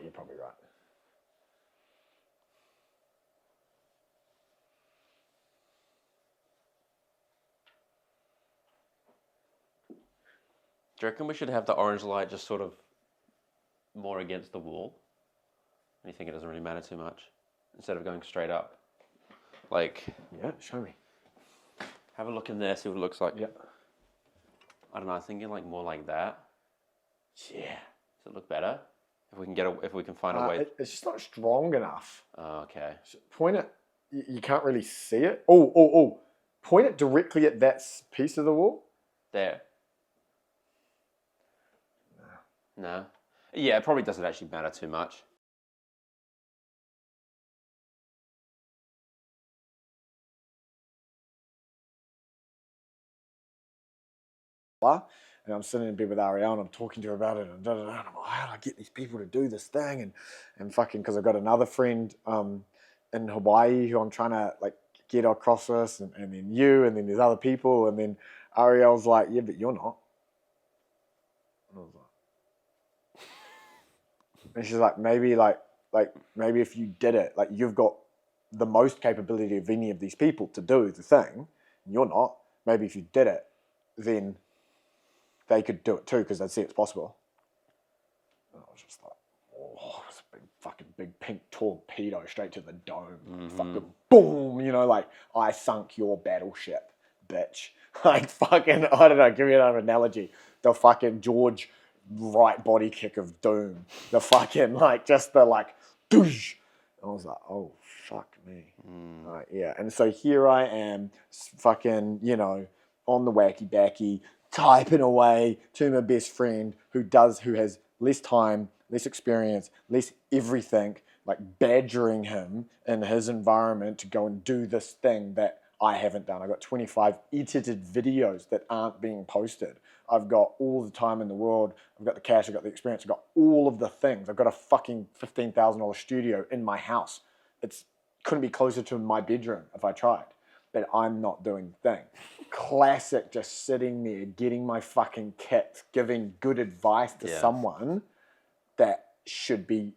you're probably right. Do you reckon we should have the orange light just sort of more against the wall? And you think it doesn't really matter too much? Instead of going straight up? Like... Yeah, show me. Have a look in there, see what it looks like. Yeah. I don't know, I was thinking like more like that. Yeah. Does it look better? If we can find a way... It's just not strong enough. Oh, okay. Point it... You can't really see it. Oh. Point it directly at that piece of the wall. There. No. Yeah, it probably doesn't actually matter too much. And I'm sitting in bed with Ariel and I'm talking to her about it and I'm like, how do I get these people to do this thing? And fucking, because I've got another friend in Hawaii who I'm trying to like get across this, and then you, and then there's other people, and then Ariel's like, yeah, but you're not. And I was like, and she's like, maybe if you did it, like you've got the most capability of any of these people to do the thing, and you're not. Maybe if you did it, then they could do it too because they'd see it's possible. And I was just like, oh, it's a big pink torpedo straight to the dome. Fucking boom, like I sunk your battleship, bitch. Like fucking, I don't know, give me another analogy. The fucking George right body kick of doom. The fucking just the doosh. I was like, oh, fuck me. Yeah, and so here I am, fucking, on the wacky backy, typing away to my best friend who has less time, less experience, less everything, badgering him in his environment to go and do this thing that I haven't done. I've got 25 edited videos that aren't being posted. I've got all the time in the world. I've got the cash, I've got the experience, I've got all of the things. I've got a fucking $15,000 studio in my house. Couldn't be closer to my bedroom if I tried. But I'm not doing the thing. Classic, just sitting there, getting my fucking kit, giving good advice to someone that I should be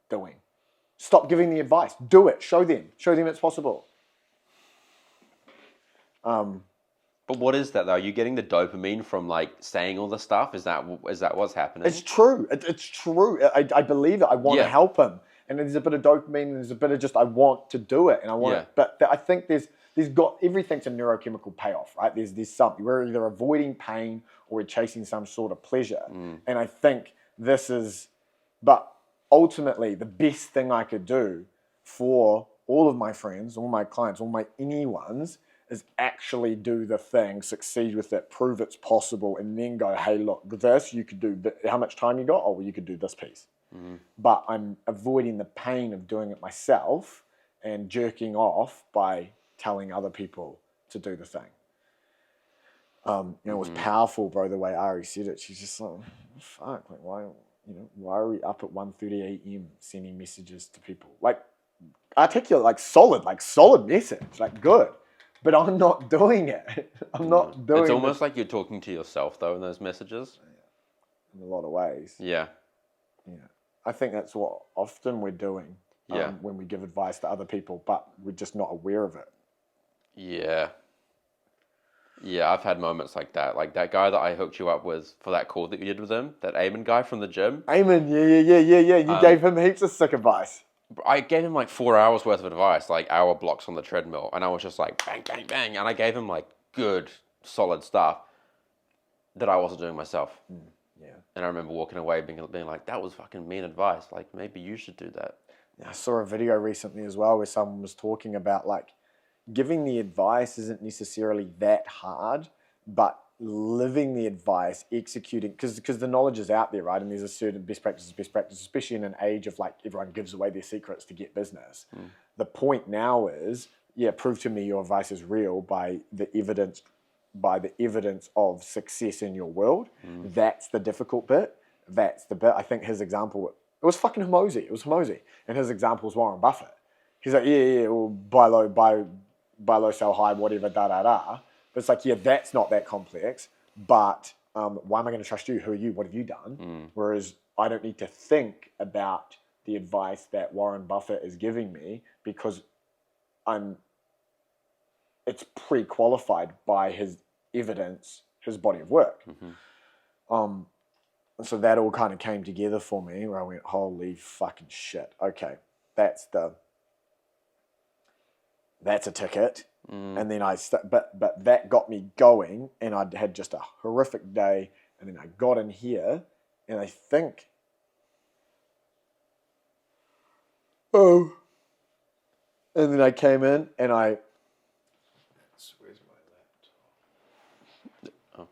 doing. Stop giving the advice. Do it. Show them it's possible. But what is that though? Are you getting the dopamine from saying all the stuff? Is that what's happening? It's true. It's true. I believe it. I want to help him. And there's a bit of dopamine and there's a bit of just I want to do it and I want it. But I think there's got everything's a neurochemical payoff, right? There's something. We're either avoiding pain or we're chasing some sort of pleasure. And I think but ultimately the best thing I could do for all of my friends, all my clients, all my anyone's is actually do the thing, succeed with it, prove it's possible, and then go, hey, look, this you could do. How much time you got? Oh, well, you could do this piece. But I'm avoiding the pain of doing it myself and jerking off by telling other people to do the thing. It was powerful, bro, the way Ari said it. She's just like, fuck, why are we up at 1:30 a.m. sending messages to people? Articulate, solid message, good. But I'm not doing it. I'm not doing it. It's almost like you're talking to yourself, though, in those messages. In a lot of ways. Yeah. I think that's what often we're doing when we give advice to other people, but we're just not aware of it. Yeah. Yeah, I've had moments like that. Like that guy that I hooked you up with for that call that you did with him, that Eamon guy from the gym. Eamon, yeah. You gave him heaps of sick advice. I gave him 4 hours worth of advice, hour blocks on the treadmill, and I was just bang, bang, bang, and I gave him good, solid stuff that I wasn't doing myself. Yeah. And I remember walking away being like, that was fucking mean advice. Maybe you should do that. I saw a video recently as well where someone was talking about giving the advice isn't necessarily that hard, but living the advice, executing, because the knowledge is out there, right? And there's a certain best practice, especially in an age of everyone gives away their secrets to get business. The point now is, prove to me your advice is real by the evidence of success in your world. That's the difficult bit. That's the bit. I think his example, it was fucking Hormozy. It was Hormozy. And his example was Warren Buffett. He's like, well, buy low, sell high, whatever, da. But it's that's not that complex. But why am I going to trust you? Who are you? What have you done? Whereas I don't need to think about the advice that Warren Buffett is giving me because it's pre-qualified by his evidence, his body of work. And so that all kind of came together for me where I went, holy fucking shit. Okay, that's a ticket. And then but that got me going, and I had just a horrific day, and then I got in here, and I think, and then I came in, and where's my laptop?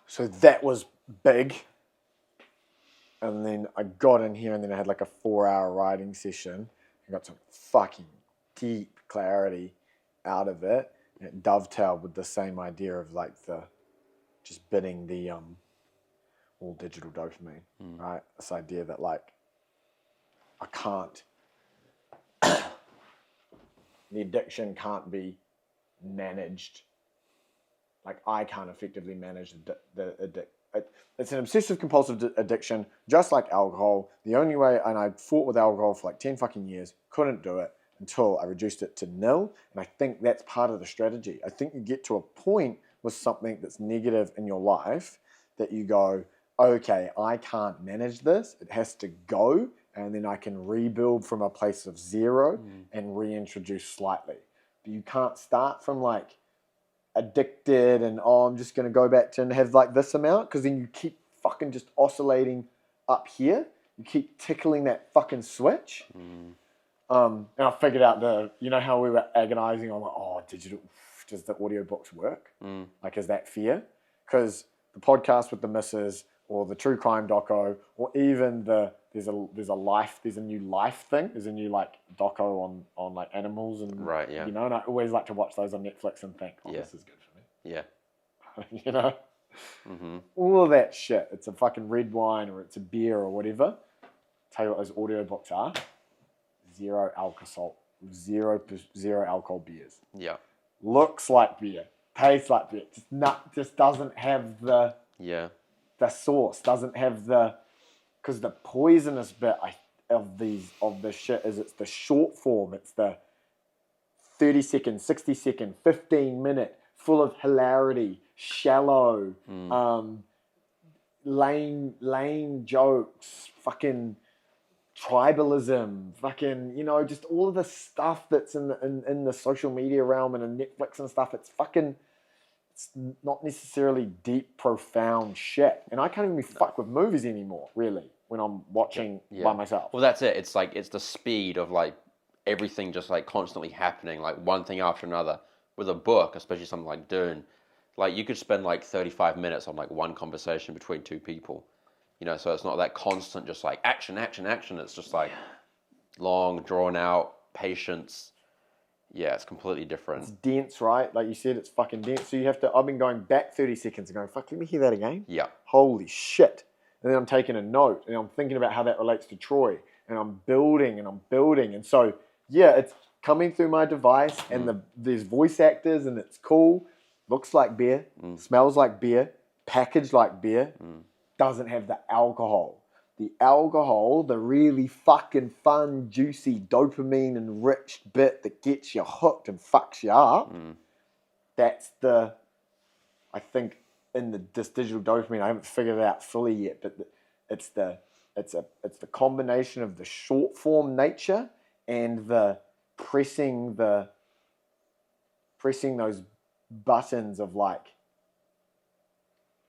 So that was big. And then I got in here, and then I had like a 4-hour writing session. I got some fucking deep clarity out of it. And it dovetailed with the same idea of like just binning the all digital dopamine, right? This idea that like I can't, the addiction can't be managed. Like I can't effectively manage the addiction. It's an obsessive compulsive addiction, just like alcohol. The only way, and I fought with alcohol for like 10 fucking years, couldn't do it until I reduced it to nil. And I think that's part of the strategy. I think you get to a point with something that's negative in your life that you go, okay, I can't manage this. It has to go. And then I can rebuild from a place of zero and reintroduce slightly. But you can't start from like addicted and I'm just going to go back to and have like this amount, because then you keep fucking just oscillating up here. You keep tickling that fucking switch. And I figured out you know how we were agonizing on like, oh, digital, does the audiobooks work? Like, is that fear? Because the podcast with the missus or the true crime doco, or even there's a new life thing. There's a new like doco on like animals and right, yeah. You know, and I always like to watch those on Netflix and think, oh, this is good for me. Yeah. You know? All of that shit. It's a fucking red wine or it's a beer or whatever. Tell you what those audiobooks are. Zero alcohol beers. Yeah. Looks like beer. Tastes like beer. Just doesn't have the sauce, doesn't have because the poisonous bit of this shit is it's the short form. It's the 30-second, 60-second, 15-minute, full of hilarity, shallow, lame jokes, fucking tribalism, fucking, you know, just all of the stuff that's in the social media realm and in Netflix and stuff. It's not necessarily deep, profound shit. And I can't even be fucked with movies anymore, really, when I'm watching by myself. Well, that's it. It's like, it's the speed of like everything just like constantly happening, like one thing after another. With a book, especially something like Dune, like you could spend like 35 minutes on like one conversation between two people, You know, so it's not that constant, just like action, action, action. It's just like long, drawn out, patience. Yeah, it's completely different. It's dense, right? Like you said, it's fucking dense. So you have to, I've been going back 30 seconds and going, fuck, let me hear that again. Yeah. Holy shit. And then I'm taking a note and I'm thinking about how that relates to Troy. And I'm building and I'm building. And so, yeah, it's coming through my device and there's voice actors and it's cool. Looks like beer, smells like beer, packaged like beer, doesn't have the alcohol. The alcohol, the really fucking fun, juicy, dopamine enriched bit that gets you hooked and fucks you up. That's the, I think, in this digital dopamine, I haven't figured it out fully yet, but it's the combination of the short form nature and the pressing those buttons of like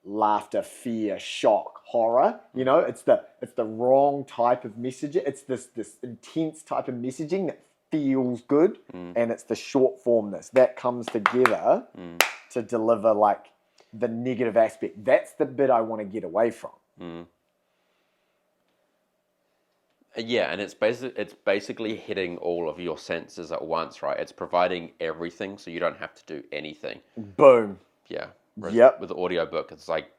laughter, fear, shock, horror. You know, it's the wrong type of messaging. It's this intense type of messaging that feels good, and it's the short formness that comes together to deliver like the negative aspect. That's the bit I want to get away from. Yeah, and it's basically hitting all of your senses at once, right? It's providing everything, so you don't have to do anything. Boom. Yeah. Yep. With the audiobook, it's like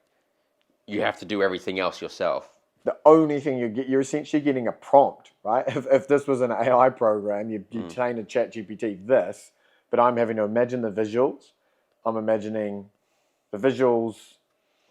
you have to do everything else yourself. The only thing you're essentially getting a prompt, right? If this was an AI program, you train a ChatGPT this, but I'm having to imagine the visuals. I'm imagining the visuals.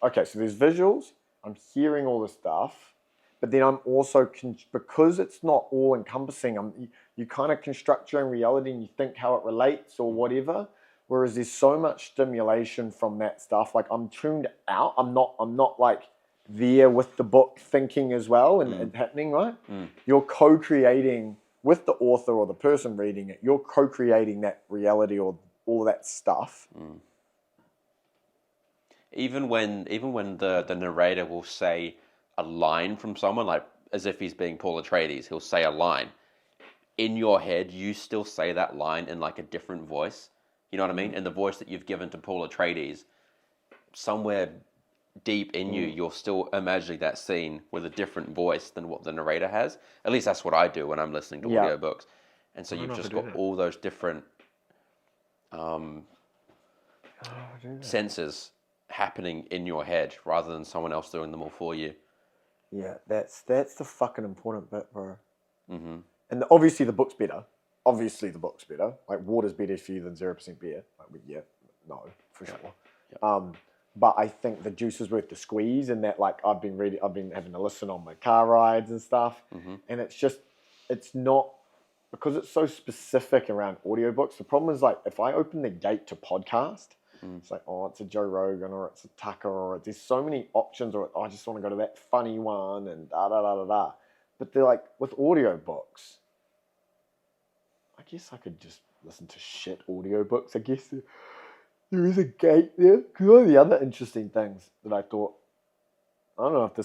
Okay, so there's visuals. I'm hearing all the stuff, but then I'm also, because it's not all encompassing, you kind of construct your own reality and you think how it relates or whatever. Whereas there's so much stimulation from that stuff. Like I'm tuned out. I'm not like there with the book thinking as well and happening, right? You're co-creating with the author or the person reading it. You're co-creating that reality or all of that stuff. Even when the narrator will say a line from someone, like as if he's being Paul Atreides, he'll say a line. In your head, you still say that line in like a different voice. You know what I mean? And the voice that you've given to Paul Atreides, somewhere deep in you, you're still imagining that scene with a different voice than what the narrator has. At least that's what I do when I'm listening to audiobooks. And so you've just got all those different senses happening in your head rather than someone else doing them all for you. Yeah, that's the fucking important bit, bro. And obviously the book's better. Like water's better for you than 0% beer. Like, yeah, no, for sure. Yeah. But I think the juice is worth the squeeze, and that like I've been having to listen on my car rides and stuff, and it's not, because it's so specific around audiobooks. The problem is like if I open the gate to podcast, it's like, oh, it's a Joe Rogan or it's a Tucker or there's so many options, or I just want to go to that funny one and da da da da da. But they're like with audiobooks, I guess I could just listen to shit audiobooks. I guess there is a gate there. Because one of the other interesting things that I thought, I don't know if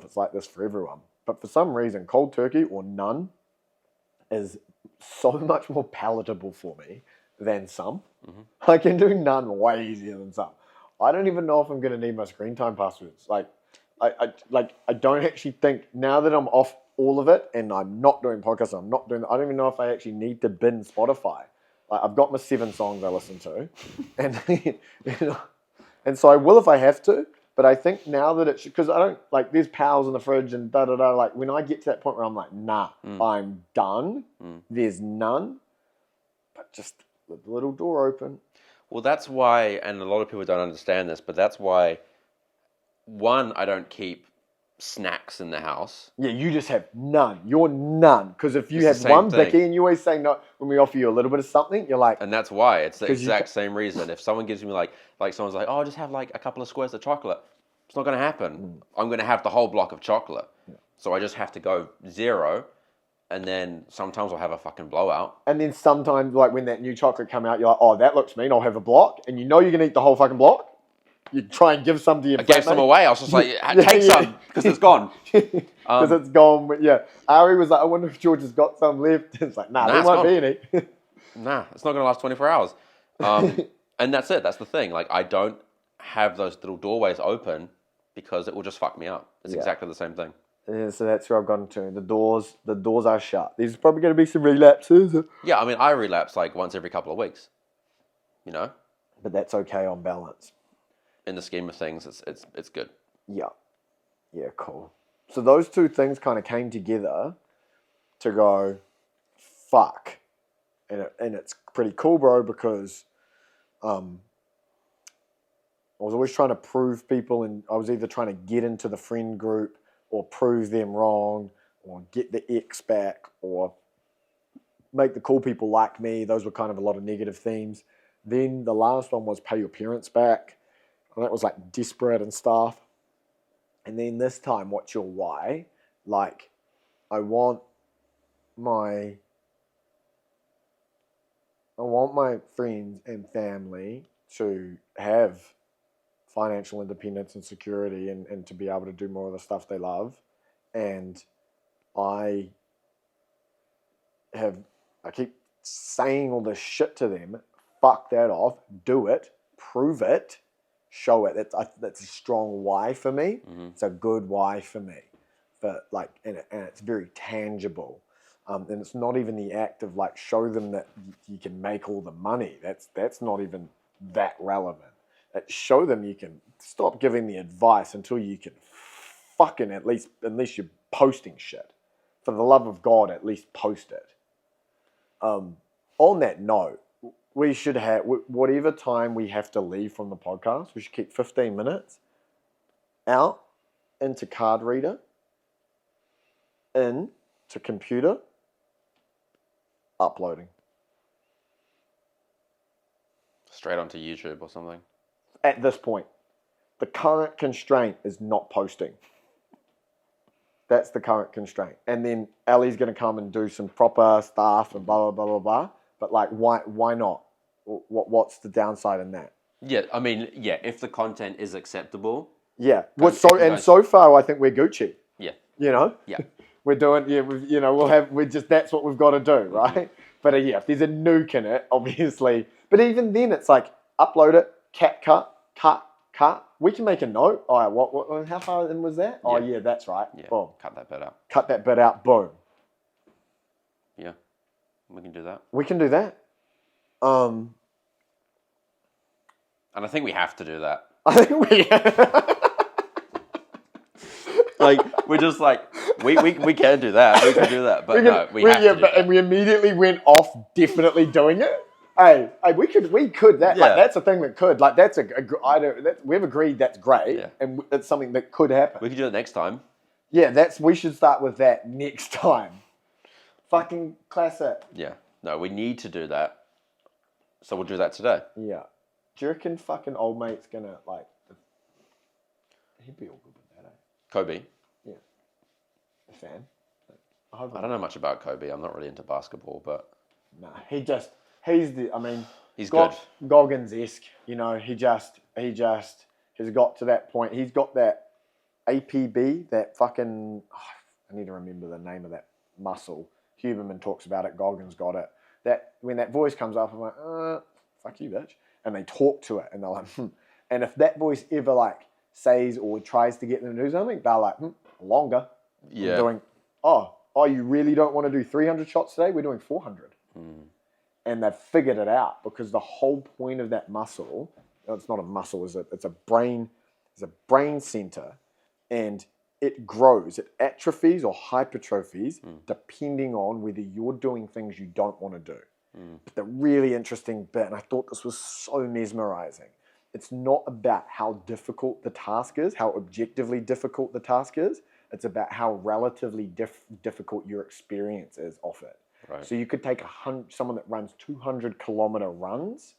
it's like this for everyone, but for some reason, cold turkey or none is so much more palatable for me than some. I can do none way easier than some. I don't even know if I'm going to need my screen time passwords. Like, I don't actually think, now that I'm off all of it and I'm not doing podcasts, I don't even know if I actually need to bin Spotify. Like, I've got my 7 songs I listen to, and so I will if I have to. But I think now that it's, because I don't, like, there's pals in the fridge and da da da. Like, when I get to that point where I'm like, nah, I'm done. There's none. But just the little door open. Well, that's why, and a lot of people don't understand this, but that's why, one, I don't keep snacks in the house. Yeah, you just have none. You're none. Because if you It's have the same one thing. Bicky and you always say no, when we offer you a little bit of something, you're like, And that's why. It's the 'Cause you exact same reason. If someone gives me like someone's like, oh, just have like a couple of squares of chocolate. It's not going to happen. I'm going to have the whole block of chocolate. So I just have to go 0. And then sometimes I'll have a fucking blowout. and then sometimes, like when that new chocolate come out, you're like, oh, that looks mean. I'll have a block. And you know you're going to eat the whole fucking block. You try and give some to your I gave some away. I was just like, take some because it's gone. Because it's gone. But yeah, Ari was like, I wonder if George has got some left. It's like, nah there it's won't gone. be any. Nah, it's not going to last 24 hours. And that's it. That's the thing. Like, I don't have those little doorways open because it will just fuck me up. It's Yeah. exactly the same thing. Yeah, so that's where I've gone to. The doors are shut. There's probably going to be some relapses, Yeah, I mean, I relapse like once every couple of weeks. You know, but that's okay on balance. in the scheme of things, it's good. Yeah. Yeah, cool. So those two things kind of came together to go, fuck. And it's pretty cool, bro, because I was always trying to prove people, and I was either trying to get into the friend group or prove them wrong or get the ex back or make the cool people like me. Those were kind of a lot of negative themes. Then the last one was pay your parents back. And that was like desperate and stuff. And then this time, what's your why? Like, I want my friends and family to have financial independence and security and to be able to do more of the stuff they love. And I keep saying all this shit to them. Fuck that off. Do it. Prove it. Show it. That's a strong why for me. Mm-hmm. It's a good why for me. But like, and it's very tangible. And it's not even the act of like show them that you can make all the money. That's not even that relevant. Show them you can stop giving the advice until you can fucking at least you're posting shit. For the love of God, at least post it. On that note, we should have whatever time we have to leave from the podcast. We should keep 15 minutes out into card reader, in to computer, uploading. Straight onto YouTube or something. At this point, the current constraint is not posting. That's the current constraint. And then Ellie's going to come and do some proper stuff and blah, blah, blah, blah, blah. But like, why not? What's the downside in that? Yeah, I mean, yeah, if the content is acceptable. Yeah. So far, I think we're Gucci. Yeah. You know? Yeah. We're doing, that's what we've got to do, right? Mm-hmm. But yeah, if there's a nuke in it, obviously. But even then, it's like, upload it, cut. We can make a note. Oh, what how far in was that? Yeah. Oh, yeah, that's right. Yeah. Boom. Cut that bit out. Cut that bit out. Boom. Yeah. We can do that. We can do that. And I think we have to do that. I think we like we're just like we can do that. We can do that. But we have to do that. And we immediately went off definitely doing it. Hey, we could. That, yeah. Like, that's a thing that could. Like, that's we've agreed that's great, yeah. And it's something that could happen. We can do it next time. Yeah, we should start with that next time. Fucking classic. Yeah. No, we need to do that. So we'll do that today. Yeah. Do you reckon fucking old mate's gonna like? He'd be all good with that, eh? Kobe. Yeah. A fan. I don't know much about Kobe. I'm not really into basketball, but nah, he's good. Goggins-esque, you know. He just has got to that point. He's got that APB, that fucking. I need to remember the name of that muscle. Huberman talks about it. Goggins got it. That when that voice comes up, I'm like, fuck you, bitch. And they talk to it, and they're like, And if that voice ever like says or tries to get them to do something, they're like, longer. Yeah. I'm doing. You really don't want to do 300 shots today? We're doing 400. And they've figured it out because the whole point of that muscle, it's not a muscle, it's a brain center, and it grows, it atrophies or hypertrophies depending on whether you're doing things you don't want to do. But the really interesting bit, and I thought this was so mesmerizing, it's not about how difficult the task is, how objectively difficult the task is, it's about how relatively difficult your experience is of it. Right. So you could take someone that runs 200-kilometer runs,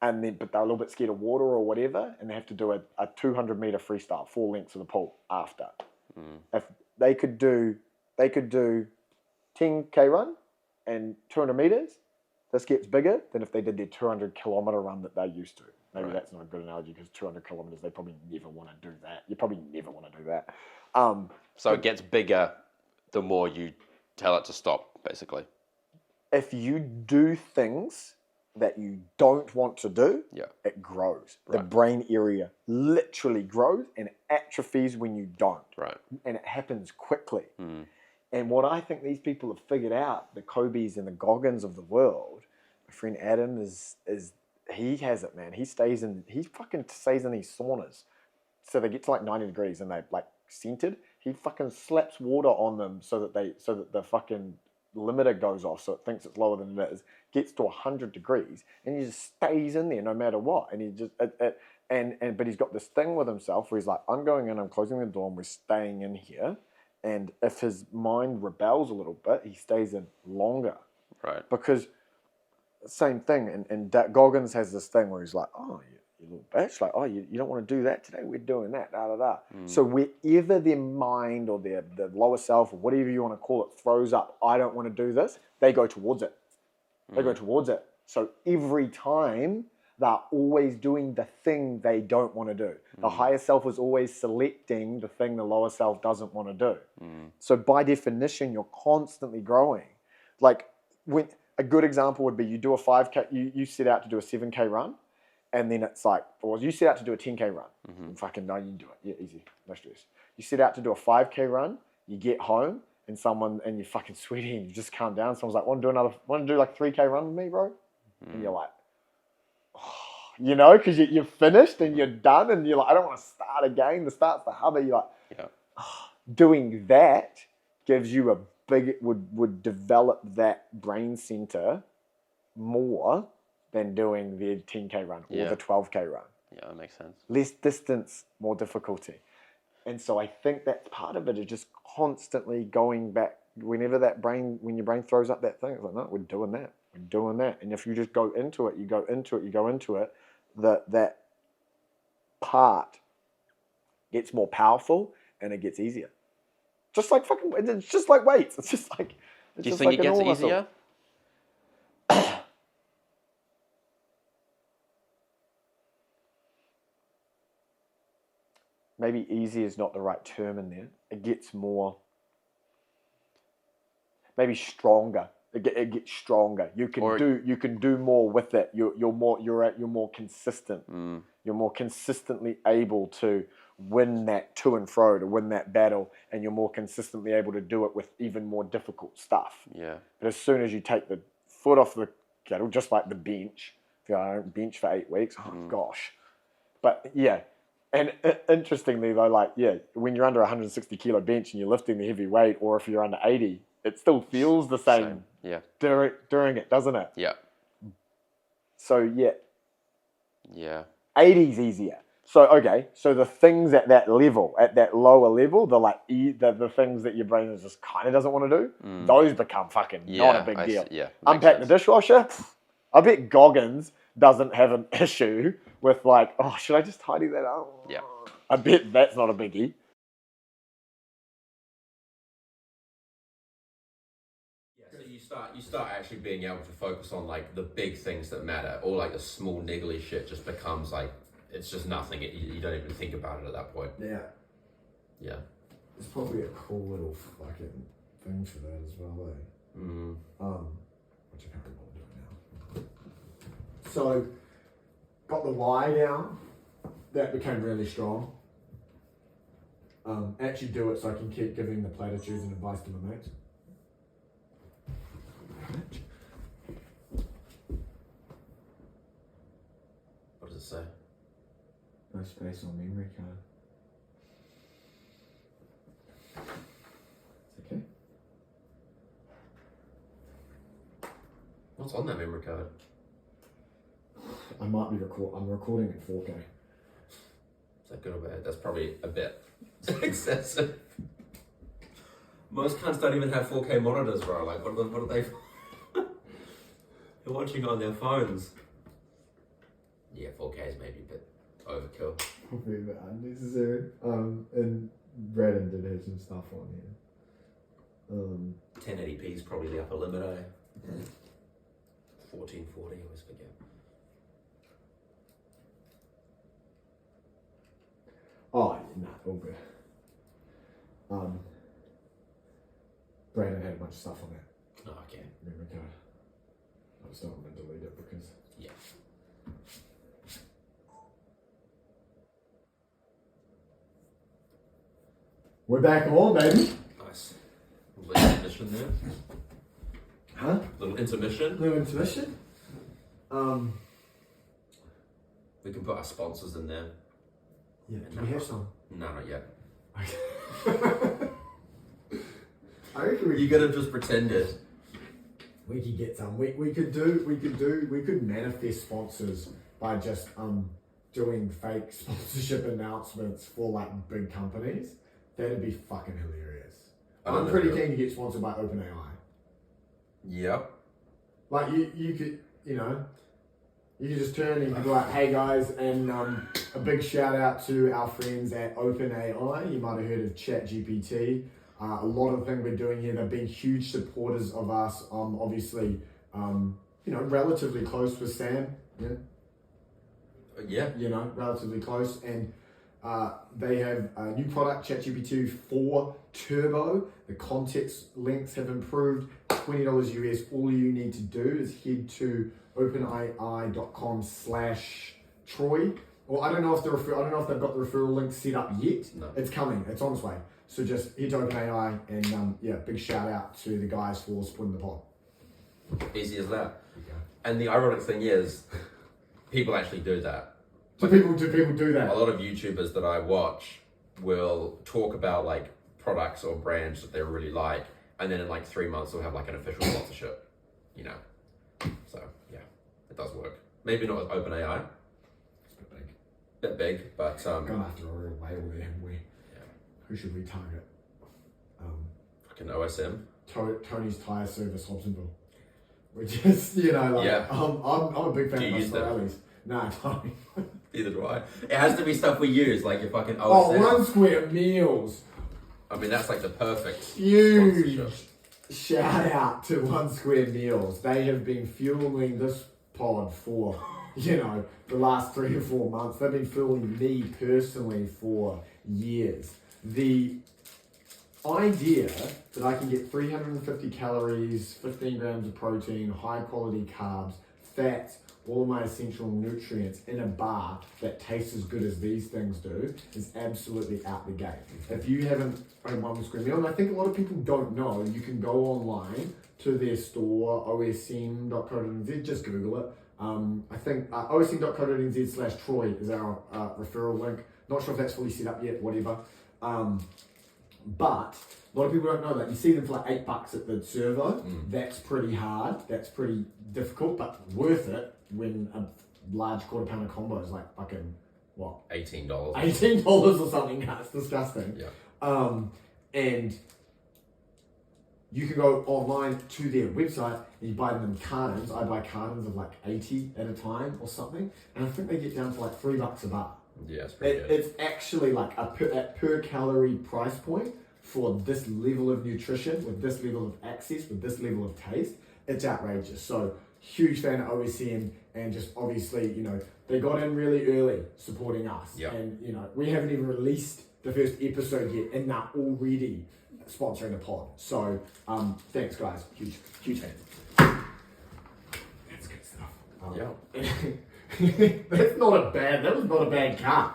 but they're a little bit scared of water or whatever, and they have to do a 200-meter freestyle, 4 lengths of the pool after. If they could do 10K run and 200 meters, this gets bigger than if they did their 200-kilometer run that they're used to. Maybe that's not a good analogy because 200 kilometers, they probably never want to do that. You probably never want to do that. So it gets bigger the more you tell it to stop, basically. If you do things that you don't want to do, Yeah. it grows. The Right. brain area literally grows and atrophies when you don't. Right. And it happens quickly. Mm. And what I think these people have figured out, the Kobe's and the Goggins of the world, my friend Adam is he has it, man. He fucking stays in these saunas. So they get to like 90 degrees and they like scented. He fucking slaps water on them so that the fucking limiter goes off, so it thinks it's lower than it is, gets to 100 degrees, and he just stays in there no matter what. And he just but he's got this thing with himself where he's like, I'm going in, I'm closing the door, and we're staying in here. And if his mind rebels a little bit, he stays in longer. Right. Because same thing, and Goggins has this thing where he's like, oh, you little bitch, like, oh, you don't want to do that today, we're doing that, da da da. So wherever their mind or their lower self or whatever you want to call it throws up, I don't want to do this, they go towards it. They go towards it. So every time they're always doing the thing they don't want to do. The higher self is always selecting the thing the lower self doesn't want to do. So by definition, you're constantly growing. Like when a good example would be you do a 5K, you set out to do a 7K run, and then it's like, or you set out to do a 10K run. Fucking no, you do it. Yeah, easy, no stress. You set out to do a 5K run, you get home, and you're fucking sweaty and you just calm down. Someone's like, want to do like 3K run with me, bro? And you're like, oh, you know, because you're finished and you're done, and you're like, I don't want to start again. The start's the hubby. You're like, oh. Doing that gives you a big, would develop that brain center more than doing the 10K run or the 12K run. Yeah, that makes sense. Less distance, more difficulty. And so I think that's part of it, is just constantly going back. When your brain throws up that thing, it's like, no, we're doing that. We're doing that. And if you just go into it, that part gets more powerful and it gets easier. Just like it's just like weights. It's just like, Do you think it gets easier? Maybe easy is not the right term in there. It gets more, maybe stronger. It gets stronger. You can do more with it. You're more consistent. You're more consistently able to win that to and fro, to win that battle, and you're more consistently able to do it with even more difficult stuff. Yeah. But as soon as you take the foot off the kettle, just like the bench, if you bench for 8 weeks, oh gosh. But yeah. And interestingly though, like, yeah, when you're under 160 kilo bench and you're lifting the heavy weight, or if you're under 80, it still feels the same. Yeah. During it, doesn't it? Yeah. So yeah. Yeah. 80's easier. So okay, so the things at that level, at that lower level, the things that your brain is just kind of doesn't want to do, those become fucking not a big deal. Unpack the dishwasher. I bet Goggins doesn't have an issue with like, oh, should I just tidy that up? Yeah. I bet that's not a biggie. Yeah, so you start actually being able to focus on like the big things that matter, or like the small niggly shit just becomes like, it's just nothing. You don't even think about it at that point. Yeah. Yeah. It's probably a cool little fucking thing for that as well, eh? Which I can't remember what I'm doing now. So, got the why down. That became really strong. Actually do it so I can keep giving the platitudes and advice to my mates. What does it say? No space on memory card. It's okay. What's on that memory card? I might be I'm recording in 4K. Is that good or bad? That's probably a bit excessive. Most cunts don't even have 4K monitors, bro. Like, what are they? They're watching on their phones. Yeah, 4K is maybe a bit overkill. Probably a bit unnecessary. And Braden did have some stuff on here. 1080p is probably the upper limit, eh? 1440, I always forget. Oh, nah, all good. Brandon had a bunch of stuff on that Oh, okay. memory card. I just don't want to delete it because Yeah. We're back on, baby. Nice. Little intermission there. Huh? Little intermission. Little intermission. We can put our sponsors in there. Yeah. Do we have some? No, not yet. I reckon You gotta just pretend it. we could get some. We could manifest sponsors by just doing fake sponsorship announcements for like big companies. That'd be fucking hilarious. I'm pretty keen to get sponsored by OpenAI. Yep. Like you could, you could just turn and you could be like, hey guys, and a big shout out to our friends at OpenAI. You might have heard of ChatGPT. A lot of the things we're doing here, they've been huge supporters of us. Obviously, relatively close with Sam. Yeah. Relatively close. And they have a new product, ChatGPT 4 Turbo. The context links have improved. $20 US. All you need to do is head to openai.com/Troy. Or I don't know if they've got the referral link set up yet. No. It's coming. It's on its way. So just head to OpenAI and big shout out to the guys for supporting the pod. Easy as that. Okay. And the ironic thing is, people actually do that. Do people do that? A lot of YouTubers that I watch will talk about like products or brands that they really like, and then in like 3 months they'll have like an official sponsorship. So yeah, it does work. Maybe not with OpenAI. It's a bit big. Bit big, but Going after a real label there, haven't we? Yeah. Who should we target? Fucking OSM. Tony's Tire Service, Hobsonville. We just, Yeah. I'm a big fan Do you of use them? Australians. No, I don't. Neither do I. It has to be stuff we use, like your fucking OSM. Oh, One Square Meals. I mean, that's like the perfect Huge sponsorship. shout out to One Square Meals. They have been fueling this pod for, the last 3 or 4 months. They've been fueling me personally for years. The idea that I can get 350 calories, 15 grams of protein, high quality carbs, fats, all of my essential nutrients in a bar that tastes as good as these things do is absolutely out the gate. If you haven't owned One Square Meal, and I think a lot of people don't know, you can go online to their store, osm.co.nz, just Google it. I think osm.co.nz/Troy is our referral link. Not sure if that's fully set up yet, whatever. But a lot of people don't know that. You see them for like $8 at the servo. That's pretty hard. That's pretty difficult, but worth it when a large quarter pounder combo is like fucking, what? $18. $18 or something. That's disgusting. Yeah. And you can go online to their website and you buy them in cartons. I buy cartons of like 80 at a time or something. And I think they get down to like $3 a bar. Yeah, it's pretty good. It's actually like at per calorie price point for this level of nutrition, with this level of access, with this level of taste. It's outrageous. So huge fan of OSM, and just obviously, they got in really early supporting us. Yep. And, we haven't even released the first episode yet, and they're already sponsoring the pod. So, thanks guys. Huge fan. That's good stuff. Yeah. That was not a bad cut.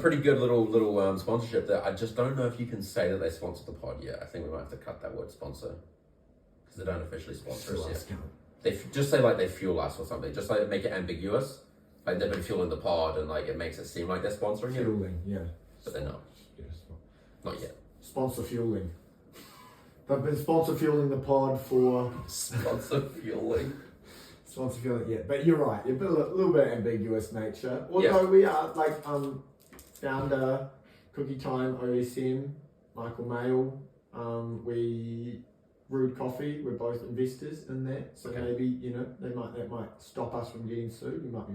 Pretty good little sponsorship there. I just don't know if you can say that they sponsored the pod yet. I think we might have to cut that word sponsor, because they don't officially sponsor us yet. They just say like they fuel us or something. Just like make it ambiguous. Like they've been fueling the pod, and like it makes it seem like they're sponsoring it. Fueling, yeah. But they're not. Not yet. Sponsor fueling. They've been sponsor fueling the pod for... Sponsor fueling. Sponsor fueling, yeah. But you're right. You're a little bit ambiguous nature. Although we are like founder, Cookie Time, OSM, Michael Mail. We brewed coffee. We're both investors in that. So maybe, that might stop us from getting sued. We might be,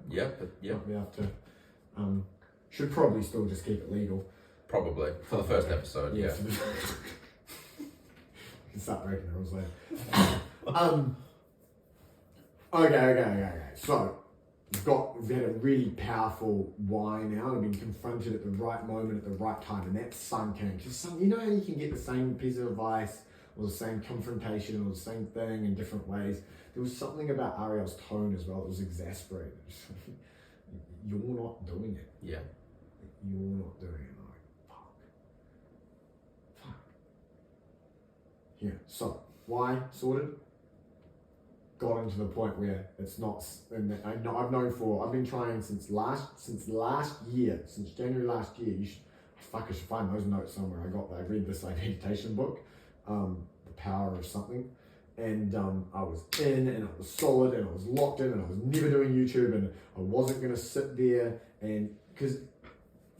Yeah. might be able to... should probably still just keep it legal. Probably. For the first episode, yeah. We can start breaking the rules later. Okay. So, we've had a really powerful why now. I've been confronted at the right moment, at the right time, and that's sunk in. Because how you can get the same piece of advice or the same confrontation, or the same thing in different ways. There was something about Ariel's tone as well that was exasperating. You're not doing it. Yeah. You're not doing it. I'm like, fuck. Yeah, so why sorted? Got into the point where it's not, and I've been trying since January last year. I should find those notes somewhere. I read this like meditation book, The Power of Something, and I was in, and I was solid, and I was locked in, and I was never doing YouTube, and I wasn't going to sit there, and because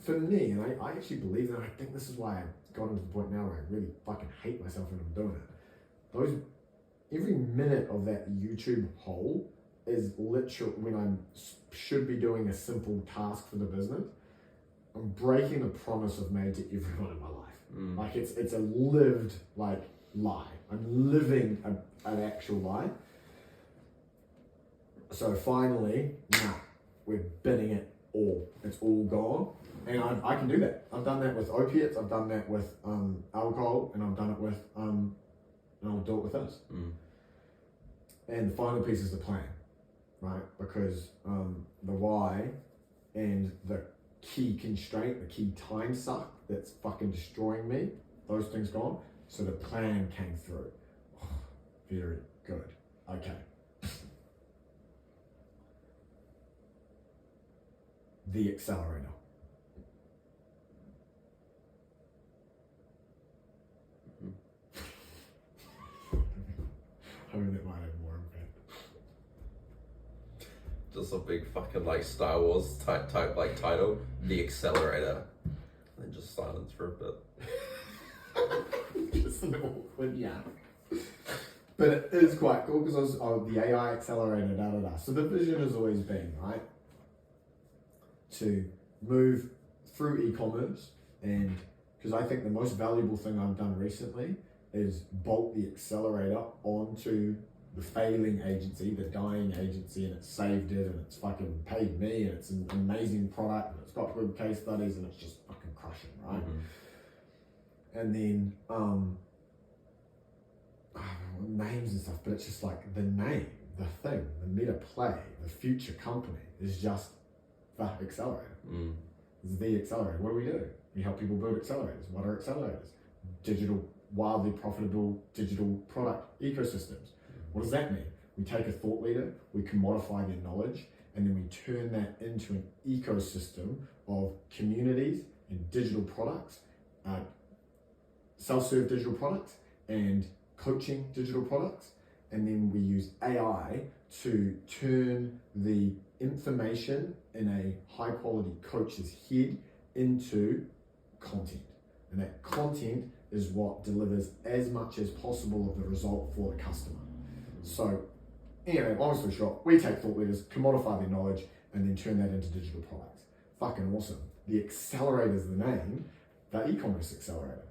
for me, and I actually believe that, I think this is why I got into the point now where I really fucking hate myself when I'm doing it. Every minute of that YouTube hole is literally when I should be doing a simple task for the business. I'm breaking the promise I've made to everyone in my life. Like it's a lived like lie. I'm living an actual lie. So finally, we're binning it all. It's all gone. And I can do that. I've done that with opiates, I've done that with alcohol, and I've done it with, and I'll do it with this. And the final piece is the plan, right? Because the why and the key constraint, the key time suck that's fucking destroying me, those things gone. So the plan came through. Oh, very good. Okay. The accelerator. I mean, it might have more impact. Just a big fucking like Star Wars type like title, The Accelerator, and then just silence for a bit. Just an awkward But it is quite cool because the AI accelerator, So the vision has always been, right, to move through e-commerce, and because I think the most valuable thing I've done recently is bolt the accelerator onto the failing agency, the dying agency, and it saved it, and it's fucking paid me, and it's an amazing product, and it's got good case studies, and it's just fucking crushing, right? And then I don't know, names and stuff, but it's just like the name, the thing, the meta play, the future company is just the accelerator. It's the accelerator. What do? We help people build accelerators. What are accelerators? Digital, wildly profitable digital product ecosystems. What does that mean? We take a thought leader, we commodify their knowledge, and then we turn that into an ecosystem of communities and digital products, self-serve digital products, and coaching digital products. And then we use AI to turn the information in a high quality coach's head into content. And that content is what delivers as much as possible of the result for the customer. So anyway, long story short, we take thought leaders, commodify their knowledge, and then turn that into digital products. Fucking awesome. The accelerator is the name, the e-commerce accelerator,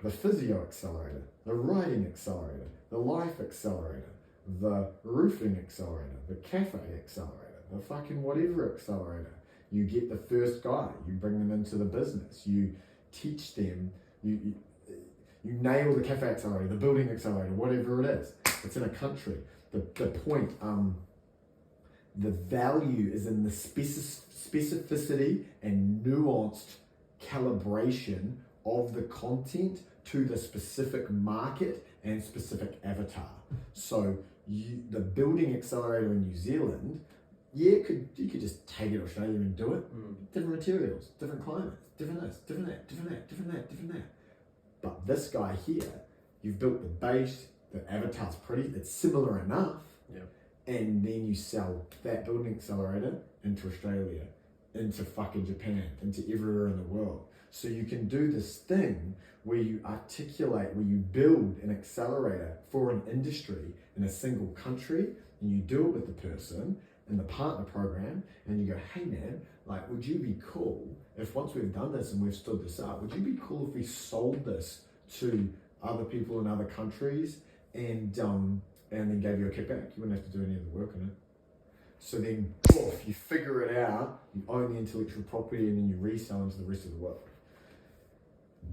the physio accelerator, the writing accelerator, the life accelerator, the roofing accelerator, the cafe accelerator, the fucking whatever accelerator. You get the first guy, you bring them into the business, you teach them, you nail the cafe accelerator, the building accelerator, whatever it is. It's in a country. The point, the value is in the specificity and nuanced calibration of the content to the specific market and specific avatar. So the building accelerator in New Zealand, you could just take it to Australia and do it. Different materials, different climates, different this, different that, different that, different that, different that. But this guy here, you've built the base, the avatar's pretty, it's similar enough, and then you sell that building accelerator into Australia, into fucking Japan, into everywhere in the world. So you can do this thing where you articulate, where you build an accelerator for an industry in a single country, and you do it with the person in the partner program, and you go, hey man, like, would you be cool if once we've done this and we've stood this up, would you be cool if we sold this to other people in other countries and then gave you a kickback? You wouldn't have to do any of the work in it. So then, poof, you figure it out, you own the intellectual property, and then you resell into the rest of the world.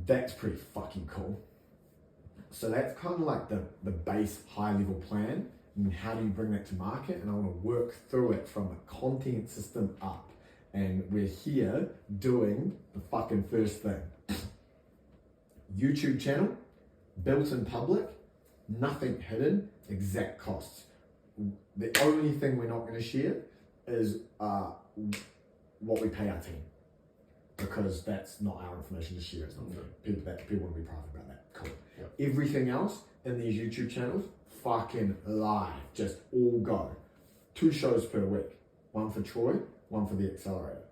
That's pretty fucking cool. So that's kind of like the base high level plan, and how do you bring that to market? And I want to work through it from a content system up. And we're here doing the fucking first thing. YouTube channel, built in public, nothing hidden, exact costs. The only thing we're not going to share is what we pay our team, because that's not our information to share. It's not people want to be private about that. Cool. Yep. Everything else in these YouTube channels, fucking live, just all go. 2 shows per week, one for Troy, one for the accelerator.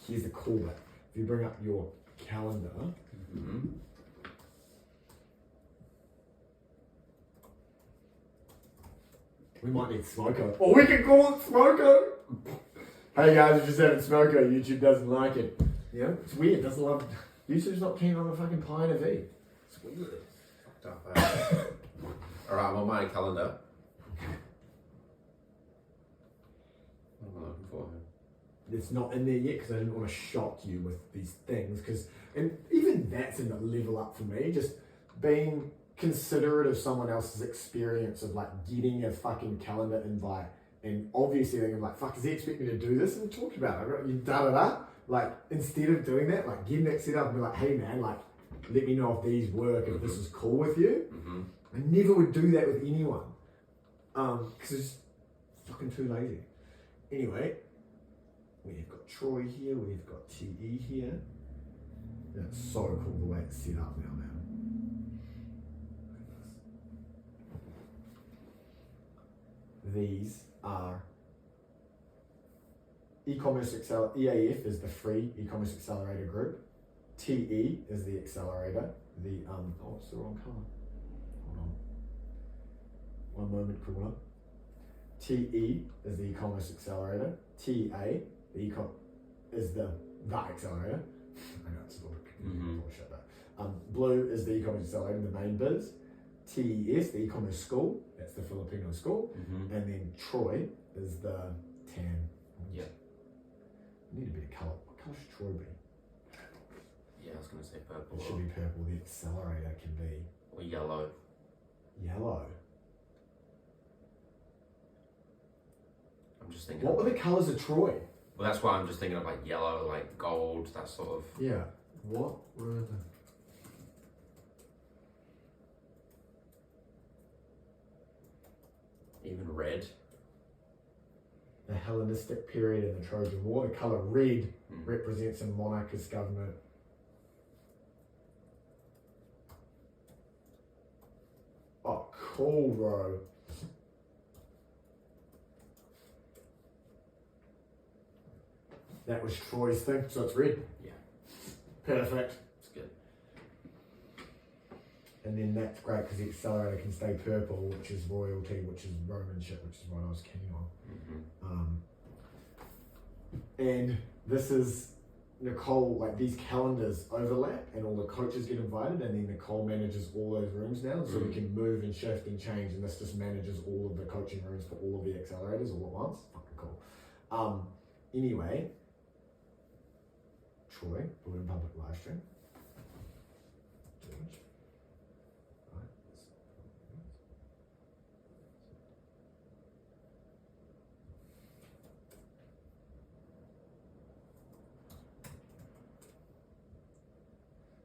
Here's the cool bit. If you bring up your calendar, we might need Smoko. Or we can call it Smoko! Hey guys, we're just having Smoko. YouTube doesn't like it. You know, it's weird. Doesn't love. YouTube's not keen on the fucking pie and a V. It's weird. Fucked up. Alright, I'm on my calendar. What am I looking for here? It's not in there yet because I didn't want to shock you with these things. And even that's a level up for me. Just being considerate of someone else's experience of like getting a fucking calendar invite, and obviously thinking like, fuck, does he expect me to do this? And we talked about it. I got you da. Like, instead of doing that, like getting that set up and be like, hey man, like, let me know if these work, if this is cool with you. I never would do that with anyone. Because it's fucking too lazy. Anyway, we've got Troy here, we've got TE here. That's so cool the way it's set up now, man. These are EAF is the free e-commerce accelerator group. TE is the accelerator. Oh, it's the wrong color. Hold on. One moment, cooler. TE is the e-commerce accelerator. TA, is the accelerator. I know it's a little bullshit, but blue is the e-commerce accelerator, the main biz. TES, the e-commerce school, that's the Filipino school, and then Troy is the tan. Yeah. Need a bit of colour. What colour should Troy be? Yeah, I was going to say purple. It should be purple. The accelerator can be... Or yellow. Yellow. I'm just thinking... What were the colours of Troy? Well, that's why I'm just thinking of like yellow, like gold, that sort of... Yeah. What were the... Even red. The Hellenistic period in the Trojan War. The colour red represents a monarchist government. Oh, cool, bro. That was Troy's thing, so it's red. Yeah. Perfect. It's good. And then that's great because the accelerator can stay purple, which is royalty, which is Roman shit, which is what I was keen on. And this is Nicole, like these calendars overlap and all the coaches get invited, and then Nicole manages all those rooms now, so we can move and shift and change, and this just manages all of the coaching rooms for all of the accelerators all at once. Fucking cool. Anyway, Troy, we're in public live stream.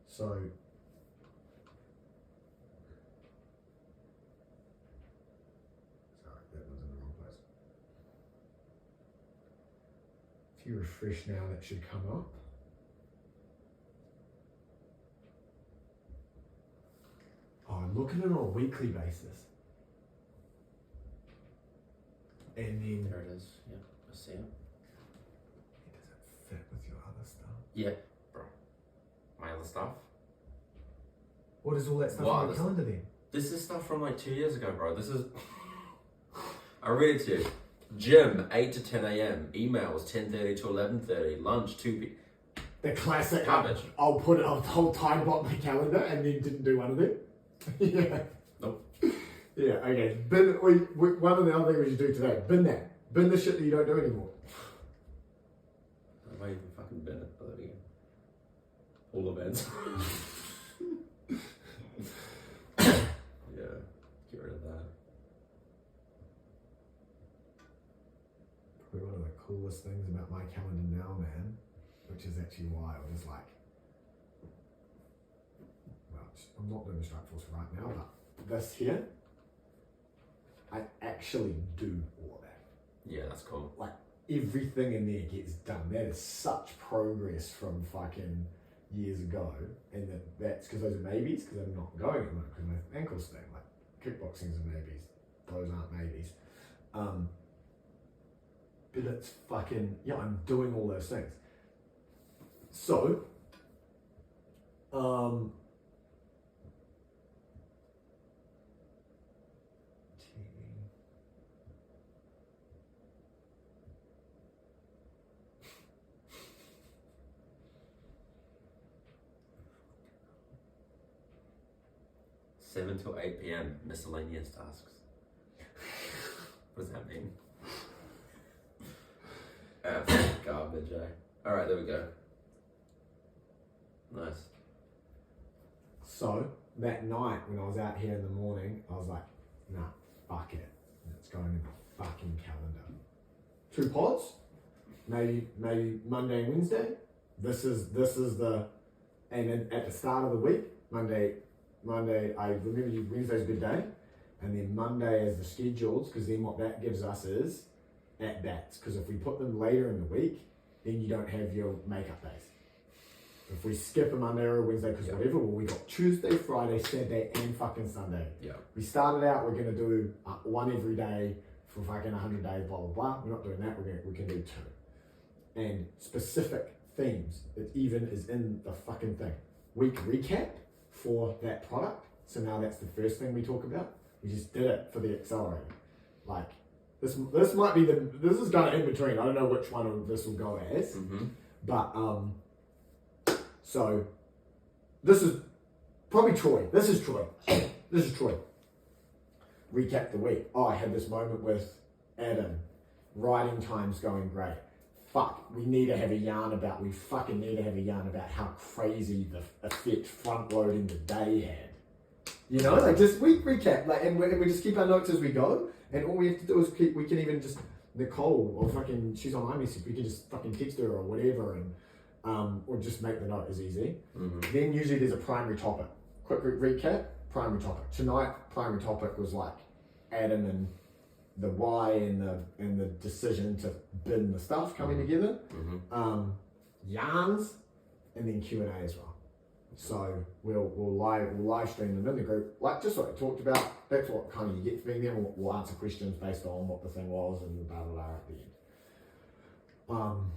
So, sorry, that was in the wrong place. If you refresh now, that should come up. Oh, I'm looking at it on a weekly basis. And then... There it is. Yep, I see it. Does it fit with your other stuff? Yeah, bro. My other stuff. What is all that stuff What on other the calendar then? This is stuff from like 2 years ago, bro. This is... I'll read it to you. Gym, 8 to 10 a.m. Emails, 10:30 to 11:30. Lunch, 2 p.m. The classic. Garbage. I'll time bot my calendar and then didn't do one of them. Yeah. Nope. Yeah, okay. One of the other things we should do today. Bin that. Bin the shit that you don't do anymore. I might even fucking bin it. But again. All events. Get rid of that. Probably one of the coolest things about my calendar now, man, which is actually wild, is like, well, I'm not doing the strike force right now, but this here, I actually do all of that. Yeah, that's cool. Like, everything in there gets done. That is such progress from fucking years ago, and that's because those are maybes, because I'm not going at the moment because my ankle's thing. Like, kickboxing's are maybes, those aren't maybes. But it's fucking, yeah, I'm doing all those things. So, 7 till 8 p.m. miscellaneous tasks. What does that mean? Garbage, eh? Alright, there we go. Nice. So, that night when I was out here in the morning, I was like, nah, fuck it. It's going in the fucking calendar. 2 pods, maybe Monday and Wednesday. This is the, and then at the start of the week, Monday, I remember Wednesday's a good day, and then Monday as the schedules, because then what that gives us is at bats. Because if we put them later in the week, then you don't have your makeup days. If we skip a Monday or a Wednesday, because whatever, well, we got Tuesday, Friday, Saturday, and fucking Sunday. Yeah. We started out, we're gonna do one every day for fucking 100 days, blah, blah, blah. We're not doing that, we can do 2. And specific themes, it even is in the fucking thing. Week recap for that product. So now that's the first thing we talk about. We just did it for the accelerator. Like, this might be this is kind of in between. I don't know which one of this will go as. Mm-hmm. But, so, this is probably Troy. This is Troy. Recap the week. Oh, I had this moment with Adam. Writing time's going great. Fuck, we fucking need to have a yarn about how crazy the effect front loading the day had. You know, like just week recap, like, and we just keep our notes as we go, and all we have to do is we can even just, Nicole, or fucking, she's on iMessage, we can just fucking text her or whatever, and or just make the note as easy. Mm-hmm. Then usually there's a primary topic. Quick recap, primary topic. Tonight, primary topic was like Adam and the why and the decision to bin the stuff coming together. Mm-hmm. Yarns, and then Q&A as well. So we'll live stream them in the group, like just what I talked about. That's what kind of you get for being there. We'll answer questions based on what the thing was and blah blah blah at the end.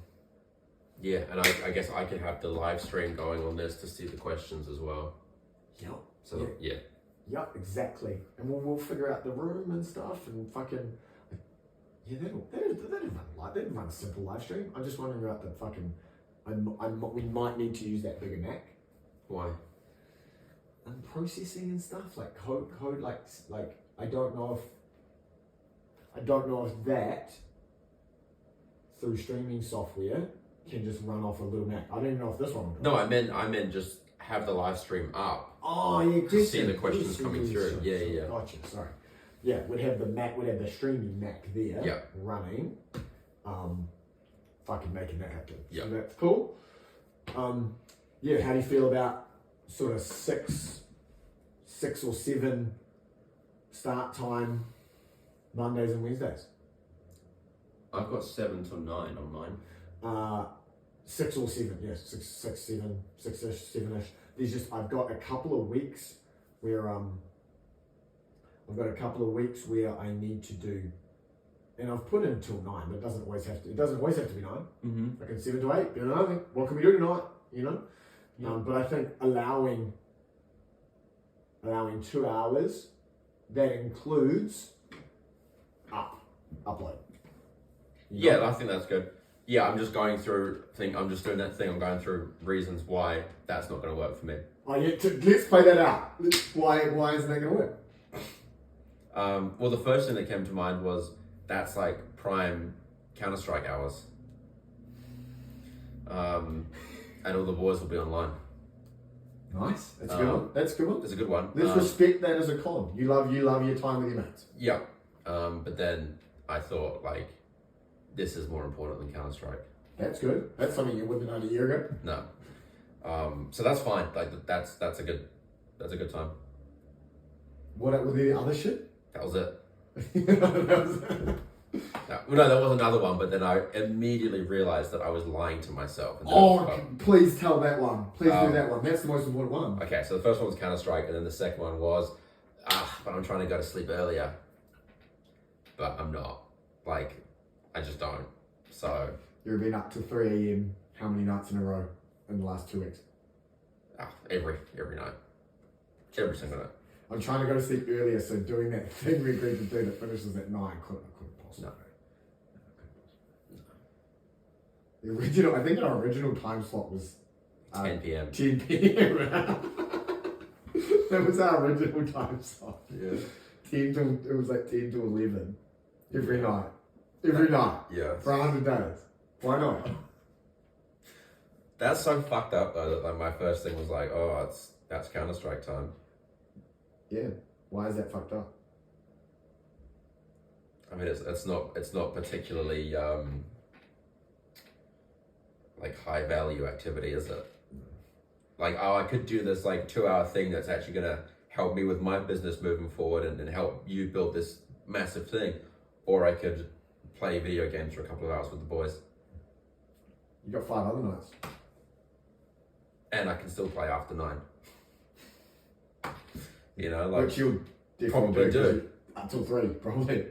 Yeah, and I guess I could have the live stream going on this to see the questions as well. Yep. So yeah. Yep, exactly. And we'll figure out the room and stuff and fucking, yeah, they didn't run a simple live stream. I'm just wondering about the fucking, we might need to use that bigger Mac. Why? And processing and stuff, like code, like I don't know if that through streaming software can just run off a little Mac. I don't even know if this one will. No, I meant just have the live stream up. Oh yeah, see the questions coming through. Yeah. Gotcha. Sorry. Yeah, we'd have the streaming Mac there running. Fucking making that happen. Yeah. So that's cool. Yeah, how do you feel about sort of 6 or 7 start time Mondays and Wednesdays? I've got 7 till 9 on mine. 6 or 7, yes, 6, 7, 6-ish, 7-ish. There's just, I've got a couple of weeks where I need to do, and I've put in till 9, but it doesn't always have to be 9. Mm-hmm. I can 7 to 8, you know, what can we do tonight, you know? Yeah. But I think allowing 2 hours, that includes upload. Yeah, I think that's good. Yeah, I'm just going through I'm just doing that thing. I'm going through reasons why that's not going to work for me. Oh yeah, let's play that out. Why isn't that going to work? Well, the first thing that came to mind was that's like prime Counter-Strike hours. And all the boys will be online. Nice. That's a good one. That's a good one. It's a good one. Let's respect that as a con. You love your time with your mates. Yeah. But then I thought, like, this is more important than Counter-Strike. That's good. That's something you wouldn't have done a year ago. No. So that's fine. Like, that's a good time. What with the other shit? That was it. No, that was another one, but then I immediately realized that I was lying to myself. And please tell that one. Please do that one. That's the most important one. Okay, so the first one was Counter-Strike, and then the second one was, but I'm trying to go to sleep earlier. But I'm not. Like, I just don't. So... You've been up to 3 a.m. how many nights in a row in the last 2 weeks? Every night. Every single night. I'm trying to go to sleep earlier, so doing that thing we agreed to do that finishes at 9, I couldn't possibly. No. The original, I think our original time slot was 10 p.m. 10 p.m. That was our original time slot. Yeah. It was like 10 to 11 every night. Every night. Yeah. For 100 days. Why not? That's so fucked up though. That like my first thing was like, oh, that's Counter-Strike time. Yeah. Why is that fucked up? I mean, it's not particularly like high value activity, is it? Like, oh, I could do this like 2-hour thing that's actually gonna help me with my business moving forward and help you build this massive thing, or I could play video games for a couple of hours with the boys. You got 5 other nights. And I can still play after 9. You know, like... Which you'll probably do. Until 3, probably.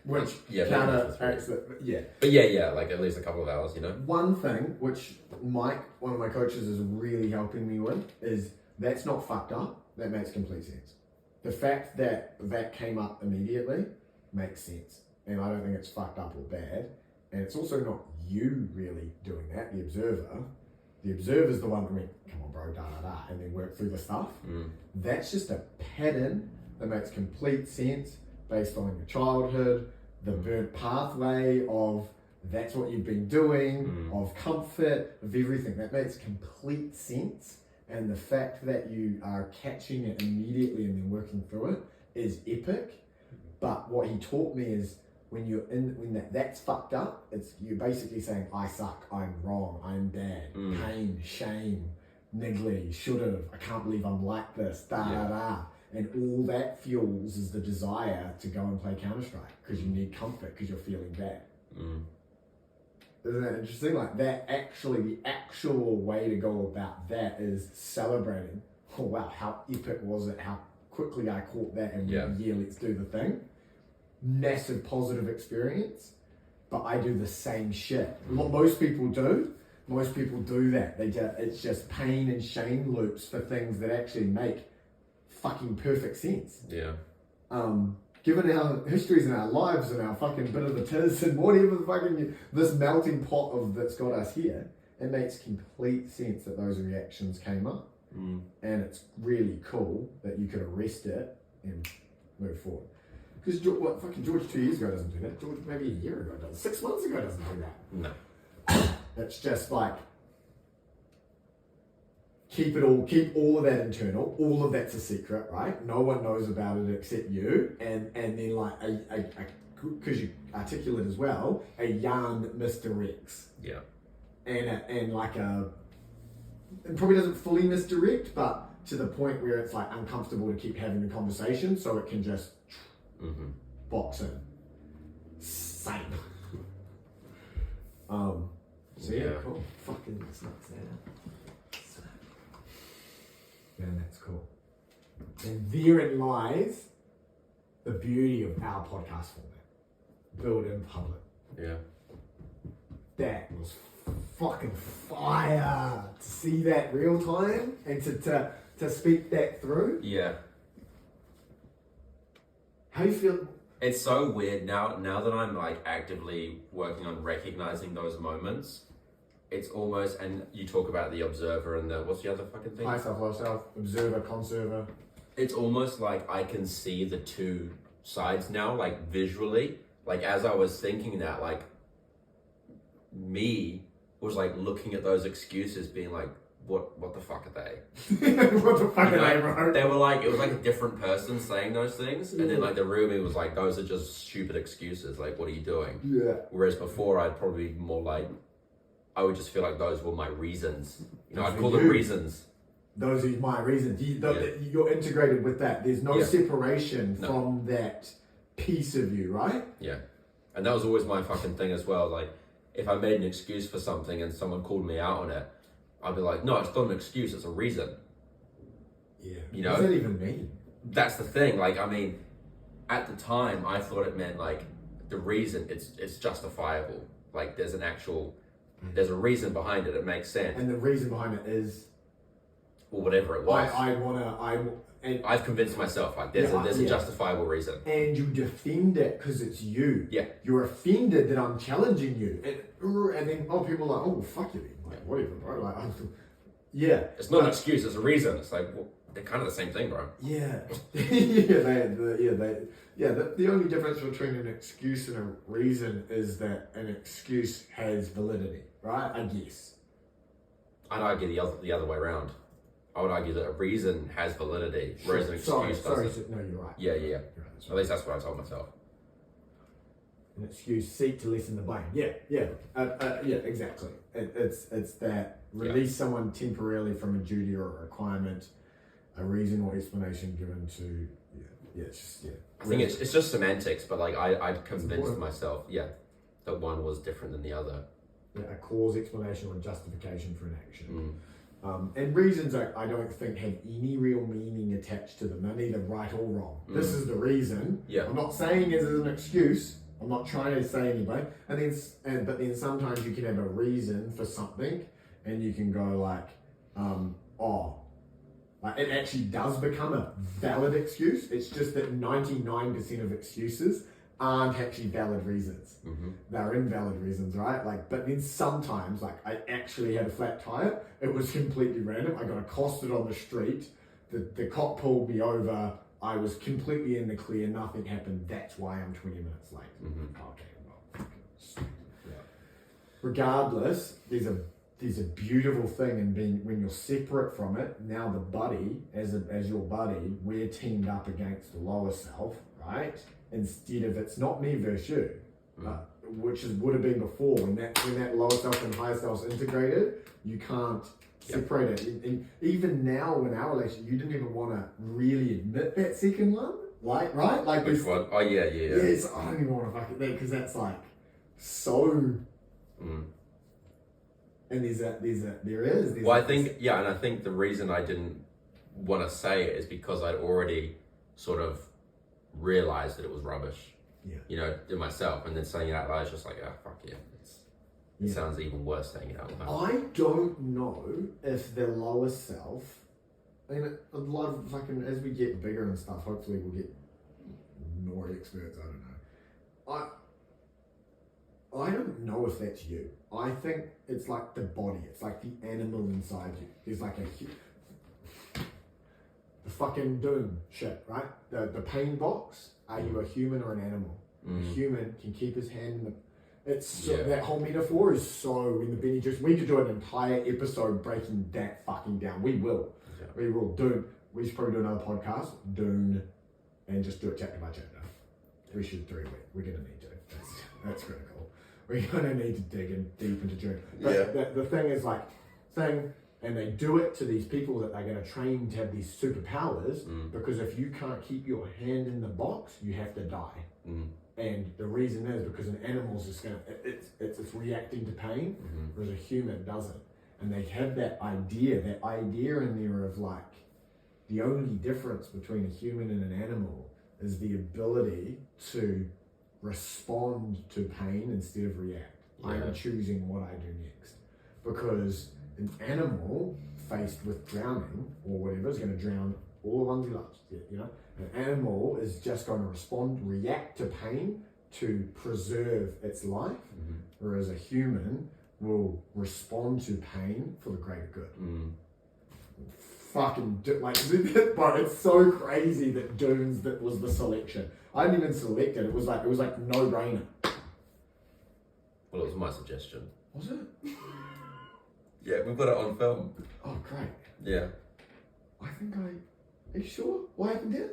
Which counteracts that, yeah. But yeah, like at least a couple of hours, you know? One thing, which Mike, one of my coaches, is really helping me with, is that's not fucked up. That makes complete sense. The fact that came up immediately makes sense. And I don't think it's fucked up or bad. And it's also not you really doing that, the observer. The observer's the one that went, come on bro, and then work through the stuff. That's just a pattern that makes complete sense based on your childhood, the burnt pathway of that's what you've been doing, of comfort, of everything. That makes complete sense. And the fact that you are catching it immediately and then working through it is epic. But what he taught me is when that's fucked up, you're basically saying, I suck, I'm wrong, I'm bad, pain, shame, niggly, should've, I can't believe I'm like this, And all that fuels is the desire to go and play Counter-Strike because you need comfort because you're feeling bad. Isn't that interesting? Like that the actual way to go about that is celebrating, oh wow, how epic was it, how quickly I caught that and let's do the thing. Massive positive experience, but I do the same shit. Most people do that. It's just pain and shame loops for things that actually make fucking perfect sense. Yeah. Given our histories and our lives and our fucking bit of the tiz and whatever the fucking this melting pot of that's got us here, it makes complete sense that those reactions came up. And it's really cool that you could arrest it and move forward. Because George 2 years ago doesn't do that. George maybe a year ago does. 6 months ago doesn't do that. No. It's just like keep all of that internal. All of that's a secret, right? No one knows about it except you. And then like because you articulate as well, a yarn misdirects. Yeah. And like it probably doesn't fully misdirect, but to the point where it's like uncomfortable to keep having the conversation, so it can just box in. Same. So yeah, cool. Fucking nuts there. Yeah, that's cool. And therein lies the beauty of our podcast format. Build in public. Yeah. That was fucking fire to see that real time and to speak that through. Yeah. How do you feel? It's so weird now that I'm like actively working on recognizing those moments. It's almost, and you talk about the observer and what's the other fucking thing? High self, low self, observer, conserver. It's almost like I can see the two sides now, like visually. Like as I was thinking that, like me was like looking at those excuses being like, what the fuck are they? What the fuck are they, bro? They were like, it was like a different person saying those things, and then like the real me was like, those are just stupid excuses. Like, what are you doing? Yeah. Whereas before, I'd probably be more like, I would just feel like those were my reasons. You know, I'd call them reasons. Those are my reasons. You're integrated with that. There's no separation from that piece of you, right? Yeah. And that was always my fucking thing as well. Like, if I made an excuse for something and someone called me out on it, I'd be like, no, it's not an excuse, it's a reason. Yeah. You know? What does that even mean? That's the thing. Like, I mean, at the time, I thought it meant like the reason it's justifiable. Like, there's there's a reason behind it. It makes sense. And the reason behind it is, or whatever it was. I've convinced myself like there's a justifiable reason. And you defend it because it's you. Yeah. You're offended that I'm challenging you, and then people are like, oh fuck you, like whatever, bro. Like, yeah. It's not an excuse. It's a reason. It's like, well, they're kind of the same thing, bro. Yeah. The only difference between an excuse and a reason is that an excuse has validity, right? I guess. I'd argue the other way around. I would argue that a reason has validity, whereas an excuse doesn't. No, you're right. Yeah. Right, At least that's what I told myself. An excuse, seek to lessen the blame. Yeah, exactly. It's that release someone temporarily from a duty or a requirement, a reason or explanation given to. I think it's just semantics, but like I'd convinced myself, that one was different than the other. Yeah, a cause, explanation, or justification for an action. And reasons I don't think have any real meaning attached to them. They're neither right or wrong. This is the reason. Yeah. I'm not saying it as an excuse. I'm not trying to say anybody. But then sometimes you can have a reason for something, and you can go like, like it actually does become a valid excuse. It's just that 99% of excuses aren't actually valid reasons. They're invalid reasons, right? Like, but then sometimes, like, I actually had a flat tire. It was completely random. I got accosted on the street. The cop pulled me over. I was completely in the clear. Nothing happened. That's why I'm 20 minutes late. Okay, well, regardless, there's a beautiful thing in being when you're separate from it. Now the buddy, as your buddy, we're teamed up against the lower self, right? Instead of it's not me versus you, which would have been before. When that lower self and higher self's integrated, you can't separate it. And even now in our relationship, you didn't even want to really admit that second one, like right? Like which one? Oh yeah. Yes, I don't even want to fuck it there because that's like so. And there is. Well, I think and I think the reason I didn't want to say it is because I'd already sort of realized that it was rubbish. Yeah. You know, in myself, and then saying it out loud is just like, fuck yeah. It sounds even worse saying it out loud. I don't know if the lower self, and a lot of fucking, as we get bigger and stuff, hopefully we'll get more experts, I don't know. I don't know if that's you. I think it's like the body, it's like the animal inside you. There's like the fucking doom shit, right? The pain box. Are you a human or an animal? A human can keep his hand in the. It's so, that whole metaphor is so in the Benny Juice. We could do an entire episode breaking that fucking down. We will. Yeah. We will. Dune. We should probably do another podcast. Dune, and just do it chapter by chapter. We should 3 weeks. We're gonna need to. That's critical. We're gonna need to dig in deep into Dune. But the thing is like and they do it to these people that they're going to train to have these superpowers because if you can't keep your hand in the box, you have to die. And the reason is because an animal's just going to, it's reacting to pain, whereas a human doesn't. And they have that idea in there of like, the only difference between a human and an animal is the ability to respond to pain instead of react. I'm choosing what I do next. Because an animal faced with drowning or whatever is going to drown all the ones he loves. You know, an animal is just going to react to pain to preserve its life, whereas a human will respond to pain for the greater good. Fucking like, but it's so crazy that Dunes that was the selection. I didn't even select it. It was like no brainer. Well, it was my suggestion. Was it? Yeah, we've got it on film. Oh, great. Yeah. Are you sure? What happened there?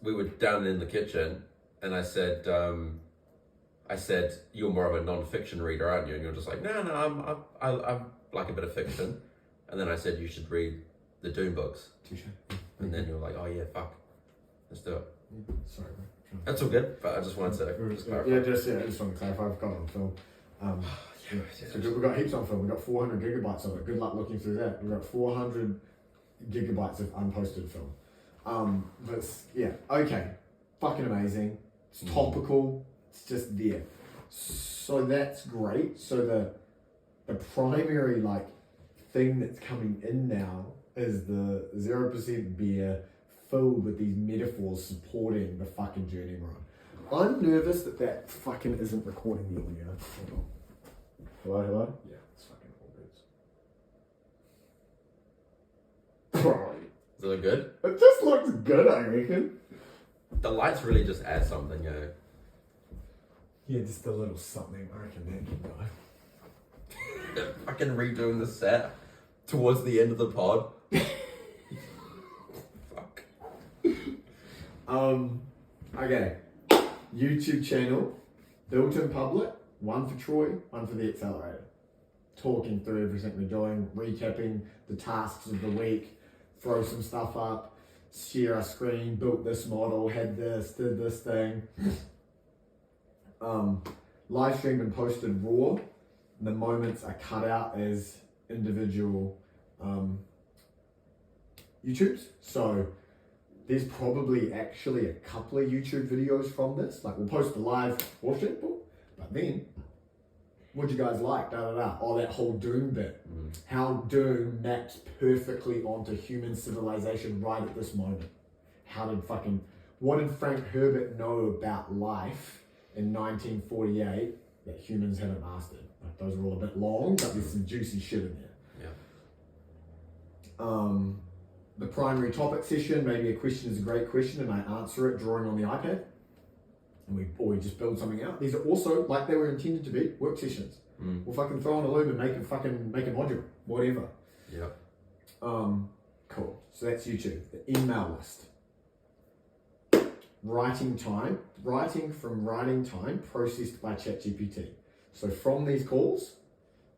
We were down in the kitchen, and I said, you're more of a non-fiction reader, aren't you? And you're just like, no, I like a bit of fiction. And then I said, you should read the Dune books. Touche. And then you're like, oh yeah, fuck, let's do it. Sorry, bro. That's all good, but I just wanted to just clarify. I just want to clarify. I've got it on film. So we've got heaps on film. We've got 400 gigabytes of it. Good luck looking through that. We've got 400 gigabytes of unposted film. But yeah, okay, fucking amazing. It's topical. It's just there. So that's great. So the primary like thing that's coming in now is the 0% beer filled with these metaphors supporting the fucking journey run. I'm nervous that fucking isn't recording the audio. Hold on. Hello? Yeah, it's fucking all good. Is it look good? It just looks good, I reckon. The lights really just add something, you know. Yeah, just a little something. I reckon that can go. They're fucking redoing the set towards the end of the pod. Fuck. Okay. YouTube channel, built in public, one for Troy, one for the accelerator. Talking through everything we're doing, recapping the tasks of the week, throw some stuff up, share a screen, built this model, had this, did this thing. Live streamed and posted raw. The moments are cut out as individual YouTubes. So there's probably actually a couple of YouTube videos from this. Like we'll post the live watching, but then what'd you guys like? Oh, that whole Doom bit. How Doom maps perfectly onto human civilization right at this moment. What did Frank Herbert know about life in 1948 that humans haven't mastered? Like those are all a bit long, but there's some juicy shit in there. Yeah. The primary topic session, maybe a question is a great question and I answer it drawing on the iPad. And we just build something out. These are also, like they were intended to be, work sessions. We'll fucking throw on a loom and make a module, whatever. Yeah. Cool. So that's YouTube. The email list. Writing time processed by ChatGPT. So from these calls,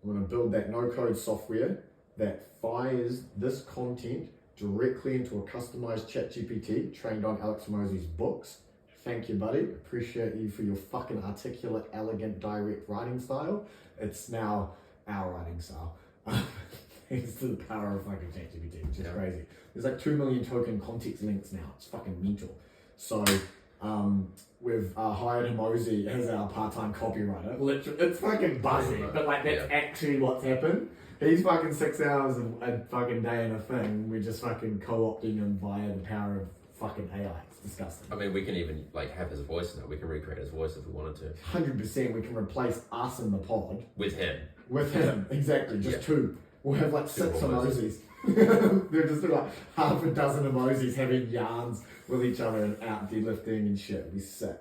I'm going to build that no-code software that fires this content directly into a customized ChatGPT trained on Alex Mosey's books. Thank you, buddy. Appreciate you for your fucking articulate, elegant, direct writing style. It's now our writing style. Thanks to the power of fucking ChatGPT, which is crazy. There's like 2 million token context links now. It's fucking mental. So we've hired Mosey as our part-time copywriter. Literally, it's fucking buzzing, but like that's actually what's happened. He's fucking 6 hours a fucking day in a thing. We're just fucking co-opting him via the power of fucking AI. It's disgusting. I mean, we can even like have his voice now. We can recreate his voice if we wanted to. 100%. We can replace us in the pod with him. With him, exactly. Just two. We'll have like 6 emojis. They're just like half a dozen emojis having yarns with each other and out deadlifting and shit. It'll be sick.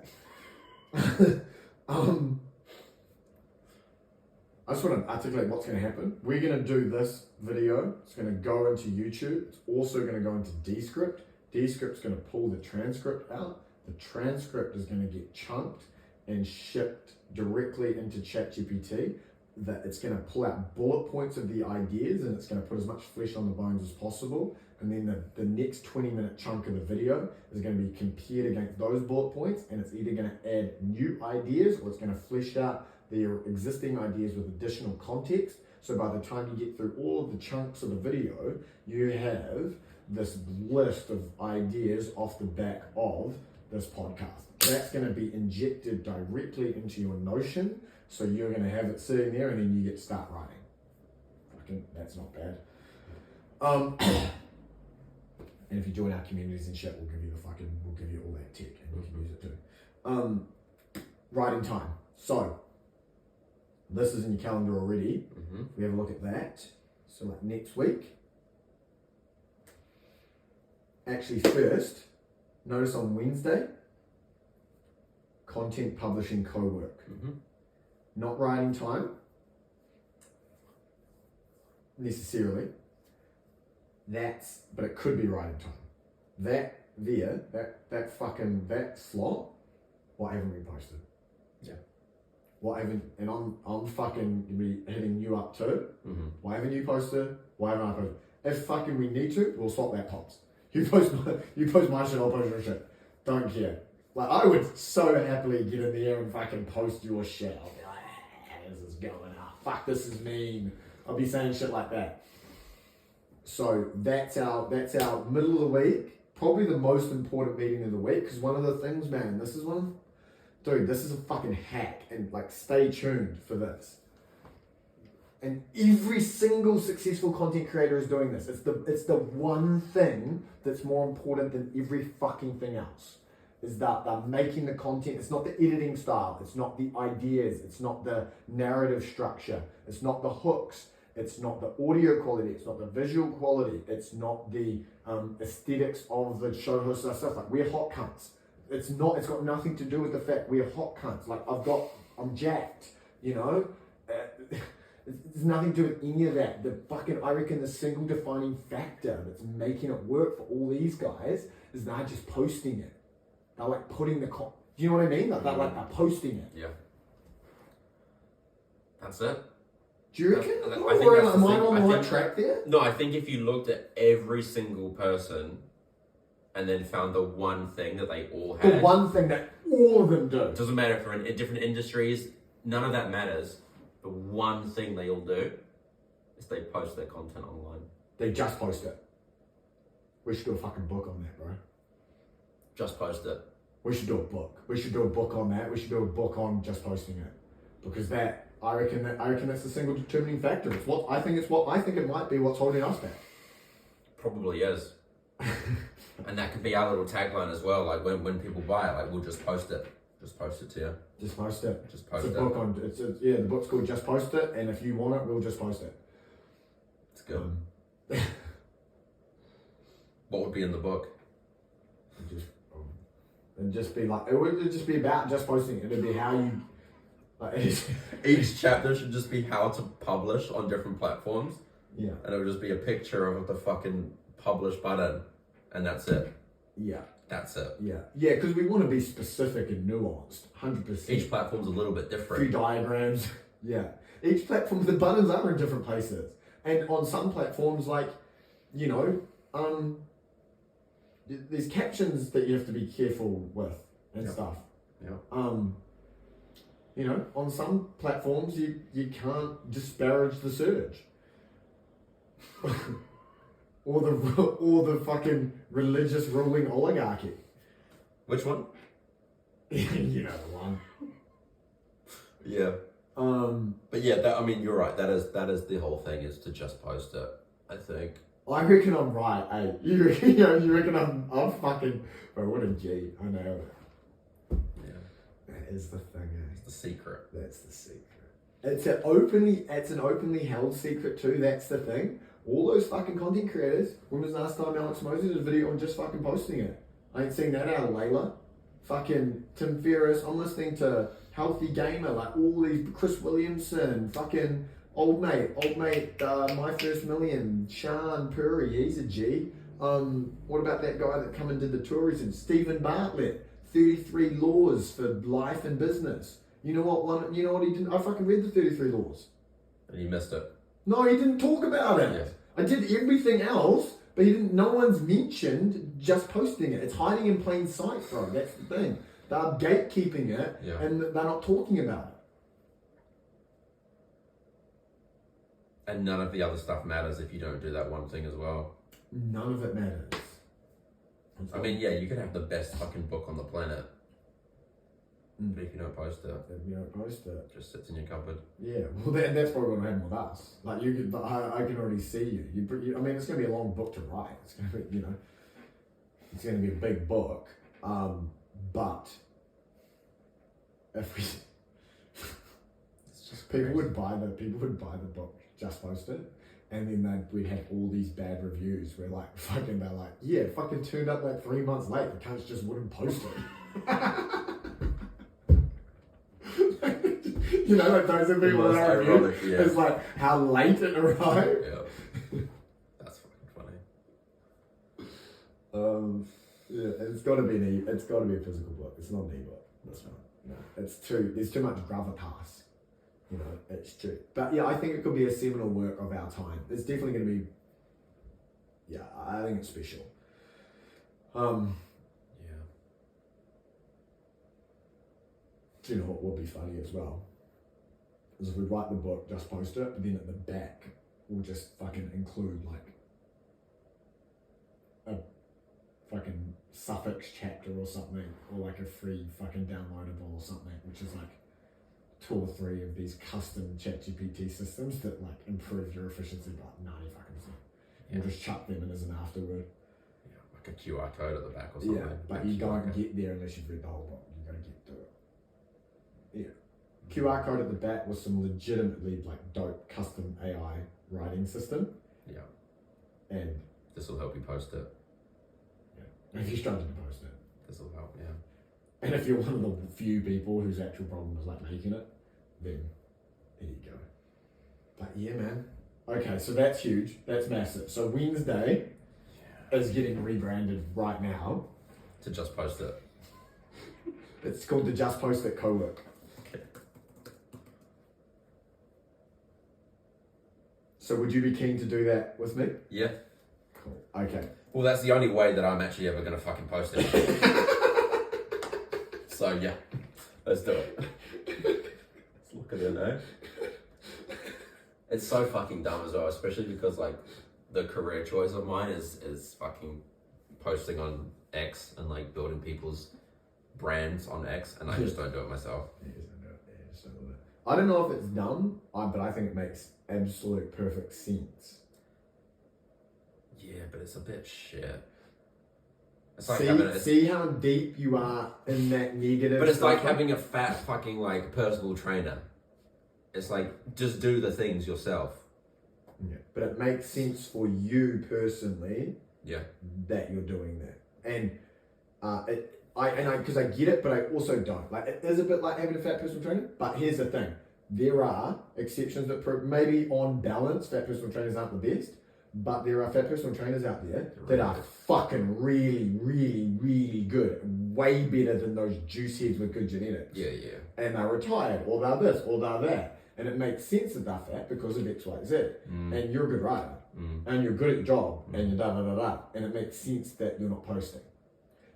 I just want to articulate what's going to happen. We're going to do this video. It's going to go into YouTube. It's also going to go into Descript. Descript's going to pull the transcript out. The transcript is going to get chunked and shipped directly into ChatGPT. That it's going to pull out bullet points of the ideas and it's going to put as much flesh on the bones as possible. And then the next 20-minute chunk of the video is going to be compared against those bullet points, and it's either going to add new ideas or it's going to flesh out their existing ideas with additional context. So by the time you get through all of the chunks of the video, you have this list of ideas off the back of this podcast. That's going to be injected directly into your Notion. So you're going to have it sitting there and then you get to start writing. Fucking, that's not bad. And if you join our communities and shit, we'll give you all that tech and you can use it too. Writing time. So this is in your calendar already. We have a look at that. So like next week. Actually first, notice on Wednesday, content publishing co-work. Not writing time. necessarily. But it could be writing time. That slot, why haven't we posted? Yeah. Why haven't, and I'm fucking hitting you up too. Mm-hmm. Why haven't you posted? Why haven't I posted? If fucking we need to, we'll swap that pops. You post my shit, I'll post your shit. Don't care. Like, I would so happily get in there and fucking post your shit. I'll be like, this is going up. Fuck, this is mean. I'll be saying shit like that. So that's our middle of the week. Probably the most important meeting of the week. Because one of the things, man, this is a fucking hack. And like, stay tuned for this. And every single successful content creator is doing this. It's the one thing that's more important than every fucking thing else. Is that they're making the content. It's not the editing style. It's not the ideas. It's not the narrative structure. It's not the hooks. It's not the audio quality. It's not the visual quality. It's not the aesthetics of the show host stuff. Like, we're hot cunts. It's got nothing to do with the fact we're hot cunts. Like, I'm jacked, you know? There's nothing to do with any of that. I reckon the single defining factor that's making it work for all these guys is they're just posting it. They're like putting do you know what I mean? They're posting it. Yeah. That's it. Do you reckon? Am I on the right track there? No, I think if you looked at every single person and then found the one thing that they all had. The one thing that all of them do. It doesn't matter if they're in different industries, none of that matters. The one thing they all do is they post their content online. They just post it. We should do a fucking book on that, bro. Just post it. We should do a book. We should do a book on that. We should do a book on just posting it. Because I reckon that's the single determining factor. I think it might be what's holding us back. Probably is. And that could be our little tagline as well. Like when people buy it, like, we'll just post it. Just post it to you. Just post it. Just post it's it. A book the book's called Just Post It, and if you want it, we'll just post it. It's good. What would be in the book? It'd just be like, it would just be about just posting it. It'd be how you, like, Each chapter should just be how to publish on different platforms. Yeah. And it would just be a picture of the fucking publish button, and that's it. Yeah. That's it. Yeah. Yeah, because we want to be specific and nuanced, 100%. Each platform's a little bit different. A few diagrams. Yeah. Each platform, the buttons are in different places. And on some platforms, like, you know, there's captions that you have to be careful with and stuff. Yeah. You know, on some platforms, you can't disparage the surge. or the fucking religious ruling oligarchy. Which one? You know the one. Yeah. But yeah, I mean, you're right. That is the whole thing, is to just post it, I think. I reckon I'm right, eh? You reckon I'm fucking... Bro, what a G. I know it. Yeah. That is the thing, eh? It's the secret. That's the secret. It's an openly held secret too, that's the thing. All those fucking content creators, when was the last time Alex Moses did a video on just fucking posting it? I ain't seen that out of Layla. Fucking Tim Ferriss, I'm listening to Healthy Gamer, like all these, Chris Williamson, fucking old mate, My First Million, Sean Puri, he's a G. What about that guy that come and did the tourism? Stephen Bartlett, 33 Laws for Life and Business. You know what he didn't, I fucking read the 33 Laws. And you missed it. No, he didn't talk about it. Yes. I did everything else, but no one's mentioned just posting it. It's hiding in plain sight, bro. That's the thing. They're gatekeeping it, and they're not talking about it. And none of the other stuff matters if you don't do that one thing as well. None of it matters. I mean, yeah, you could have the best fucking book on the planet. But if you don't post it, it just sits in your cupboard. Yeah, well, that's probably going to happen with us. Like, I can already see you. I mean, it's going to be a long book to write. It's going to be, it's going to be a big book. But if we, it's just people would buy the book, just post it, and then we'd have all these bad reviews where they're like, yeah, fucking turned up like 3 months late. The cunts just wouldn't post it. You know, like those are people most that are ironic, reviews. yeah. It's like how late it arrived. Yeah. That's fucking funny. Yeah, it's got to be a physical book. It's not an ebook. That's right. No, there's too much gravitas. You know, it's true. But yeah, I think it could be a seminal work of our time. It's definitely going to be. Yeah, I think it's special. Yeah. Do you know what would be funny as well? Is if we write the book, just post it, but then at the back we'll just fucking include like a fucking suffix chapter or something, or like a free fucking downloadable or something, which is like 2 or 3 of these custom ChatGPT systems that like improve your efficiency by 90 fucking percent. We'll just chuck them in as an afterword. Yeah, like a QR code at the back or something. Yeah, but you don't get there unless you've read the whole book. You gotta get to it. Yeah. QR code at the back was some legitimately like dope custom AI writing system. Yeah. And This will help you post it. if you're struggling to post it. This will help, yeah. And if you're one of the few people whose actual problem is like making it, then there you go. But yeah, man. Okay, so that's huge. That's massive. So Wednesday is getting rebranded right now. To just post it. It's called the Just Post It Co-work. Okay. So would you be keen to do that with me? Yeah. Cool. Okay. Well, that's the only way that I'm actually ever going to fucking post it. So, yeah. Let's do it. Let's look at it, eh? It's so fucking dumb as well, especially because, like, the career choice of mine is fucking posting on X and, like, building people's brands on X, and I just don't do it myself. I don't know if it's dumb, but I think it makes absolute perfect sense. Yeah, but it's a bit shit. It's like see how deep you are in that negative. But it's stuff? like having a fat fucking like personal trainer. It's like just do the things yourself. Yeah. But it makes sense for you personally. Yeah. That you're doing that, and because I get it, but I also don't. Like it is a bit like having a fat personal trainer. But here's the thing: there are exceptions that prove maybe on balance, fat personal trainers aren't the best. But there are fat personal trainers out there that are fucking really, really, really good. Way better than those juice heads with good genetics. Yeah, yeah. And they're retired, or they're this, or they're that. And it makes sense that they're fat because of X, Y, Z. And you're a good writer. And you're good at your job. And you're da-da-da-da. And it makes sense that you're not posting.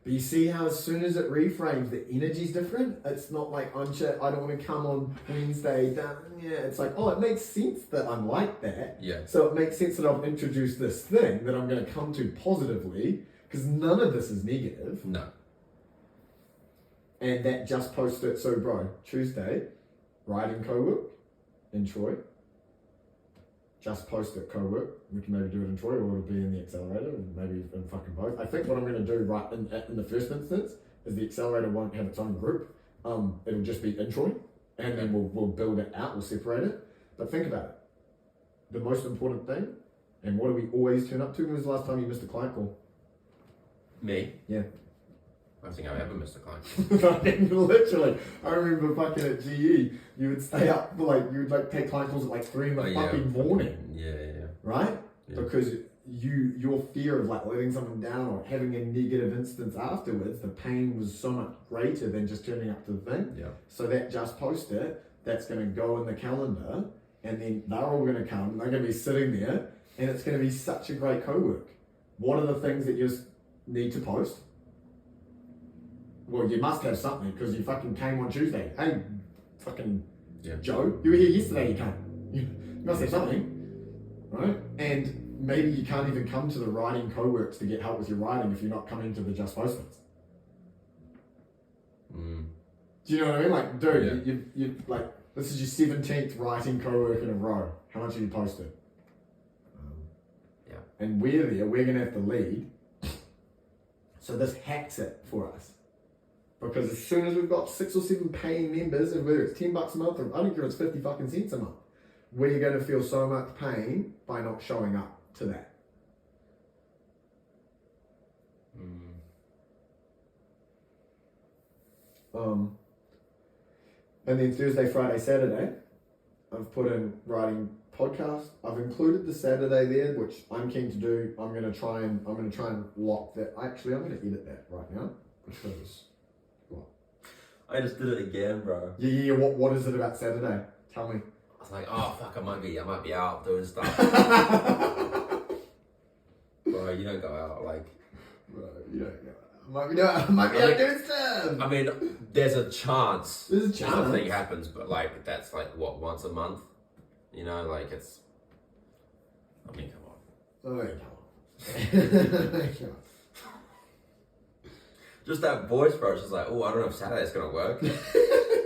But you see how as soon as it reframes, the energy's different? It's not like, I'm shit, I don't want to come on Wednesday. Yeah, it's like, oh, it makes sense that I'm like that. Yeah. So it makes sense that I've introduced this thing that I'm going to come to positively, because none of this is negative. No. And that just posted, so bro, Tuesday, writing co-work in Troy. Just post it co-work. We can maybe do it in Troy, or it'll be in the accelerator, and maybe in fucking both. I think what I'm going to do right in the first instance is the accelerator won't have its own group. It'll just be in Troy, and then we'll build it out. We'll separate it. But think about it. The most important thing, and what do we always turn up to? When was the last time you missed a client call? Me? Yeah. I don't think I've ever missed a client. Literally, I remember fucking at GE, you would stay up for you would take client calls at 3 in the fucking morning. Yeah, yeah. Right? Yeah. Because your fear of letting someone down or having a negative instance afterwards, the pain was so much greater than just turning up to the thing. Yeah. So that just post it, that's going to go in the calendar, and then they're all going to come, they're going to be sitting there, and it's going to be such a great co-work. What are the things that you need to post? Well, you must have something because you fucking came on Tuesday. Hey, fucking Joe, you were here yesterday, you can't. You must have something, right? And maybe you can't even come to the writing co-works to get help with your writing if you're not coming to the Just Postings. Do you know what I mean? Dude, you this is your 17th writing co-work in a row. How much have you posted? Yeah. And we're there, we're going to have to lead. So this hacks it for us. Because as soon as we've got 6 or 7 paying members, and whether it's $10 a month or I don't care if it's 50 fucking cents a month, we're going to feel so much pain by not showing up to that. And then Thursday, Friday, Saturday, I've put in writing podcast. I've included the Saturday there, which I'm keen to do. I'm gonna try and lock that. Actually, I'm gonna edit that right now because what? I just did it again, bro. Yeah. What is it about Saturday? Tell me. I was like, oh fuck, I might be out doing stuff. Bro, you don't go out like. Bro, you don't go. I might be out doing stuff. I mean, there's a chance. There's a chance. Something happens, but like that's like what, once a month? You know, like it's. I mean, come on. Oh, come on. Just that voice, bro. It's just like, oh, I don't know if Saturday's gonna work.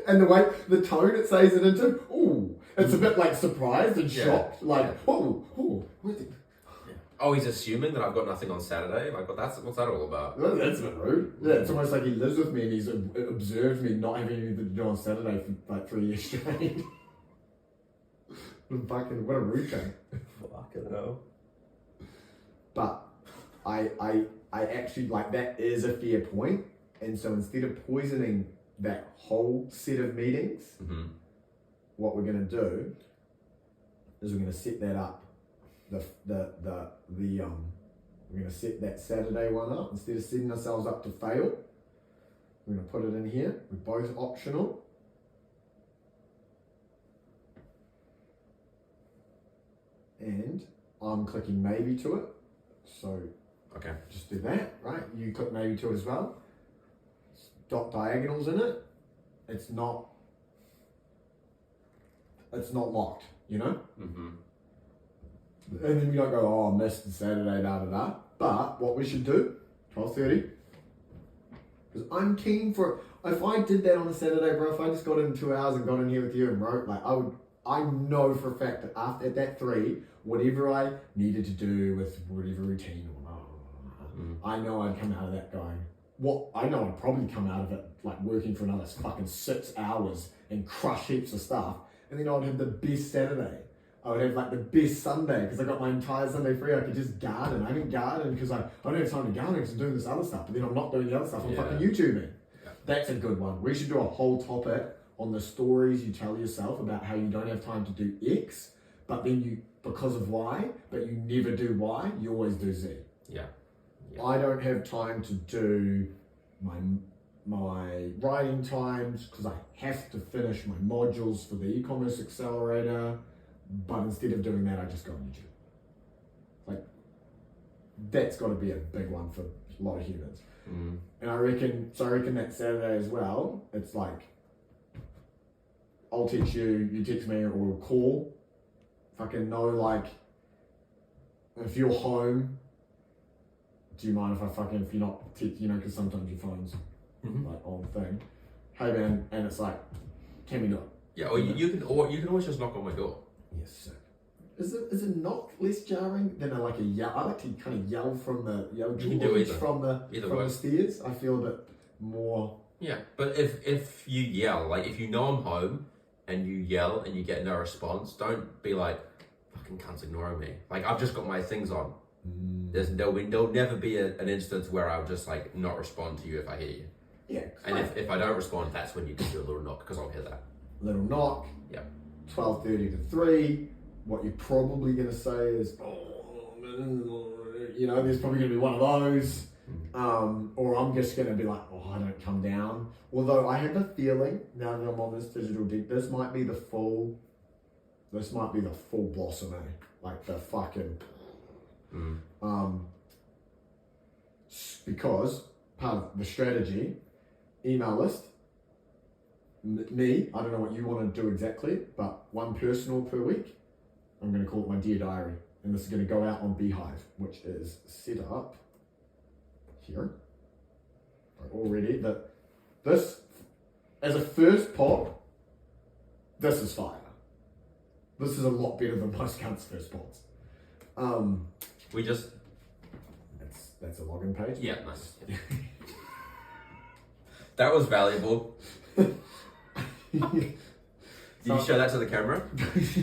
And the way, the tone it says it into, ooh, it's a bit like surprised and shocked, like, ooh, Oh, he's assuming that I've got nothing on Saturday. Like, what's that all about? well, that's a bit rude. Yeah, it's almost like he lives with me and he's observed me not having anything to do on Saturday for like 3 years straight. Fucking, what a rude thing. Fucking hell. But I actually, like, that is a fair point. And so instead of poisoning that whole set of meetings, what we're going to do is we're going to set that up. We're going to set that Saturday one up. Instead of setting ourselves up to fail, we're going to put it in here. We're both optional. And I'm clicking maybe to it. So okay, just do that, right? You click maybe to it as well. Dot diagonals in it. It's not locked, you know? And then you don't go, oh, I missed the Saturday, da. But what we should do, 12:30, because I'm keen for, if I did that on a Saturday, bro, if I just got in 2 hours and got in here with you and wrote, like, I know for a fact that after at that 3, whatever I needed to do with whatever routine, I know I'd come out of that going, I know I'd probably come out of it like working for another fucking 6 hours and crush heaps of stuff, and then I would have the best Saturday. I would have like the best Sunday because I got my entire Sunday free. I could just garden. I didn't garden because I don't have time to garden because I'm doing this other stuff, but then I'm not doing the other stuff. I'm fucking YouTubing. Yeah. That's a good one. We should do a whole topic on the stories you tell yourself about how you don't have time to do X, but then you, because of Y, but you never do Y, you always do Z. Yeah. I don't have time to do my writing times because I have to finish my modules for the e-commerce accelerator, but instead of doing that, I just go on YouTube. Like, that's got to be a big one for a lot of humans. And I reckon that Saturday as well, it's like, I'll text you, you text me, or we'll call. Fucking know, like, if you're home, do you mind if you're not, because sometimes your phone's like on thing. Hey man, and it's like, can we do it? Yeah, or you can always just knock on my door. Yes, sir. Is it knock less jarring than a yell? I like to kind of yell from the from the stairs. I feel a bit more. Yeah, but if you yell, like if you know I'm home and you yell and you get no response, don't be like, fucking cunts ignoring me. Like I've just got my things on. There'll never be an instance where I'll just like not respond to you if I hear you. Yeah. And if I don't respond, that's when you can do a little knock because I'll hear that. Little knock. Yeah. 12:30 to 3. What you're probably going to say is, there's probably going to be one of those. Or I'm just going to be like, I don't come down. Although I have a feeling, now that I'm on this digital deep, this might be the full blossom, like the fucking, because part of the strategy, email list, me, I don't know what you want to do exactly, but one personal per week. I'm going to call it my Dear Diary. And this is going to go out on Beehive, which is set up here already. But this, as a first pop, this is fire. This is a lot better than most cunts' first pops. That's a login page. Yeah, nice. That was valuable. Did you show that to the camera?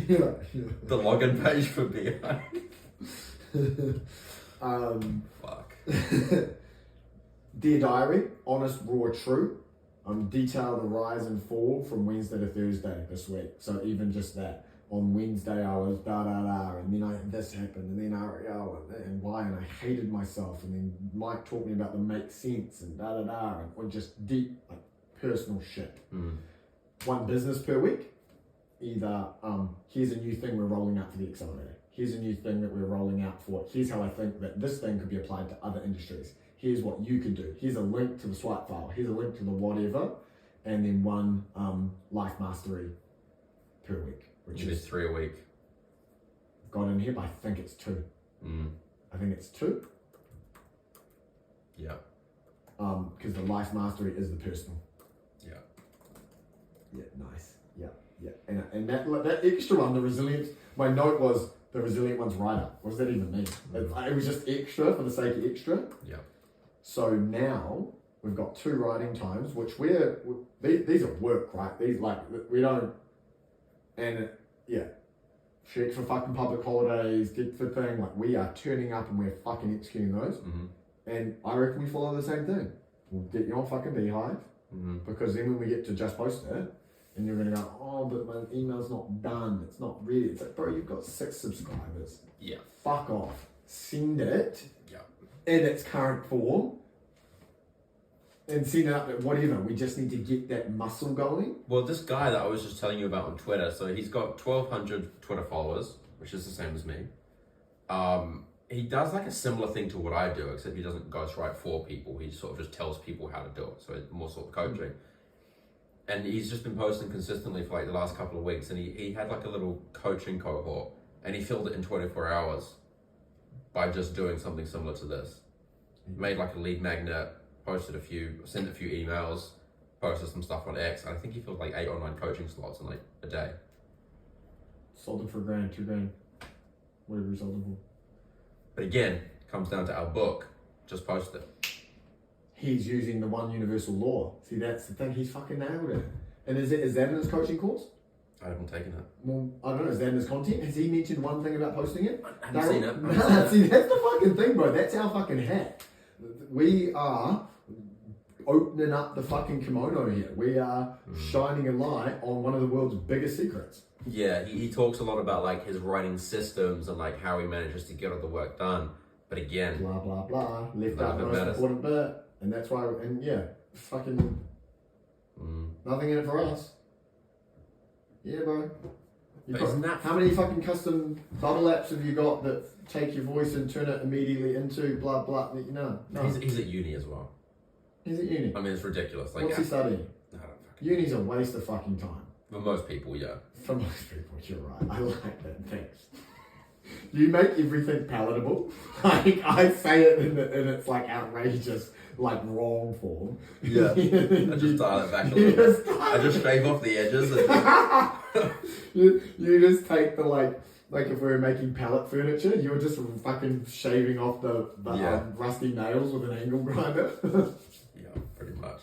Yeah. The login page for Beehive. Fuck. Dear Diary, honest, raw, true. Detail the rise and fall from Wednesday to Thursday this week. So even just that. On Wednesday I was and then this happened, and then and why, and I hated myself, and then Mike taught me about the make sense and and or just deep like personal shit. One business per week. Either here's a new thing we're rolling out for the accelerator. Here's a new thing that we're rolling out for. Here's how I think that this thing could be applied to other industries. Here's what you could do. Here's a link to the swipe file. Here's a link to the whatever, and then one life mastery per week. Which is 3 a week. Got in here, but I think it's 2. I think it's 2. Yeah. Because the life mastery is the personal. Yeah. Yeah, nice. Yeah. And that extra one, the resilience. My note was the resilient one's writer. What does that even mean? It was just extra for the sake of extra. Yeah. So now we've got 2 writing times, which these are work, right? These we don't. And check for fucking public holidays, get for thing, we are turning up and we're fucking executing those. And I reckon we follow the same thing. We'll get you on fucking Beehive, because then when we get to just post it, and you're gonna go, oh, but my email's not done, it's not ready. It's like, bro, you've got 6 subscribers. Yeah. Fuck off. Send it Yeah. in its current form. And send it up at whatever. We just need to get that muscle going. Well, this guy that I was just telling you about on Twitter, so he's got 1,200 Twitter followers, which is the same as me. He does like a similar thing to what I do, except he doesn't ghostwrite for people. He sort of just tells people how to do it. So it's more sort of coaching. And he's just been posting consistently for like the last couple of weeks. And he had like a little coaching cohort, and he filled it in 24 hours by just doing something similar to this. Made like a lead magnet, sent a few emails, posted some stuff on X. And I think he filled like 8 or 9 coaching slots in like a day. Sold them for $1,000, $2,000, whatever you sold them for. But again, comes down to our book. Just post it. He's using the one universal law. See, that's the thing. He's fucking nailed it. And is that in his coaching course? I haven't taken it. Well, I don't know. Is that in his content? Has he mentioned one thing about posting it? I haven't seen it. Nah, see, that's the fucking thing, bro. That's our fucking hack. We are opening up the fucking kimono here. We are shining a light on one of the world's biggest secrets. Yeah, he talks a lot about like his writing systems and like how he manages to get all the work done. But again, blah blah blah. Left None out of the it most matters. important bit, and that's why. And yeah, fucking nothing in it for us. Yeah, bro. But isn't that How many fucking custom bubble apps have you got that take your voice and turn it immediately into blah blah? No. He's at uni as well. He's at uni. I mean, it's ridiculous. Like, What's he studying? I don't fucking. Uni's a waste of fucking time. For most people, yeah. For most people, you're right. I like that. Thanks. You make everything palatable. Like, I say it in its like outrageous, like wrong form. Yeah. I just dial it back a little bit. I just shave off the edges. And... you just take the like if we were making pallet furniture, you were just fucking shaving off the rusty nails with an angle grinder. Yeah, pretty much.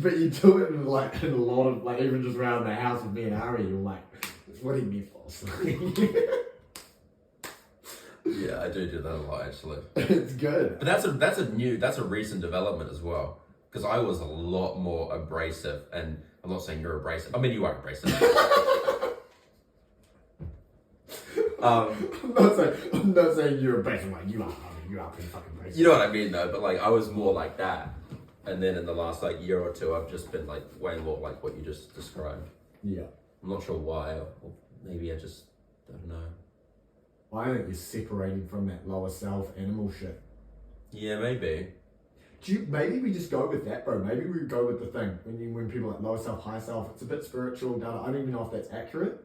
But you do it in a lot of like even just around the house with me and Ari, you're like, what do you mean false? Yeah, I do that a lot actually. It's good. But that's a recent development as well. Because I was a lot more abrasive, and I'm not saying you're abrasive. I mean, you are abrasive. I'm not saying you're abrasive. Like you are pretty fucking abrasive. You know what I mean, though. But like, I was more like that, and then in the last like year or two, I've just been like way more like what you just described. Yeah. I'm not sure why, or maybe I just don't know. I think you're separating from that lower self animal shit. Yeah, maybe. Maybe we just go with that, bro. Maybe we go with the thing when people like lower self, high self. It's a bit spiritual. I don't even know if that's accurate.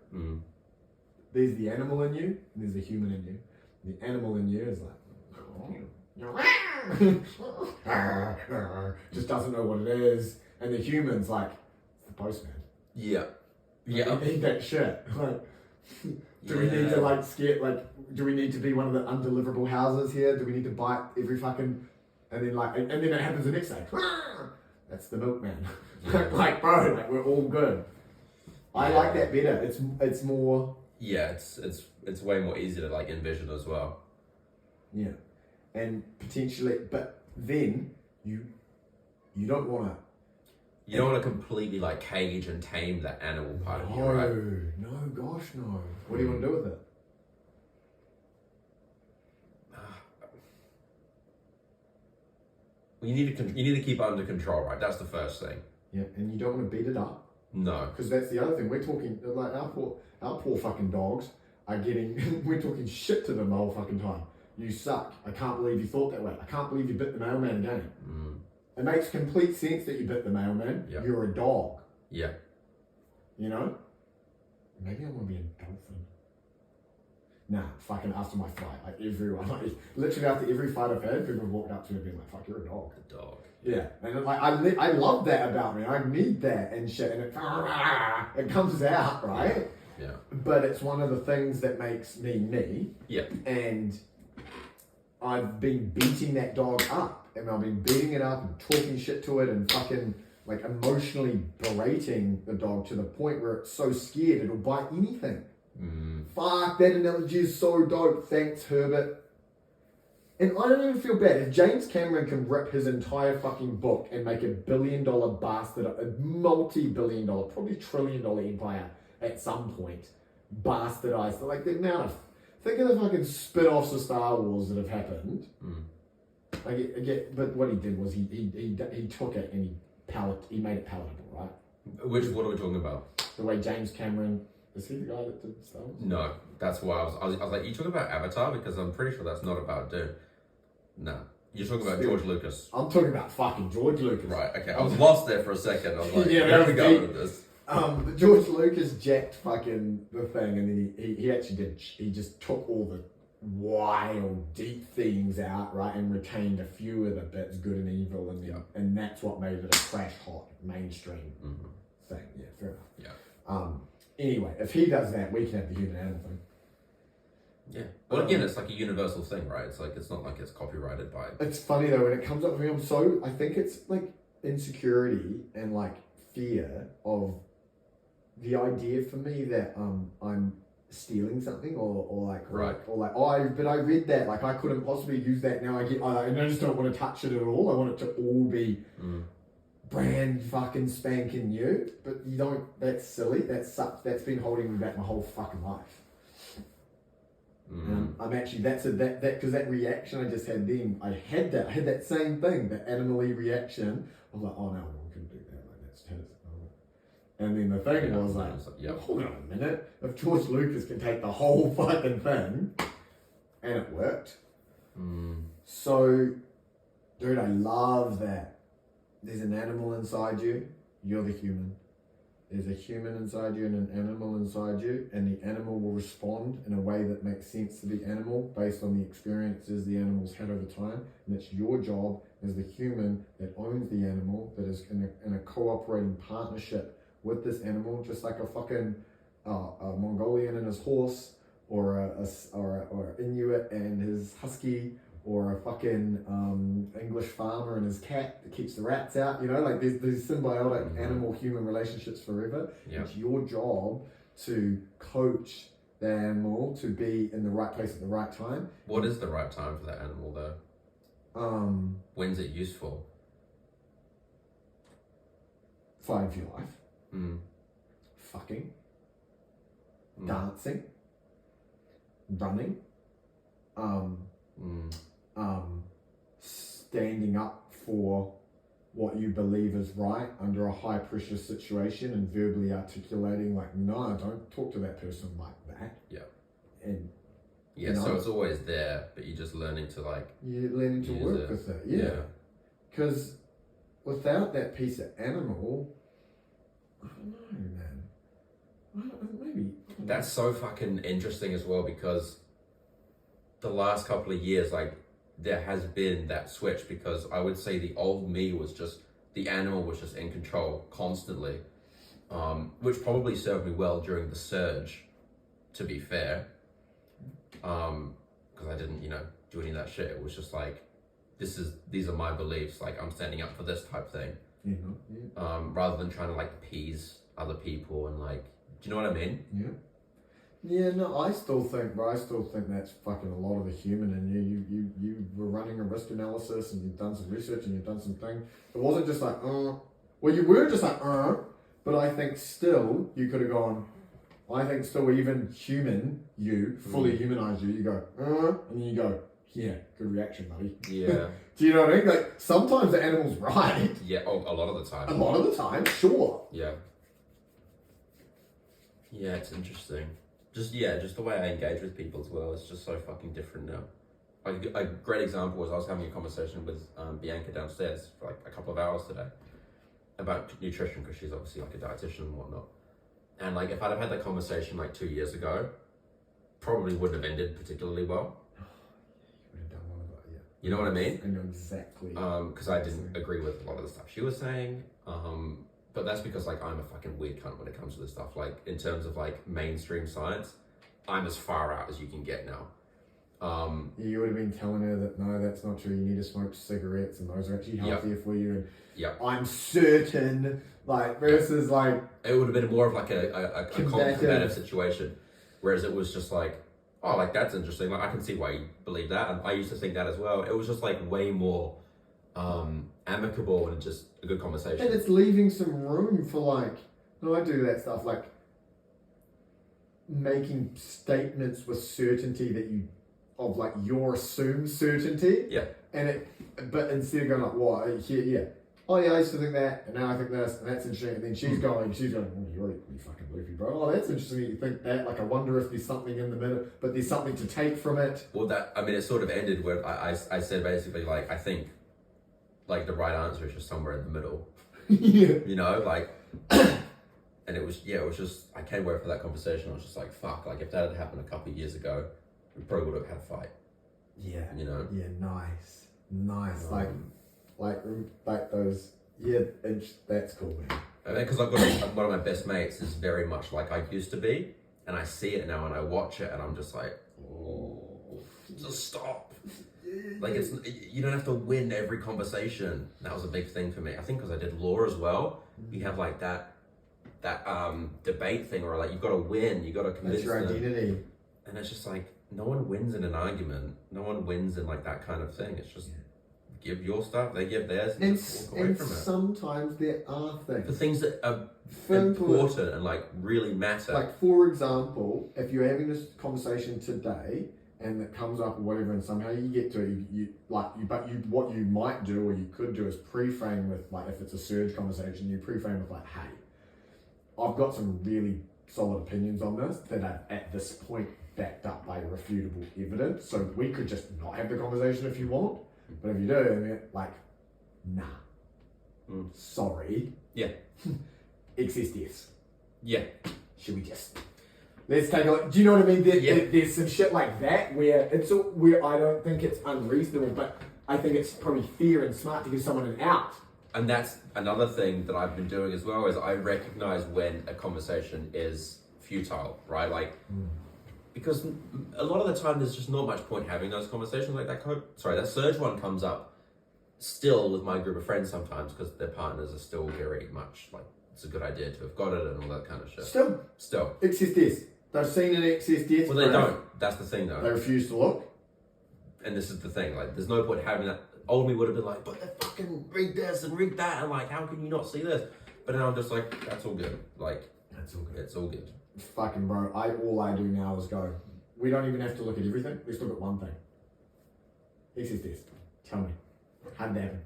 There's the animal in you, and there's the human in you. The animal in you is like, just doesn't know what it is, and the human's like, it's the postman. Yeah. Yeah. Like, eat that shit. Like, do we need to like scare? Like, do we need to be one of the undeliverable houses here? Do we need to bite every fucking? And then it happens the next day. That's the milkman. Like, bro, like we're all good. I like that better. It's more. Yeah, it's way more easy to like envision as well. Yeah, and potentially, but then you don't want to. You don't want to completely like cage and tame that animal part of you, right? No, gosh, no. What do you want to do with it? Well, you need to keep it under control, right? That's the first thing. Yeah, and you don't want to beat it up. No. Because that's the other thing. We're talking, like, our poor fucking dogs are getting, we're talking shit to them the whole fucking time. You suck. I can't believe you thought that way. I can't believe you bit the mailman again. It makes complete sense that you bit the mailman. Yeah. You're a dog. Yeah. You know? Maybe I want to be a dolphin. Nah, fucking after my fight, like everyone, like literally after every fight I've had, people have walked up to me and been like, "Fuck, you're a dog." A dog. Yeah, and like I love that about me. I need that and shit, and it comes out right. Yeah. But it's one of the things that makes me me. Yeah. And I've been beating that dog up, and I've been beating it up and talking shit to it and fucking like emotionally berating the dog to the point where it's so scared it'll bite anything. Fuck, that analogy is so dope. Thanks, Herbert. And I don't even feel bad. If James Cameron can rip his entire fucking book and make $1 billion bastard, a multi-billion dollar, probably $1 trillion empire at some point, bastardized, like the amount of, think of the fucking spin-offs of Star Wars that have happened. I get, but what he did was he took it and he made it palatable, right? What are we talking about? The way James Cameron. Is he the guy that did Star Wars? No, that's why I was like, you talking about Avatar? Because I'm pretty sure that's not about dude. No, you're talking about George Lucas. I'm talking about fucking George Lucas. Right, okay. I was lost there for a second. I was like, Yeah, where are we going with this? George Lucas jacked fucking the thing, and then he actually did. He just took all the wild, deep themes out, right, and retained a few of the bits, good and evil, and and that's what made it a crash hot mainstream thing. Yeah, fair enough. Yeah. Anyway, if he does that, we can have the human animal thing. Yeah. Well, again, it's like a universal thing, right? It's like, it's not like it's copyrighted by... It's funny though, when it comes up for me, I think it's like insecurity and like fear of the idea for me that I'm stealing something or but I read that, like I couldn't possibly use that now. I just don't want to touch it at all. I want it to all be brand fucking spanking new, but you don't. That's silly. That's been holding me back my whole fucking life. I'm actually because that reaction I just had then, I had that same thing, that animal-y reaction. I was like, oh no, we couldn't do that. Like that's his. And then the thing was like, hold on a minute. If George Lucas can take the whole fucking thing, and it worked. So, dude, I love that. There's an animal inside you, you're the human. There's a human inside you and an animal inside you, and the animal will respond in a way that makes sense to the animal based on the experiences the animal's had over time. And it's your job as the human that owns the animal, that is in a cooperating partnership with this animal, just like a fucking a Mongolian and his horse, or a Inuit and his husky, or a fucking English farmer and his cat that keeps the rats out, you know, like there's symbiotic animal-human relationships forever. It's your job to coach the animal to be in the right place at the right time. What is the right time for that animal though? When's it useful? Fighting for your life. Fucking. Dancing. Running. Standing up for what you believe is right under a high pressure situation and verbally articulating like, no, don't talk to that person like that. Yeah. And so it's always there, but you're just learning to like... You're learning to work with it, yeah. Because without that piece of animal, I don't know, man. Maybe. That's so fucking interesting as well, because the last couple of years, like, there has been that switch, because I would say the old me was just, the animal was just in control constantly, which probably served me well during the surge, to be fair, because I didn't, do any of that shit. It was just like, these are my beliefs, like I'm standing up for this type thing, rather than trying to like appease other people and like, do you know what I mean? Yeah. Yeah, no, I still think that's fucking a lot of the human in you. You were running a risk analysis and you've done some research and you've done some thing. It wasn't just like, well, Well, you were just like, but I think still you could have gone. I think still even fully humanized you. You go, and then you go, yeah, good reaction, buddy. Yeah. Do you know what I mean? Like sometimes the animal's right. Yeah. Oh, a lot of the time. A lot of the time, sure. Yeah. Yeah, it's interesting. Just the way I engage with people as well. It's just so fucking different now. Like a great example was I was having a conversation with Bianca downstairs for like a couple of hours today about nutrition because she's obviously like a dietitian and whatnot. And like if I'd have had that conversation like 2 years ago, probably wouldn't have ended particularly well. You would have done well about it, yeah. You know what I mean? I know exactly. Because I didn't agree with a lot of the stuff she was saying. But that's because like I'm a fucking weird cunt when it comes to this stuff. Like in terms of like mainstream science, I'm as far out as you can get now. You would have been telling her that no, that's not true. You need to smoke cigarettes, and those are actually healthier for you. And I'm certain, like versus like it would have been more of like a combative situation, whereas it was just like, oh, like that's interesting. Like I can see why you believe that, and I used to think that as well. It was just like way more amicable and just a good conversation. And it's leaving some room for like, when I do that stuff, like making statements with certainty that you. Of like your assumed certainty, but instead of going like, what? Oh yeah, I used to think that, and now I think this, and that's interesting. And then she's going, you're really fucking loopy, bro. Oh, that's interesting that you think that. Like, I wonder if there's something in the middle, but there's something to take from it. Well, it sort of ended where I said basically like I think like the right answer is just somewhere in the middle. Yeah. You know, like, and it was just I can't wait for that conversation. I was just like, fuck, like if that had happened a couple of years ago. We probably would have had a fight. Yeah. You know? Yeah, nice. Like those, that's cool, man. And because I've got one of my best mates is very much like I used to be, and I see it now and I watch it and I'm just like, oh, just stop. Like you don't have to win every conversation. That was a big thing for me. I think because I did law as well, you have like that debate thing where like you've got to win, you've got to convince them. That's your identity. And it's just like, no one wins in an argument. No one wins in like that kind of thing. It's just give your stuff, they give theirs, and just walk away from it. Sometimes there are things. The things that are important and like really matter. Like for example, if you're having this conversation today and it comes up or whatever, and somehow you get to it, what you might do or you could do is pre-frame with like if it's a surge conversation, you pre-frame with like, hey, I've got some really solid opinions on this that are at this point backed up by refutable evidence. So we could just not have the conversation if you want, but if you do, then like, nah, sorry. Yeah. Excess deaths. Yeah. Should we just let's take a look? Do you know what I mean? There's some shit like that where I don't think it's unreasonable, but I think it's probably fair and smart to give someone an out. And that's another thing that I've been doing as well is I recognize when a conversation is futile, right? Like. Because a lot of the time there's just not much point having those conversations like that. That surge one comes up still with my group of friends sometimes because their partners are still very much like it's a good idea to have got it and all that kind of shit. Still. Excess deaths. They've seen an excess death. Well, they don't. That's the thing though. They refuse to look. And this is the thing. Like, there's no point having that. Old me would have been like, but they fucking read this and read that and like, how can you not see this? But now I'm just like, that's all good. Like, that's all good. It's all good. Fucking bro, all I do now is go, we don't even have to look at everything, let's look at one thing. Excess deaths. Tell me, how did that happen?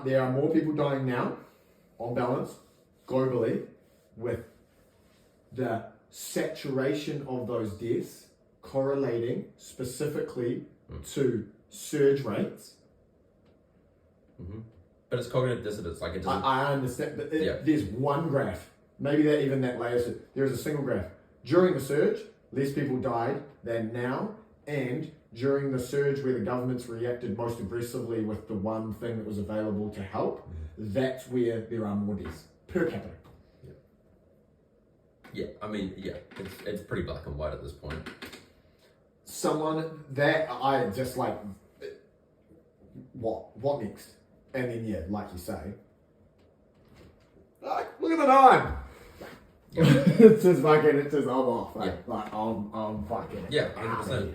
There are more people dying now, on balance, globally, with the saturation of those deaths correlating specifically to surge rates. Mm-hmm. But it's cognitive dissonance, like it doesn't... I understand, but there's one graph. Maybe that layer. There is a single graph. During the surge, less people died than now, and during the surge where the governments reacted most aggressively with the one thing that was available to help, that's where there are more deaths per capita. Yeah, I mean, it's pretty black and white at this point. Someone that I just like, what next? And then like you say, like, look at the time. It's just I'm off. Like I'm fucking. Yeah, 100%.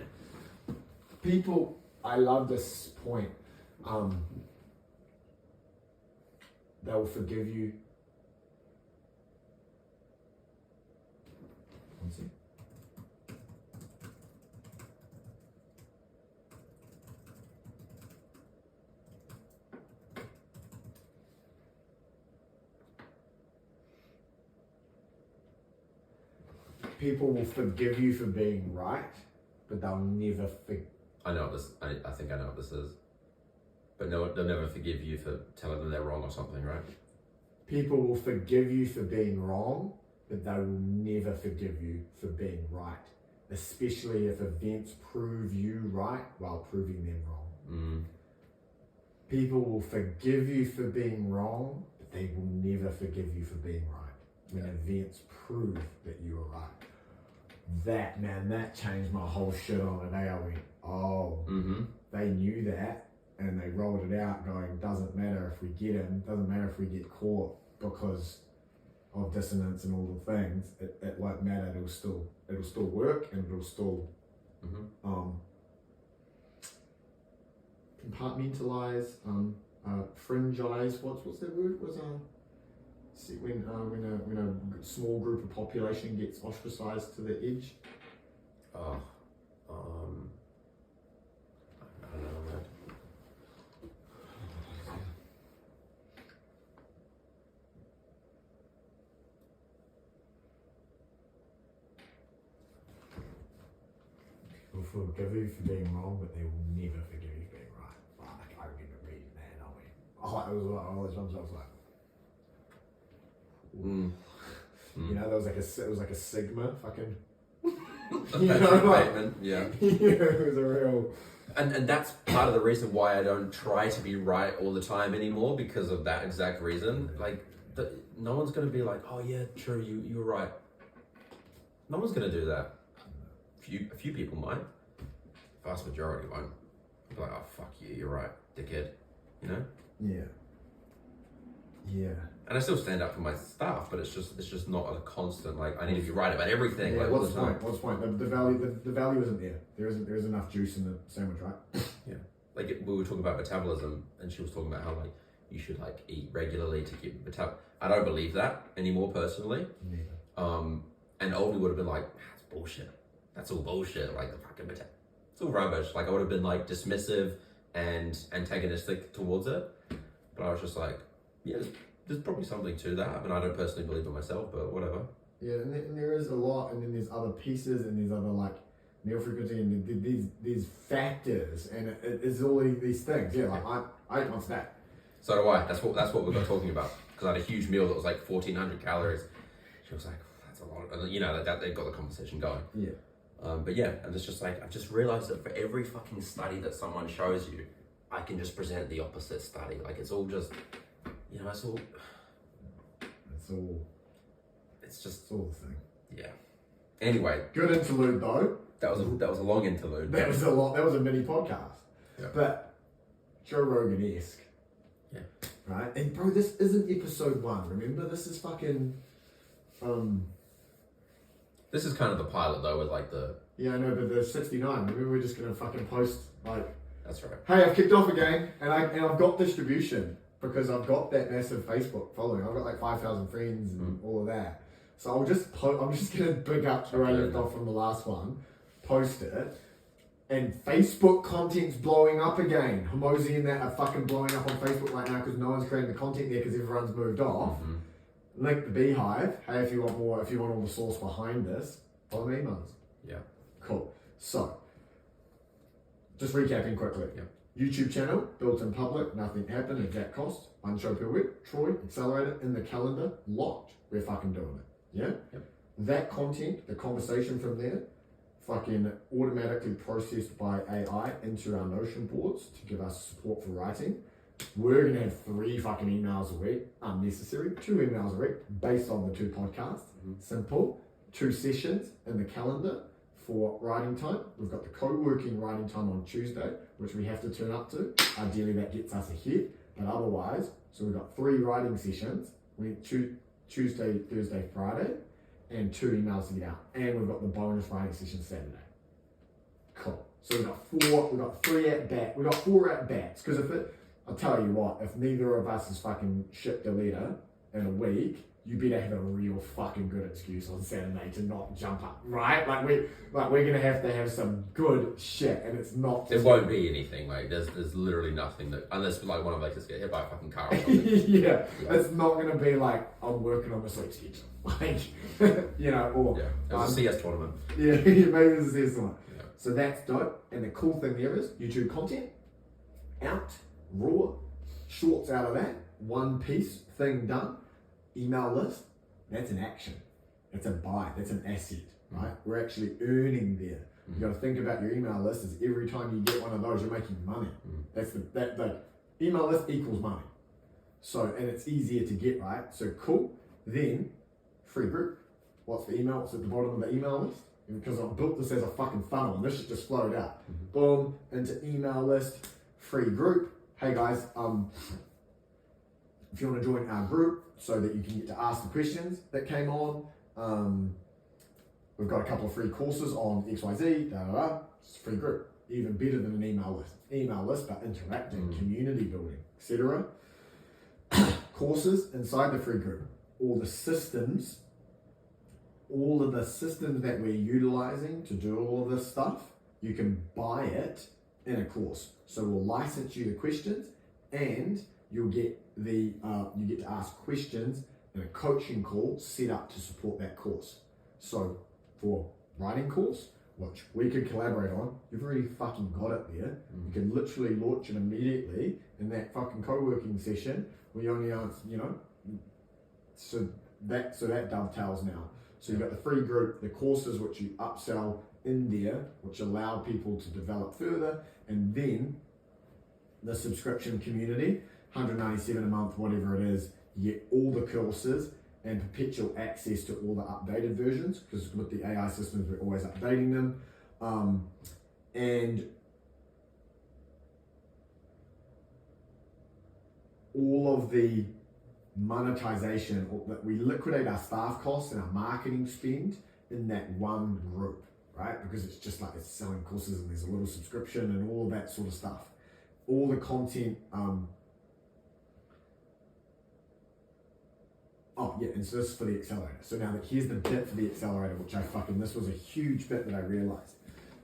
People, I love this point. they'll forgive you. One second. People will forgive you for being right, but they'll never forgive. I know what this. I think I know what this is. But no, they'll never forgive you for telling them they're wrong or something, right? People will forgive you for being wrong, but they will never forgive you for being right. Especially if events prove you right while proving them wrong. People will forgive you for being wrong, but they will never forgive you for being right when events prove that you were right. That changed my whole shit on it. I went, they knew that, and they rolled it out going, doesn't matter if we get him, doesn't matter if we get caught because of dissonance and all the things, it won't matter, it'll still work, and it'll still compartmentalize, fringize, what's that word, see, when a small group of population gets ostracized to the edge. I don't know, man. Will forgive you for being wrong, but they will never forgive you for being right. Fuck, I remember reading that, it was one of those ones I was like, you know, it was like a Sigma fucking. Yeah. It was a real. And that's part of the reason why I don't try to be right all the time anymore, because of that exact reason. Like, no one's gonna be like, oh yeah, true, you were right. No one's gonna do that. A few people might. Vast majority won't. Be like, oh fuck you, you're right, dickhead. You know? Yeah. Yeah. And I still stand up for my stuff, but it's just not a constant, like, I need to be right about everything. Yeah, like, what's the point? What's the point? The value isn't there. There isn't enough juice in the sandwich, right? Yeah. Like, we were talking about metabolism, and she was talking about how, like, you should, like, eat regularly to keep I don't believe that anymore, personally. Neither. And Oldie would have been like, that's bullshit. That's all bullshit. Like, the fucking it's all rubbish. Like, I would have been, like, dismissive and antagonistic towards it. But I was just like, yeah, there's probably something to that. I mean, I don't personally believe it myself, but whatever. Yeah, and there is a lot, and then there's other pieces, and there's other, like, meal frequency, and these factors, and it's all these things. Yeah, like, I eat one snack. So do I. That's what we got talking about. Because I had a huge meal that was like 1,400 calories. She was like, that's a lot. And, you know, that they got the conversation going. Yeah. But yeah, and it's just like, I've just realized that for every fucking study that someone shows you, I can just present the opposite study. Like, it's all just, you know, it's all the thing. Yeah. Anyway. Good interlude though. That was a long interlude. That was a mini podcast. Yeah. But Joe Rogan-esque. Yeah. Right? And bro, this isn't episode 1, remember? This is fucking This is kind of the pilot though, with like the... Yeah, I know, but the 69, remember we're just gonna fucking post like... That's right. Hey, I've kicked off again, and I've got distribution, because I've got that massive Facebook following. I've got like 5,000 friends and all of that. So I'm just gonna big up where I left off from the last one, post it, and Facebook content's blowing up again. Homozy and that are fucking blowing up on Facebook right now because no one's creating the content there because everyone's moved off. Link the Beehive. Hey, if you want more, if you want all the source behind this, follow me, mums. Yeah. Cool. So, just recapping quickly. Yeah. YouTube channel, built in public, nothing happened, exact cost, one show per week, Troy, accelerator, in the calendar, locked. We're fucking doing it. Yeah? Yep. That content, the conversation from there, fucking automatically processed by AI into our Notion boards to give us support for writing. We're gonna have 3 fucking emails a week, unnecessary, 2 emails a week, based on the 2 podcasts. Simple. 2 sessions in the calendar for writing time. We've got the co-working writing time on Tuesday, which we have to turn up to. Ideally that gets us ahead, but otherwise, so we've got 3 writing sessions, Tuesday, Thursday, Friday, and 2 emails to get out. And we've got the bonus writing session Saturday. Cool. So we've got 4 at bats, because I'll tell you what, if neither of us has fucking shipped a letter in a week, you better have a real fucking good excuse on Saturday to not jump up, right? Like we're gonna have to have some good shit, and it's not. There won't be anything. Like there's literally nothing that, unless like one of us get hit by a fucking car or something. Yeah, it's not gonna be like I'm working on this week's schedule, like or It was a CS tournament. Yeah, maybe this is one. Yeah. So that's dope. And the cool thing there is YouTube content out, raw, shorts out of that, one piece thing done. Email list, that's an action. That's a buy. That's an asset, right? We're actually earning there. You got to think about your email list as every time you get one of those, you're making money. That's the email list equals money. So, and it's easier to get, right? So cool. Then free group. What's the email? What's at the bottom of the email list? Because I've built this as a fucking funnel, and this shit just flowed out. Boom, into email list, free group. Hey guys, if you want to join our group so that you can get to ask the questions that came on, we've got a couple of free courses on XYZ, it's a free group. Even better than an email list. Email list, but interacting, community building, etc. Courses inside the free group. All of the systems that we're utilizing to do all of this stuff, you can buy it in a course. So we'll license you the questions, and you'll get you get to ask questions in a coaching call set up to support that course. So for writing course, which we could collaborate on, you've already fucking got it there. You can literally launch it immediately in that fucking co-working session. We only answer, so that dovetails now. So you've got the free group, the courses which you upsell in there, which allow people to develop further, and then the subscription community, $197 a month, whatever it is, you get all the courses and perpetual access to all the updated versions, because with the AI systems, we're always updating them. And all of the monetization, that we liquidate our staff costs and our marketing spend in that one group, right? Because it's just like it's selling courses and there's a little subscription and all of that sort of stuff. All the content, and so this is for the accelerator. So now here's the bit for the accelerator, which this was a huge bit that I realized.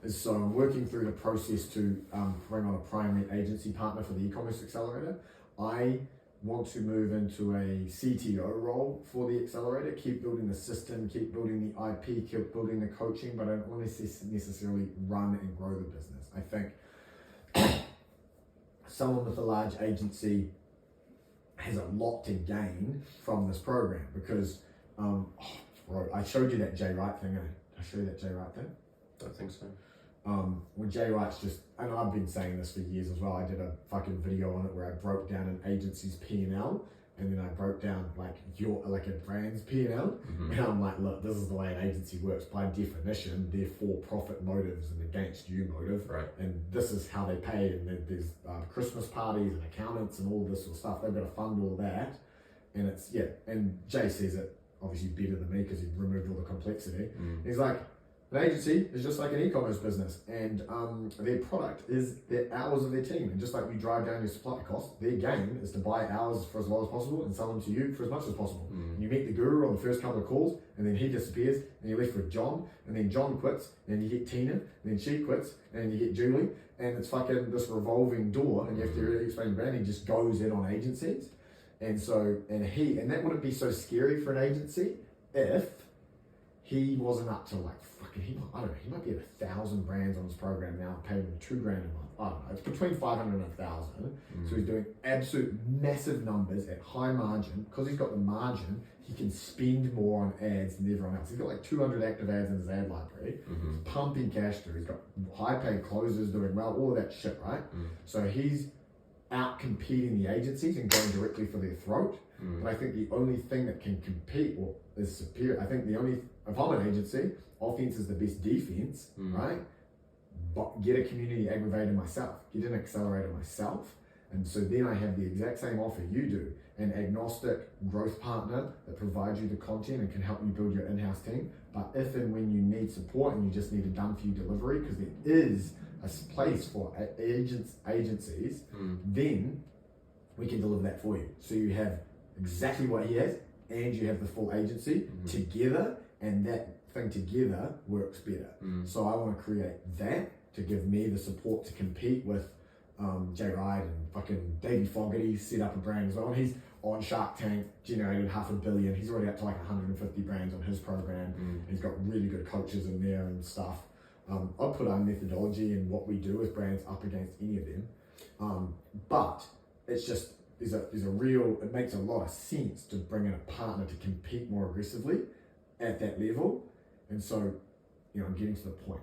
Is so I'm working through the process to bring on a primary agency partner for the e-commerce accelerator. I want to move into a CTO role for the accelerator, keep building the system, keep building the IP, keep building the coaching, but I don't want to necessarily run and grow the business. I think someone with a large agency has a lot to gain from this program because, I showed you that Jay Wright thing, Did I show you that Jay Wright thing? Don't think so. When Jay Wright's and I've been saying this for years as well, I did a fucking video on it where I broke down an agency's P&L, and then I broke down like a brand's P&L, and I'm like, look, this is the way an agency works. By definition, they're for profit motives and against you motive, right? And this is how they pay, and there's Christmas parties and accountants and all this sort of stuff. They've got to fund all that, and and Jay says it obviously better than me because he removed all the complexity. He's like, an agency is just like an e-commerce business, and their product is the hours of their team. And just like you drive down your supply cost, their game is to buy hours for as low as possible and sell them to you for as much as possible. And you meet the guru on the first couple of calls, and then he disappears, and you're left with John, and then John quits, and then you get Tina, and then she quits, and then you get Julie, and it's fucking this revolving door, and you have to really explain the brand. He just goes in on agencies, and that wouldn't be so scary for an agency if he wasn't up to he might be at 1,000 brands on his program now, paying him $2,000 a month. I don't know, it's between 500 and 1,000. So he's doing absolute massive numbers at high margin. Because he's got the margin, he can spend more on ads than everyone else. He's got like 200 active ads in his ad library. He's pumping cash through. He's got high paid closers doing well, all of that shit, right? So he's out competing the agencies and going directly for their throat. But I think the only thing that can compete or is superior, if I'm an agency, offense is the best defense, right? But get a community aggravator myself, get an accelerator myself, and so then I have the exact same offer you do, an agnostic growth partner that provides you the content and can help you build your in-house team. But if and when you need support and you just need a done-for-you delivery, because there is a place for agencies, then we can deliver that for you. So you have exactly what he has, and you have the full agency together, and that thing together works better. So I want to create that to give me the support to compete with Jay Ride and fucking Davey Fogarty set up a brand as well. And he's on Shark Tank, generated $500 million. He's already up to like 150 brands on his program. He's got really good coaches in there and stuff. I'll put our methodology and what we do with brands up against any of them. But it's just, there's a real, it makes a lot of sense to bring in a partner to compete more aggressively at that level. And so, you know, I'm getting to the point.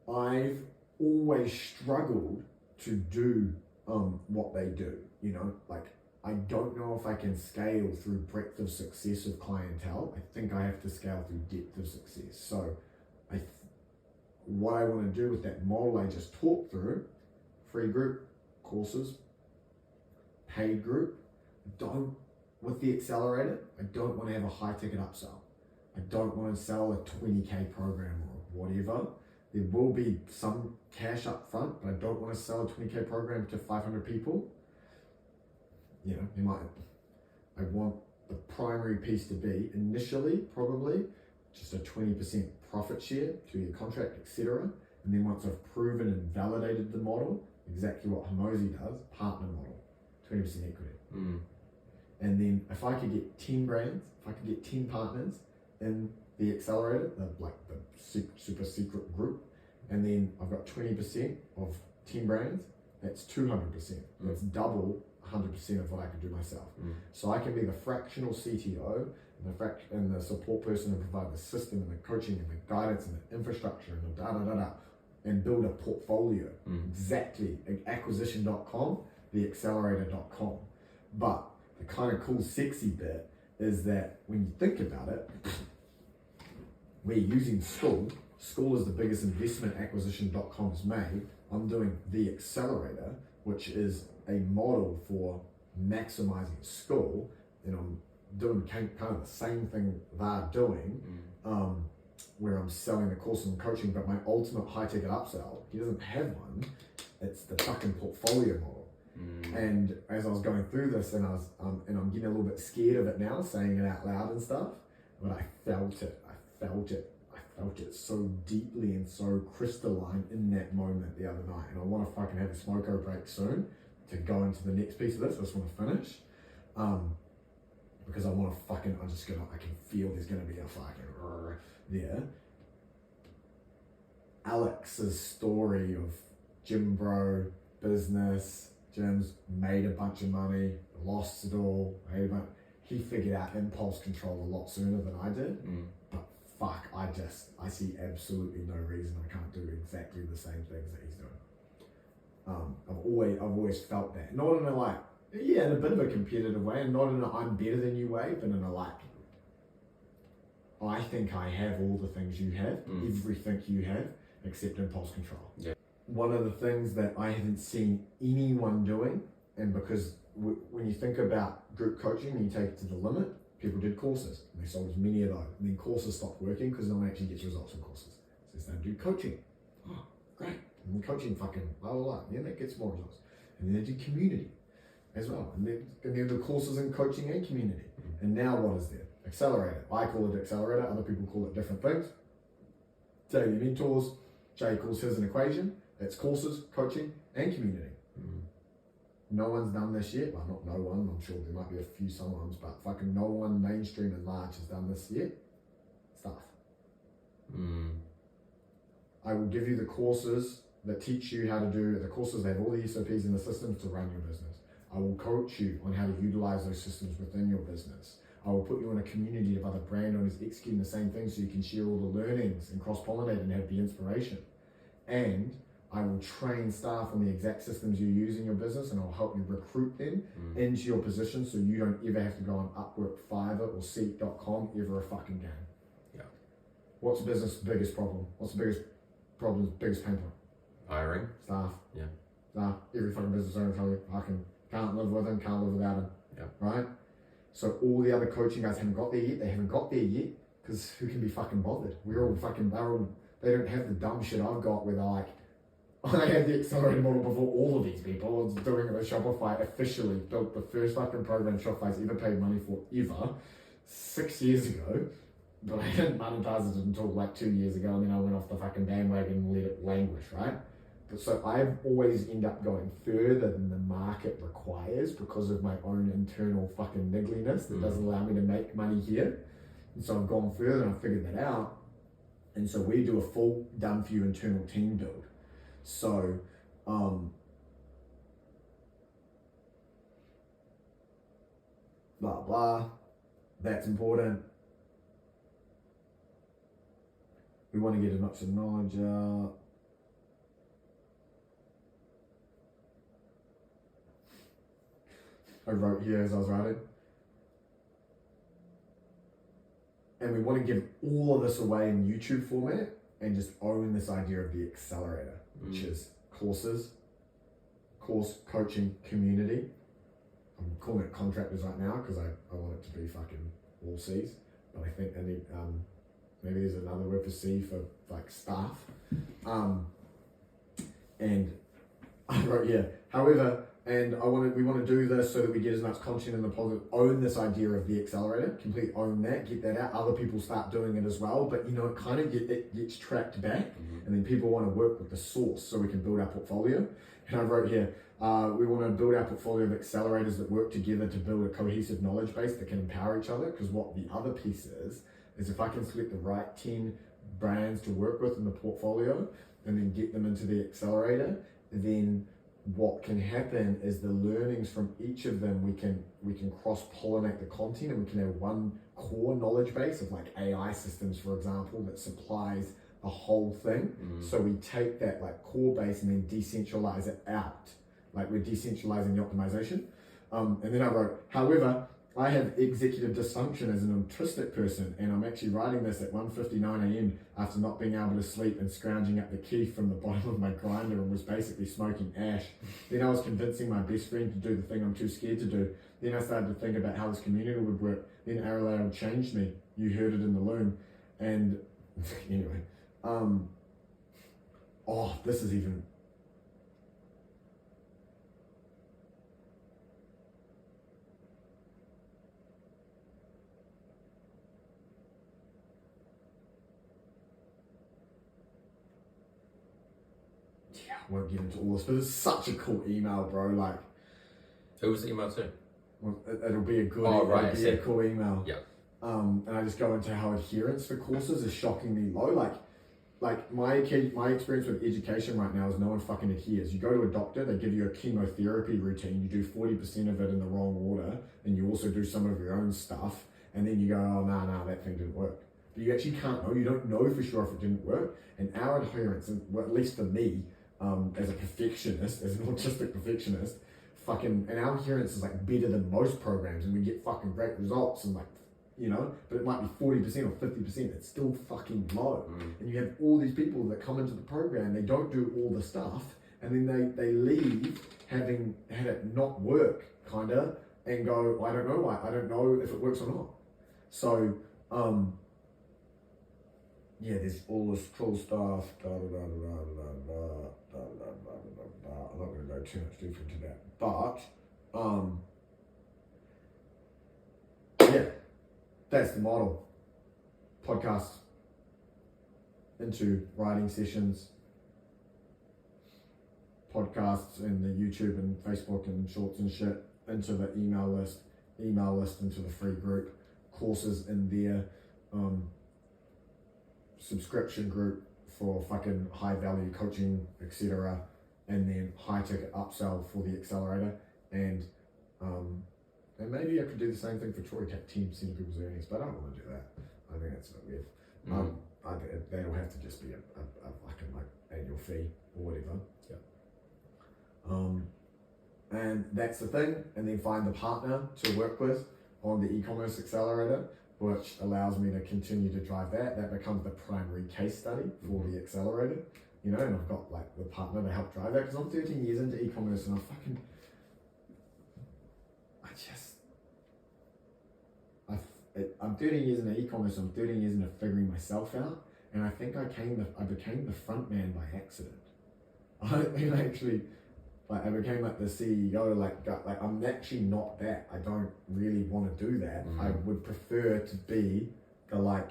I've always struggled to do what they do, you know, like I don't know if I can scale through breadth of success of clientele. I think I have to scale through depth of success. So what I want to do with that model I just talked through, free group, courses, paid group, with the accelerator, I don't want to have a high ticket upsell. I don't want to sell a 20K program or whatever. There will be some cash up front, but I don't want to sell a 20K program to 500 people. You know, I want the primary piece to be initially probably just a 20% profit share to your contract, etc. And then once I've proven and validated the model, exactly what Hormozi does, partner model, 20% equity. And then if I could get 10 brands, if I could get 10 partners in the accelerator, the super secret group, and then I've got 20% of 10 brands, that's 200%. That's double 100% of what I could do myself. So I can be the fractional CTO and the support person and provide the system and the coaching and the guidance and the infrastructure and the and build a portfolio. Exactly. Acquisition.com, theaccelerator.com. But the kind of cool, sexy bit is that when you think about it, we're using School. School is the biggest investment acquisition.com's made. I'm doing the accelerator, which is a model for maximizing School, and I'm doing kind of the same thing they're doing, where I'm selling the course and coaching, but my ultimate high ticket upsell, he doesn't have one. It's the fucking portfolio model. And as I was going through this, and I'm getting a little bit scared of it now, saying it out loud and stuff, but I felt it so deeply and so crystalline in that moment the other night. And I want to fucking have a smoko break soon to go into the next piece of this. I just want to finish. Because I want to I can feel there's going to be a fucking there. Alex's story of gym bro, business, gyms, made a bunch of money, lost it all, he figured out impulse control a lot sooner than I did. But fuck, I see absolutely no reason I can't do exactly the same things that he's doing. I've always felt that. Not in a in a bit of a competitive way, and not in a I'm better than you way, but in a I think I have all the things you have, everything you have, except impulse control. Yeah. One of the things that I haven't seen anyone doing, and because when you think about group coaching and you take it to the limit, people did courses, and they sold as many of those, and then courses stopped working because no one actually gets results from courses. So they started doing coaching. Oh, great. And then coaching fucking blah, blah, blah. Yeah, that gets more results. And then they did community as well. And then the courses in coaching and community. And now what is there? Accelerator. I call it accelerator. Other people call it different things. Daily mentors. Jay calls his an equation. It's courses, coaching, and community. No one's done this yet. Well, not no one. I'm sure there might be a few someones, but fucking no one mainstream and large has done this yet. Stuff. I will give you the courses that teach you how to do the courses that have all the SOPs and the systems to run your business. I will coach you on how to utilize those systems within your business. I will put you in a community of other brand owners executing the same thing so you can share all the learnings and cross-pollinate and have the inspiration. And I will train staff on the exact systems you use in your business, and I'll help you recruit them into your position so you don't ever have to go on Upwork, Fiverr, or Seek.com ever a fucking game. Yeah. What's the business' biggest problem? What's the biggest problem's biggest pain point? Hiring. Staff. Yeah. Staff. Every fucking business owner tell you, fucking can't live with them, can't live without them. Yeah. Right? So all the other coaching guys haven't got there yet. They haven't got there yet because who can be fucking bothered? We're all fucking, they don't have the dumb shit I've got where they're like, I had the accelerator model before all of these people. I was doing it with Shopify officially, built the first fucking program Shopify's ever paid money for ever, 6 years ago. But I didn't monetize it until like 2 years ago, and then I went off the fucking bandwagon and let it languish, right? But so I've always end up going further than the market requires because of my own internal fucking niggliness that doesn't allow me to make money here. And so I've gone further and I've figured that out. And so we do a full done for you internal team build. So, blah, blah, that's important. We want to get as much knowledge out. I wrote here as I was writing. And we want to give all of this away in YouTube format and just own this idea of the accelerator, which is courses, course coaching community. I'm calling it contractors right now because I want it to be fucking all C's, but I think I need, maybe there's another word for C for like staff. And I wrote, yeah, however, and we want to do this so that we get as much content in the positive, own this idea of the accelerator, completely own that, get that out. Other people start doing it as well, but it kind of gets tracked back, and then people want to work with the source so we can build our portfolio. And I wrote here, we want to build our portfolio of accelerators that work together to build a cohesive knowledge base that can empower each other, because what the other piece is if I can select the right 10 brands to work with in the portfolio and then get them into the accelerator, then what can happen is the learnings from each of them, we can cross-pollinate the content, and we can have one core knowledge base of like AI systems, for example, that supplies a whole thing. So we take that like core base and then decentralize it out. Like we're decentralizing the optimization. And then I wrote, however, I have executive dysfunction as an autistic person, and I'm actually writing this at 1:59 a.m. after not being able to sleep and scrounging up the key from the bottom of my grinder and was basically smoking ash. Then I was convincing my best friend to do the thing I'm too scared to do. Then I started to think about how this community would work. Then Ariel changed me. You heard it in the loom. And anyway, this is even... I won't get into all this, but it's such a cool email, bro. Like, Who was the email to? well, it'll be a good, right, it'll be a cool email. Yeah. And I just go into how adherence for courses is shockingly low. Like my experience with education right now is no one fucking adheres. You go to a doctor, they give you a chemotherapy routine, you do 40% of it in the wrong order, and you also do some of your own stuff, and then you go, oh, nah, that thing didn't work. But you actually can't know. You don't know for sure if it didn't work. And our adherence, well, at least for me, as a perfectionist, as an autistic perfectionist, and our adherence is like better than most programs, and we get fucking great results, and like, but it might be 40% or 50%, it's still fucking low. And you have all these people that come into the program, they don't do all the stuff, and then they leave having had it not work, kinda, and go, I don't know why, I don't know if it works or not. So, yeah, there's all this cool stuff, I'm not going to go too much deeper into that, but, yeah, that's the model. Podcasts into writing sessions, podcasts and the YouTube and Facebook and shorts and shit into the email list into the free group, courses in there, subscription group for fucking high value coaching, etc., and then high ticket upsell for the accelerator, and maybe I could do the same thing for Troy, take 10% of people's earnings, but I don't want to do that. I think that's a bit weird. That'll have to just be a fucking like annual fee or whatever. Yeah. And that's the thing, and then find the partner to work with on the e-commerce accelerator, which allows me to continue to drive that. That becomes the primary case study for the accelerator, and I've got like the partner to help drive that, because I'm 13 years into e-commerce and I'm 13 years into e-commerce, I'm 13 years into figuring myself out, and I think I became the front man by accident. I'm actually, like, I became like the CEO, like I'm actually not that. I don't really want to do that. I would prefer to be the like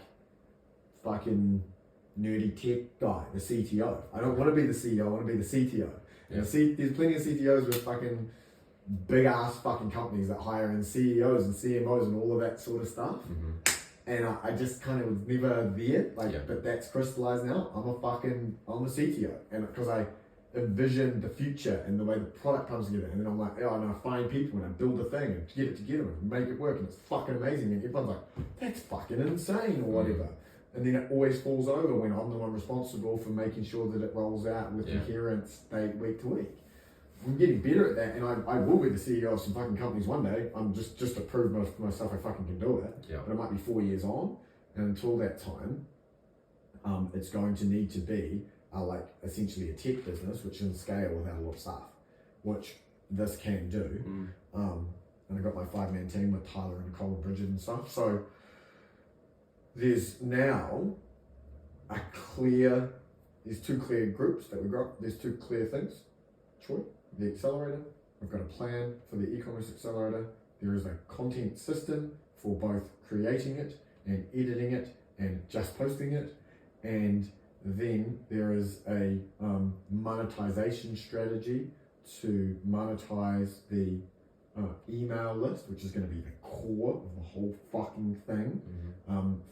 fucking nerdy tech guy, the CTO. I don't want to be the CEO, I want to be the CTO. And there's plenty of CTOs with fucking big ass fucking companies that hire in CEOs and CMOs and all of that sort of stuff. And I just kind of was never there, like, but that's crystallized now. I'm a CTO, and because I envision the future and the way the product comes together, and then I'm like, oh, and I find people and I build the thing and get it together and make it work, and it's fucking amazing, and everyone's like, that's fucking insane or whatever. And then it always falls over when I'm the one responsible for making sure that it rolls out with coherence week to week. I'm getting better at that, and I will be the CEO of some fucking companies one day. I'm just to prove myself I fucking can do it. But it might be 4 years on, and until that time, it's going to need to be like essentially a tech business, which can scale without a lot of staff, which this can do. And I got my 5-man team with Tyler and Nicole and Bridget and stuff. So there's now there's 2 clear groups that we've got. There's 2 clear things. Troy, the accelerator. We've got a plan for the e-commerce accelerator. There is a content system for both creating it and editing it and just posting it. And then there is a monetization strategy to monetize the email list, which is going to be the core of the whole fucking thing,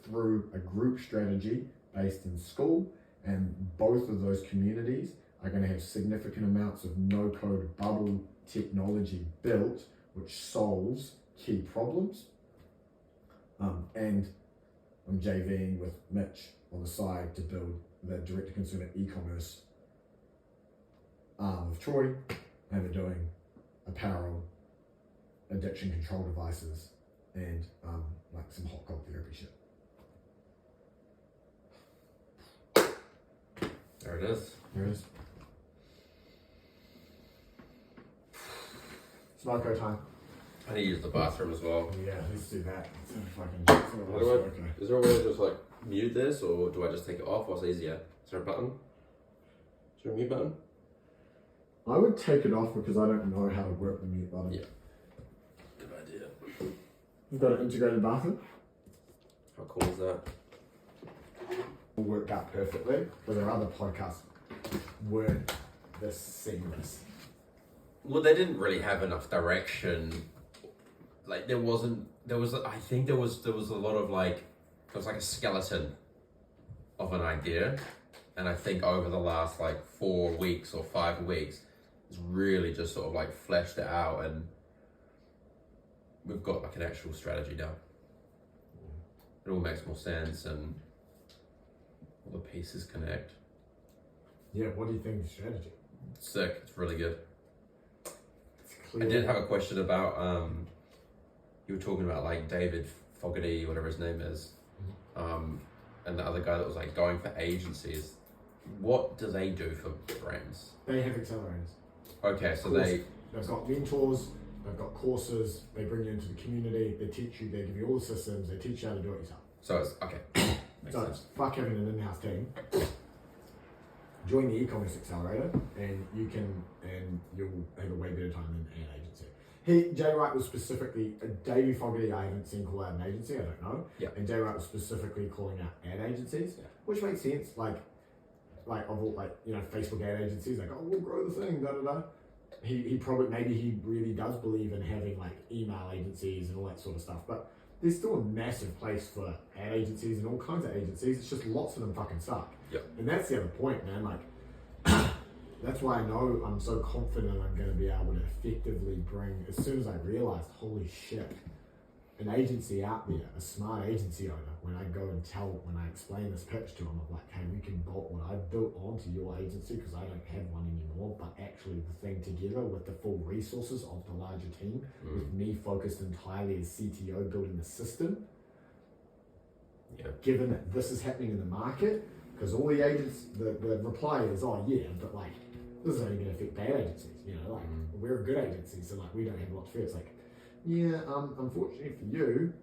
through a group strategy based in school. And both of those communities are going to have significant amounts of no-code bubble technology built, which solves key problems. And I'm JVing with Mitch on the side to build the direct-to-consumer e-commerce arm of Troy, and we're doing apparel, addiction control devices, and like some hot cold therapy shit. There it is. There it is. Smoko time. I need to use the bathroom as well. Yeah, let's do that. Is there a way to just like mute this, or do I just take it off? What's easier? Is there a button? Is there a mute button? I would take it off because I don't know how to work the mute button. Yeah. Good idea. You've got an integrated bathroom. How cool is that? Will work out perfectly, but there are other podcasts weren't this seamless. Well, they didn't really have enough direction. Like I think there was a lot of like, there was like a skeleton of an idea. And I think over the last like 4 weeks or 5 weeks, it's really just sort of like fleshed it out, and we've got like an actual strategy down. It all makes more sense, and all the pieces connect. Yeah, what do you think of the strategy? It's sick. It's really good. It's clear. I did have a question about you were talking about like David Fogarty, whatever his name is, and the other guy that was like going for agencies. What do they do for brands? They have accelerators. Okay, so They've got mentors, they've got courses, they bring you into the community, they teach you, they give you all the systems, they teach you how to do it yourself. So it's okay. Makes So sense. fuck having an in-house team. Join the e-commerce accelerator, and you'll have a way better time than an agency. Jay Wright was specifically Davey Fogarty. I haven't seen call out an agency. I don't know. Yeah. And Jay Wright was specifically calling out ad agencies, which makes sense. Like of all, like, you know, Facebook ad agencies, like, oh, we'll grow the thing, da da da. He probably, maybe he really does believe in having like email agencies and all that sort of stuff, but there's still a massive place for ad agencies and all kinds of agencies. It's just lots of them fucking suck. Yep. And that's the other point, man. Like, that's why I know I'm so confident I'm going to be able to effectively bring, as soon as I realized, holy shit, an agency out there, a smart agency owner, when I go and when I explain this pitch to them, I'm like, hey, we can bolt what I've built onto your agency because I don't have one anymore, but actually the thing together with the full resources of the larger team, with me focused entirely as CTO building the system, given that this is happening in the market, because all the agents, the reply is, oh yeah, but like, this is only going to affect bad agencies, you know, like, we're a good agency, so like, we don't have a lot to fear. It's like, yeah, unfortunately for you,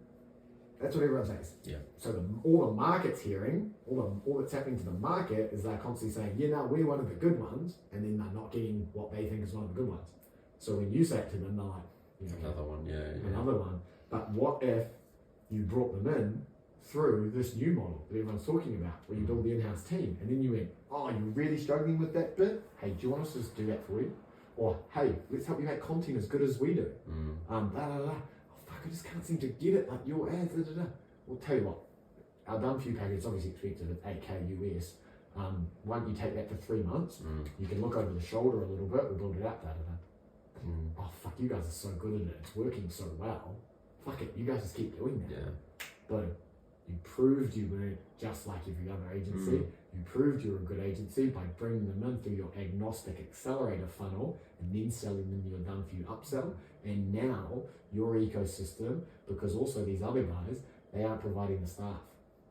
That's what everyone says. Yeah. So all the market's hearing, all that's happening to the market is they're constantly saying, yeah, no, we're one of the good ones, and then they're not getting what they think is one of the good ones. So when you say it to them, they're like, Another one, yeah. another one. But what if you brought them in through this new model that everyone's talking about, where you build the in-house team, and then you went, oh, you're really struggling with that bit? Hey, do you want us to just do that for you? Or, hey, let's help you make content as good as we do. Oh, fuck, I just can't seem to get it, like your ads, We'll tell you what, our done for you package is obviously expensive at 8K US. Why don't you take that for 3 months? You can look over the shoulder a little bit, we'll build it out, Oh, fuck, you guys are so good at it, it's working so well. Fuck it, you guys just keep doing that. Yeah. But you proved you weren't just like every other agency. You proved you were a good agency by bringing them in through your agnostic accelerator funnel and then selling them your done for you upsell. And now your ecosystem, because also these other guys, they aren't providing the staff.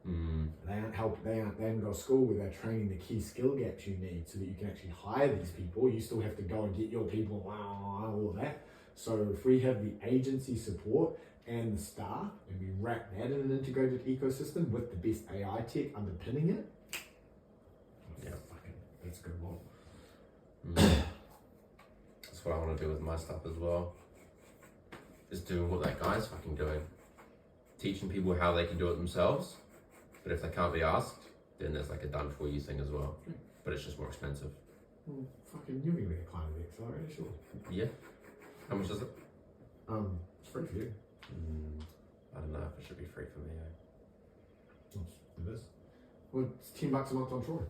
They haven't got a school where they're training the key skill gaps you need so that you can actually hire these people. You still have to go and get your people, all of that. So if we have the agency support and the staff, and we wrap that in an integrated ecosystem with the best AI tech underpinning it, that's a good model. That's what I want to do with my stuff as well. Is doing what that guy's fucking doing. Teaching people how they can do it themselves. But if they can't be asked, then there's like a done for you thing as well. But it's just more expensive. Fucking you're gonna be a client of the accelerator, sure. Yeah. How much is it? It's free for you. I don't know if it should be free for me. It is. Well, it's $10 a month on Troy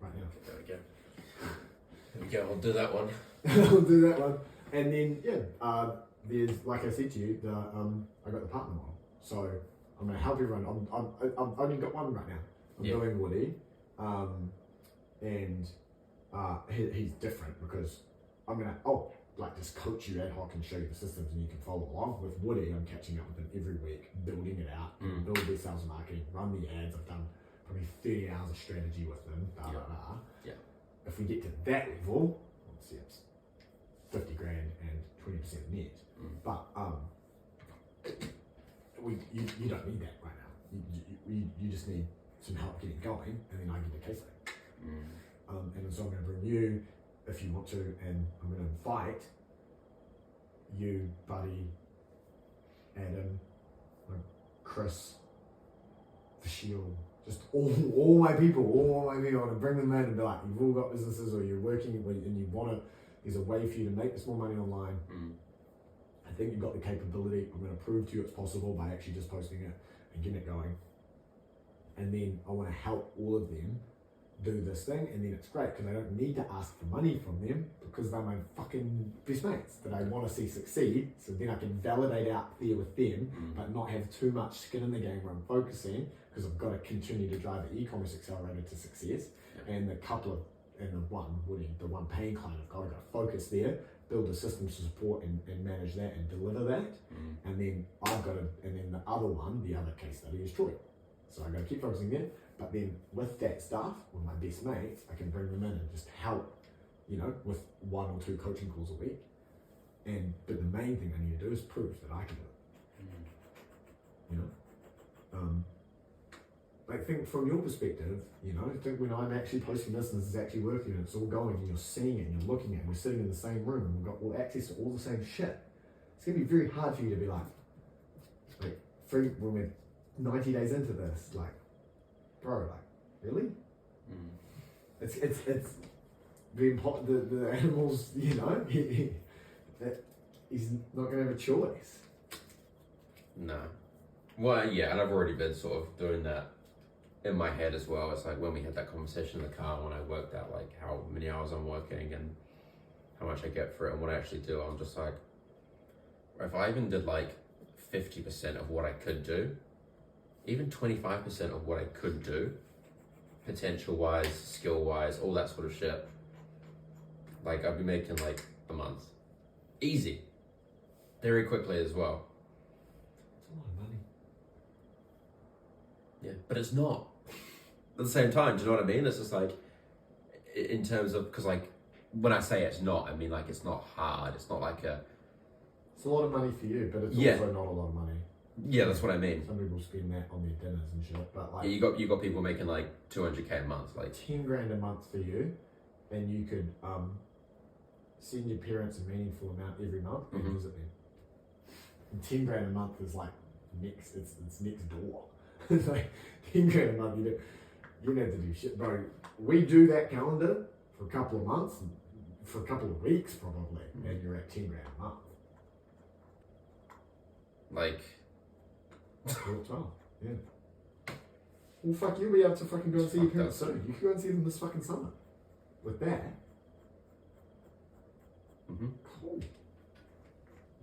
right now. There we go. There we go. I'll do that one. I'll do that one. And then there's, like I said to you, I got the partner model. So I'm gonna help everyone. I've only got one right now. I'm doing Woody, and he's different because I'm gonna just coach you ad hoc and show you the systems and you can follow along. With Woody, I'm catching up with him every week, building it out, build their sales and marketing, run the ads. I've done probably 30 hours of strategy with them. Yeah. If we get to that level, obviously it's 50 grand and 20% net. But you don't need that right now. You just need some help getting going, and then I get the case study. And so I'm going to bring you, if you want to, and I'm going to invite you, Buddy, Adam, Chris, Vashil, just all my people. I want to bring them in and be like, you've all got businesses or you're working and you want to, there's a way for you to make this more money online. I think you've got the capability. I'm going to prove to you it's possible by actually just posting it and getting it going. And then I want to help all of them do this thing, and then it's great because I don't need to ask for money from them because they're my fucking best mates that I want to see succeed. So then I can validate out there with them, but not have too much skin in the game where I'm focusing, because I've got to continue to drive the e-commerce accelerator to success. And the one paying client, I've got to focus there, build a system to support and manage that and deliver that. And then the other one, the other case study is Troy. So I got to keep focusing there. But then with that stuff, with my best mates, I can bring them in and just help, with 1 or 2 coaching calls a week. But the main thing I need to do is prove that I can do it. I think from your perspective, I think when I'm actually posting this and this is actually working and it's all going and you're seeing it and you're looking at it and we're sitting in the same room and we've got all access to all the same shit, it's going to be very hard for you to be like when we're 90 days into this, bro, really? It's the animals, he's not going to have a choice. No. Well, yeah, and I've already been sort of doing that in my head as well. It's like when we had that conversation in the car, when I worked out how many hours I'm working and how much I get for it and what I actually do, I'm just like, if I even did 50% of what I could do, even 25% of what I could do, potential-wise, skill-wise, all that sort of shit, I'd be making a month. Easy. Very quickly as well. It's a lot of money. Yeah, but it's not. At the same time, do you know what I mean? It's just in terms of, because when I say it's not, I mean it's not hard. It's not It's a lot of money for you, but it's also not a lot of money. Yeah, that's what I mean. Some people spend that on their dinners and shit, but like Yeah, you got people making like 200K a month, like 10 grand a month for you, and you could send your parents a meaningful amount every month and visit them. And 10 grand a month is like next, it's next door. It's like 10 grand a month, you don't have to do shit, bro. We do that calendar for a couple of months, for a couple of weeks probably, and you're at 10 grand a month. like 12, yeah. Well, fuck, you'll be able to fucking go and see your Fucked parents up. soon. You can go and see them this fucking summer. With that. Cool.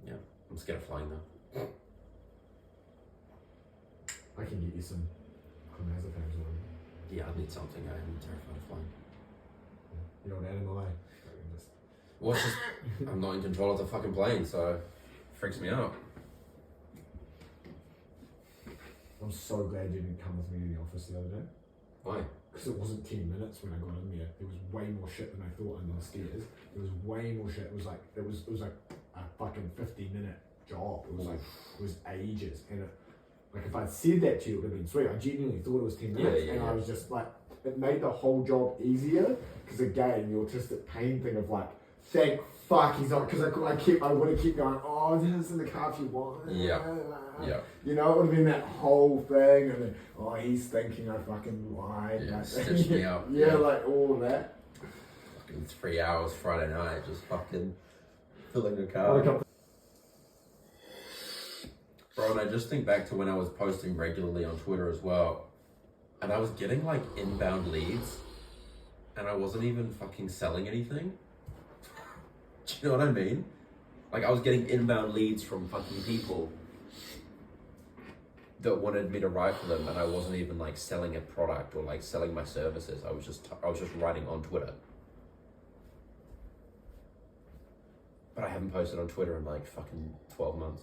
yeah. I'm scared of flying though. I can get you some clonazepams or Yeah, I need something. I'm terrified of flying. you know an animal, eh? Just, Well, it's just I'm not in control of the fucking plane, so it freaks me out. I'm so glad you didn't come with me to the office the other day. Why? Because it wasn't 10 minutes when I got in there. There was way more shit than I thought under the stairs. There was way more shit. It was like a fucking 50-minute job. It was ages. And like if I'd said that to you, it would have been sweet. I genuinely thought it was 10 minutes. Yeah, and yeah. I was just like, it made the whole job easier. Because again, the autistic pain thing of like, thank fuck he's not, because I would have kept going, oh, this in the car if you want. Yeah. Yeah. You know, it would have been that whole thing, and then, oh, he's thinking I fucking lied. Yeah, like, stitched me up. Yeah, Yeah. like all of that. Fucking 3 hours Friday night, just fucking filling the Woke car. up- Bro, and I just think back to when I was posting regularly on Twitter as well, and I was getting like inbound leads, and I wasn't even fucking selling anything. Do you know what I mean? Like I was getting inbound leads from fucking people that wanted me to write for them, and I wasn't even like selling a product or like selling my services. I was just writing on Twitter. But I haven't posted on Twitter in like fucking 12 months.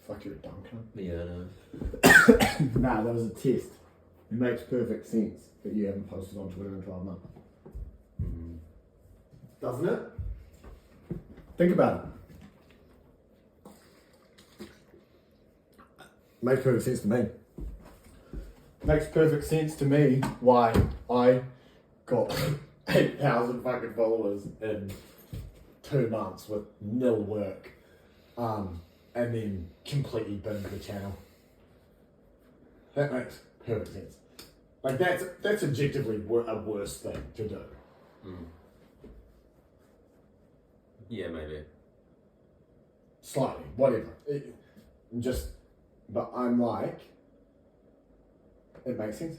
Fuck, you're a dumb cunt. Yeah, no. Nah, that was a test. It makes perfect sense that you haven't posted on Twitter in 12 months. Doesn't it? Think about it. Makes perfect sense to me. Makes perfect sense to me why I got 8,000 fucking followers in 2 months with nil work. And then completely binned the channel. That makes perfect sense. Like that's objectively a worse thing to do. Yeah, maybe. Slightly, whatever. But I'm like, it makes sense.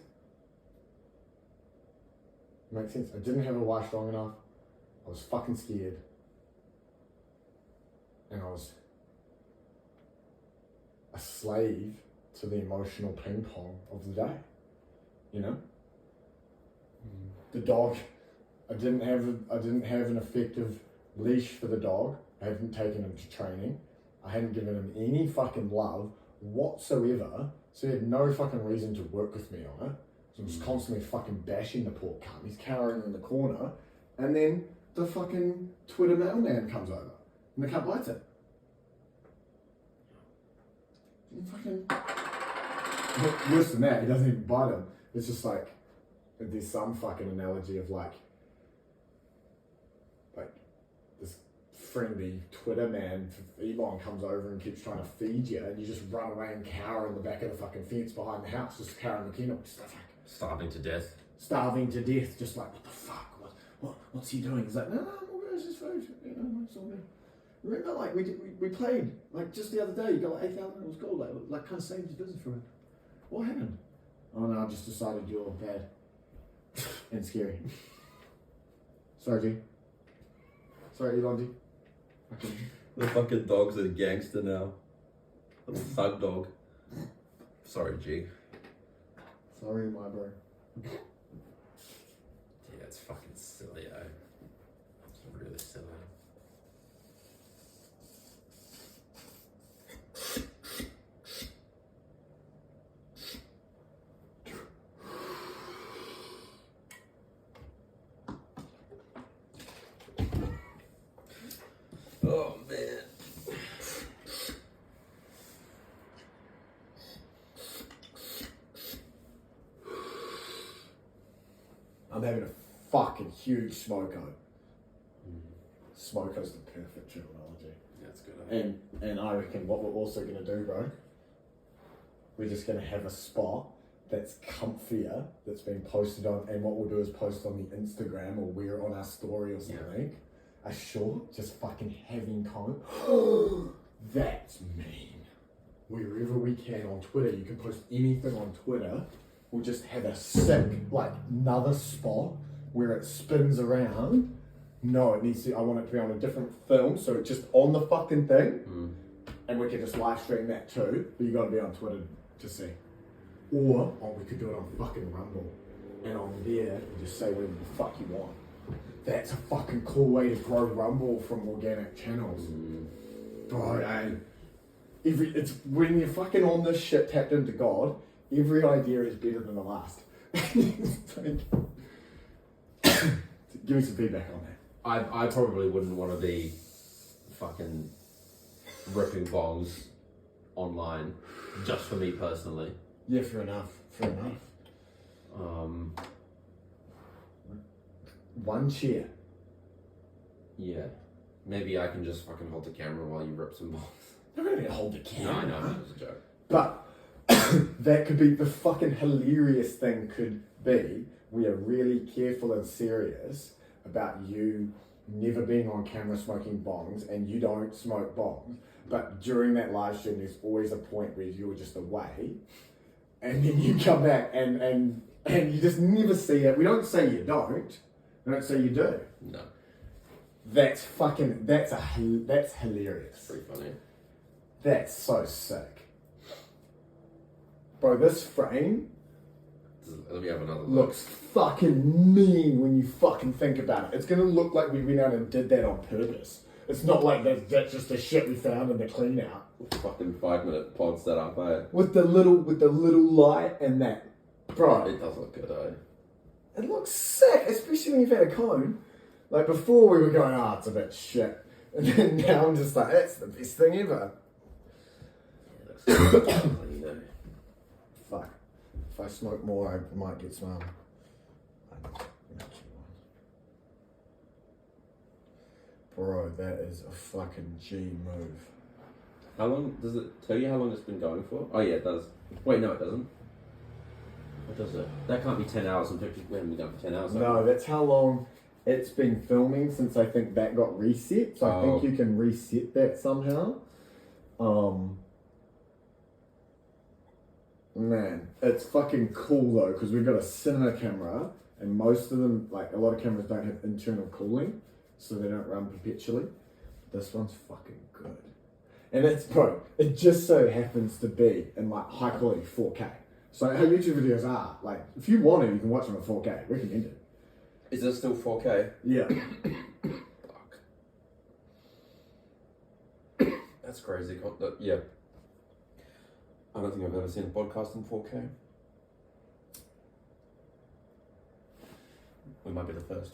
It makes sense. I didn't have a why strong enough. I was fucking scared. And I was a slave to the emotional ping pong of the day. You know? The dog, I didn't have an effective leash for the dog. I hadn't taken him to training. I hadn't given him any fucking love whatsoever. So he had no fucking reason to work with me on it. So I was constantly fucking bashing the poor cunt. He's cowering in the corner. And then the fucking Twitter mailman comes over. And the cunt bites it. He fucking... Worse than that, he doesn't even bite him. It's just like, there's some fucking analogy of like this friendly Twitter man, Elon comes over and keeps trying to feed you, and you just run away and cower in the back of the fucking fence behind the house, just cowering the kennel, just like Starving to death. starving to death, just like, what the fuck, what's he doing? He's like, no, all good, it's just food, you know, it's all good. Remember, like we played like just the other day. You got like 8,000. It was cool. Like kind of saved his business from it. What happened? Oh no, I just decided you're bad and scary. Sorry, G. Sorry, Elon G. Okay. The fucking dog's a gangster now. A thug dog. Sorry, G. Sorry, my bro. Yeah, it's fucking silly, eh? It's really silly. Oh man. I'm having a fucking huge smoko. Smoko's the perfect terminology. That's good. And I reckon what we're also gonna do, bro, we're just gonna have a spot that's comfier, that's been posted on, and what we'll do is post on the Instagram or wear on our story or something. A short, just fucking having comment. That's mean. Wherever we can on Twitter, you can post anything on Twitter. We'll just have a sick, like, another spot where it spins around. No, it needs to, I want it to be on a different film, so it's just on the fucking thing. And we can just live stream that too, but you gotta be on Twitter to see. Or, we could do it on fucking Rumble. And on there, you just say whatever the fuck you want. That's a fucking cool way to grow Rumble from organic channels. Bro, it's when you're fucking on this shit tapped into God, every idea is better than the last. Give me some feedback on that. I probably wouldn't want to be fucking ripping bongs online, just for me personally. Yeah, fair enough. One chair. Yeah. Maybe I can just fucking hold the camera while you rip some bongs. I'm not gonna hold the camera. No, I know, it was a joke. But that could be the fucking hilarious thing. Could be we are really careful and serious about you never being on camera smoking bongs, and you don't smoke bongs. But during that live stream, there's always a point where you're just away, and then you come back and you just never see it. We don't say you don't. We don't say you do. No. That's hilarious. Pretty funny. That's so sick. Bro, this frame Let me have another look. looks fucking mean when you fucking think about it. It's gonna look like we went out and did that on purpose. It's not like that's just the shit we found in the clean out. Fucking 5-minute pod setup, eh? With the little light and that. Bro, It does look good, eh? it looks sick, especially when you've had a cone. Like before we were going, it's a bit shit. And then now I'm just like, that's the best thing ever. Yeah, it looks good. You know. Fuck. If I smoke more, I might get some. Bro, that is a fucking G move. How long does it tell you how long it's been going for? Oh yeah, it does. Wait, no, it doesn't. What does it? That can't be 10 hours. We haven't been going for 10 hours. No, that's how long it's been filming since I think that got reset. So I think you can reset that somehow. Man, it's fucking cool though, because we've got a cinema camera, and most of them, like a lot of cameras don't have internal cooling, so they don't run perpetually. This one's fucking good. And it just so happens to be in like high quality 4K. So how YouTube videos are, like, if you want to, you can watch them in 4K. Recommend it. Is it still 4K? Yeah. Fuck. That's crazy. Yeah. I don't think I've ever seen a podcast in 4K. We might be the first.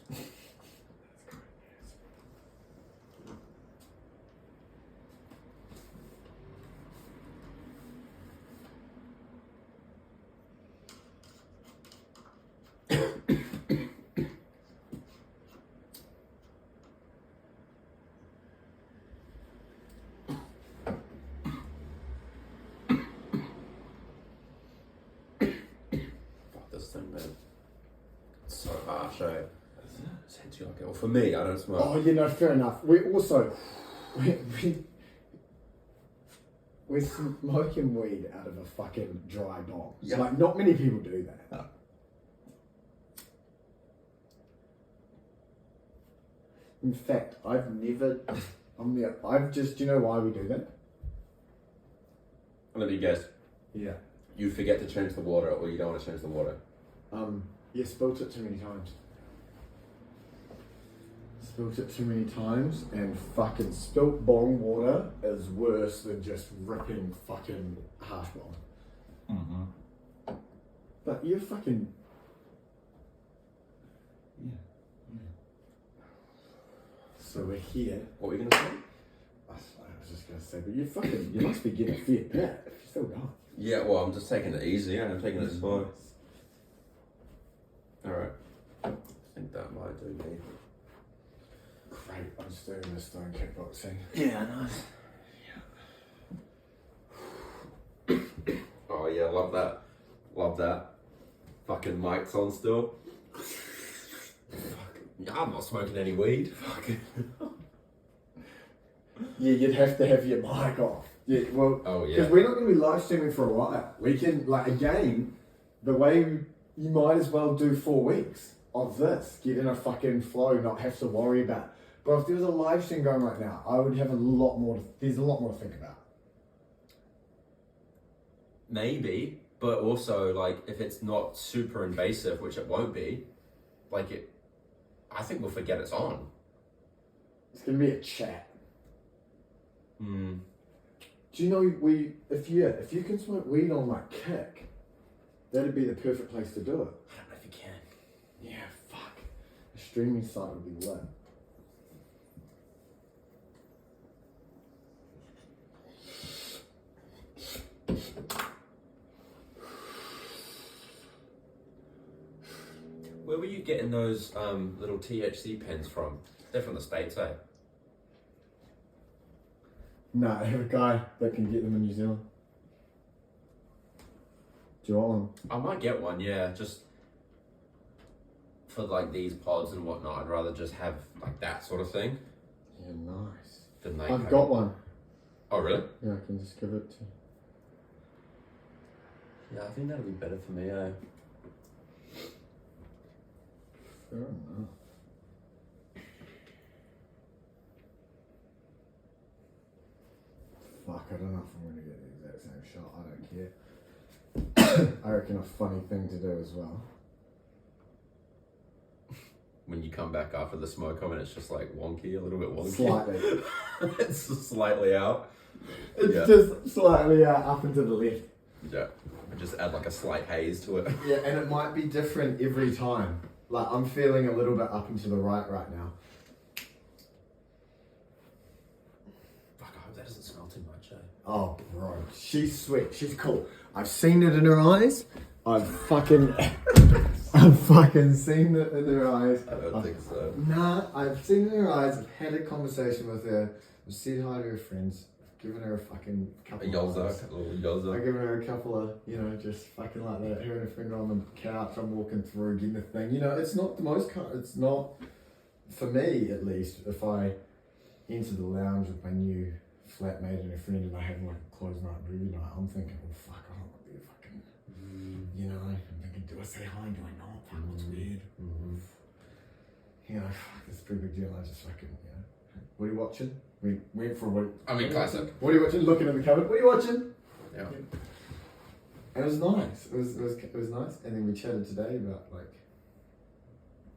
Well, for me, I don't smoke. Oh, fair enough. We're smoking weed out of a fucking dry bong. Yeah. Like, not many people do that. No. In fact, do you know why we do that? Let me guess. Yeah. You forget to change the water, or you don't want to change the water. Spilt it too many times. Spilt it too many times, and fucking spilt bong water is worse than just ripping fucking hash bong. Mm-hmm. But you're fucking... Yeah. So we're here. What were you going to say? gonna say, but you must be getting a fair bit if you're still going. Yeah, well, I'm just taking it easy. I'm taking it slow. Alright. I think that might do me. Great, I'm just doing this stone kickboxing. Yeah, nice. Oh yeah, love that. Love that. Fucking mic's on still. Yeah, I'm not smoking any weed. Fucking. Yeah, you'd have to have your mic off. Yeah, well, Oh yeah. because we're not going to be live streaming for a while. We can, like, again, the way you might as well do 4 weeks of this. Get in a fucking flow, not have to worry about. But if there was a live stream going right now, I would have there's a lot more to think about. Maybe, but also like if it's not super invasive, which it won't be, I think we'll forget it's on. It's going to be a chat. Hmm. Do you know if you can smoke weed on like kick, that'd be the perfect place to do it. I don't know if you can. Yeah, fuck. The streaming site would be lit. Where were you getting those little THC pens from? They're from the States, eh? Nah, I have a guy that can get them in New Zealand. Do you want one? I might get one, yeah, just for like these pods and whatnot. I'd rather just have like that sort of thing Yeah, nice. than like. I've got one. Oh really? Yeah, I can just give it to you. Yeah, I think that'll be better for me, eh? Fair enough. Fuck, I don't know if I'm going to get the exact same shot. I don't care. I reckon a funny thing to do as well. When you come back after the smoke on, it's just like wonky, a little bit wonky. Slightly. It's just slightly out. It's Yeah. just slightly up and to the left. Yeah. I just add like a slight haze to it. Yeah, and it might be different every time. Like, I'm feeling a little bit up and to the right now. Fuck, I hope that doesn't smell too much, eh? Oh, bro. She's sweet. She's cool. I've seen it in her eyes. I've fucking seen it in her eyes. I don't think so. Nah, I've seen it in her eyes. I've had a conversation with her. I've said hi to her friends. I've given her a fucking A couple of yolza, hugs. a little I've yolza. given her a couple of, just fucking like that. Her and a friend on the couch. I'm walking through, getting the thing. It's not the most, it's not, for me at least, if I enter the lounge with my new flatmate and a friend and I have like a closed night movie night, I'm thinking, oh fuck, I don't want to be a fucking, I'm thinking, do I say hi, do I not? Fuck, what's weird? Fuck, it's a pretty big deal. I just fucking, what are you watching? We went for what? I mean, classic. What are you watching? Looking at the cupboard. What are you watching? Yeah. And it was nice. It was nice. And then we chatted today about like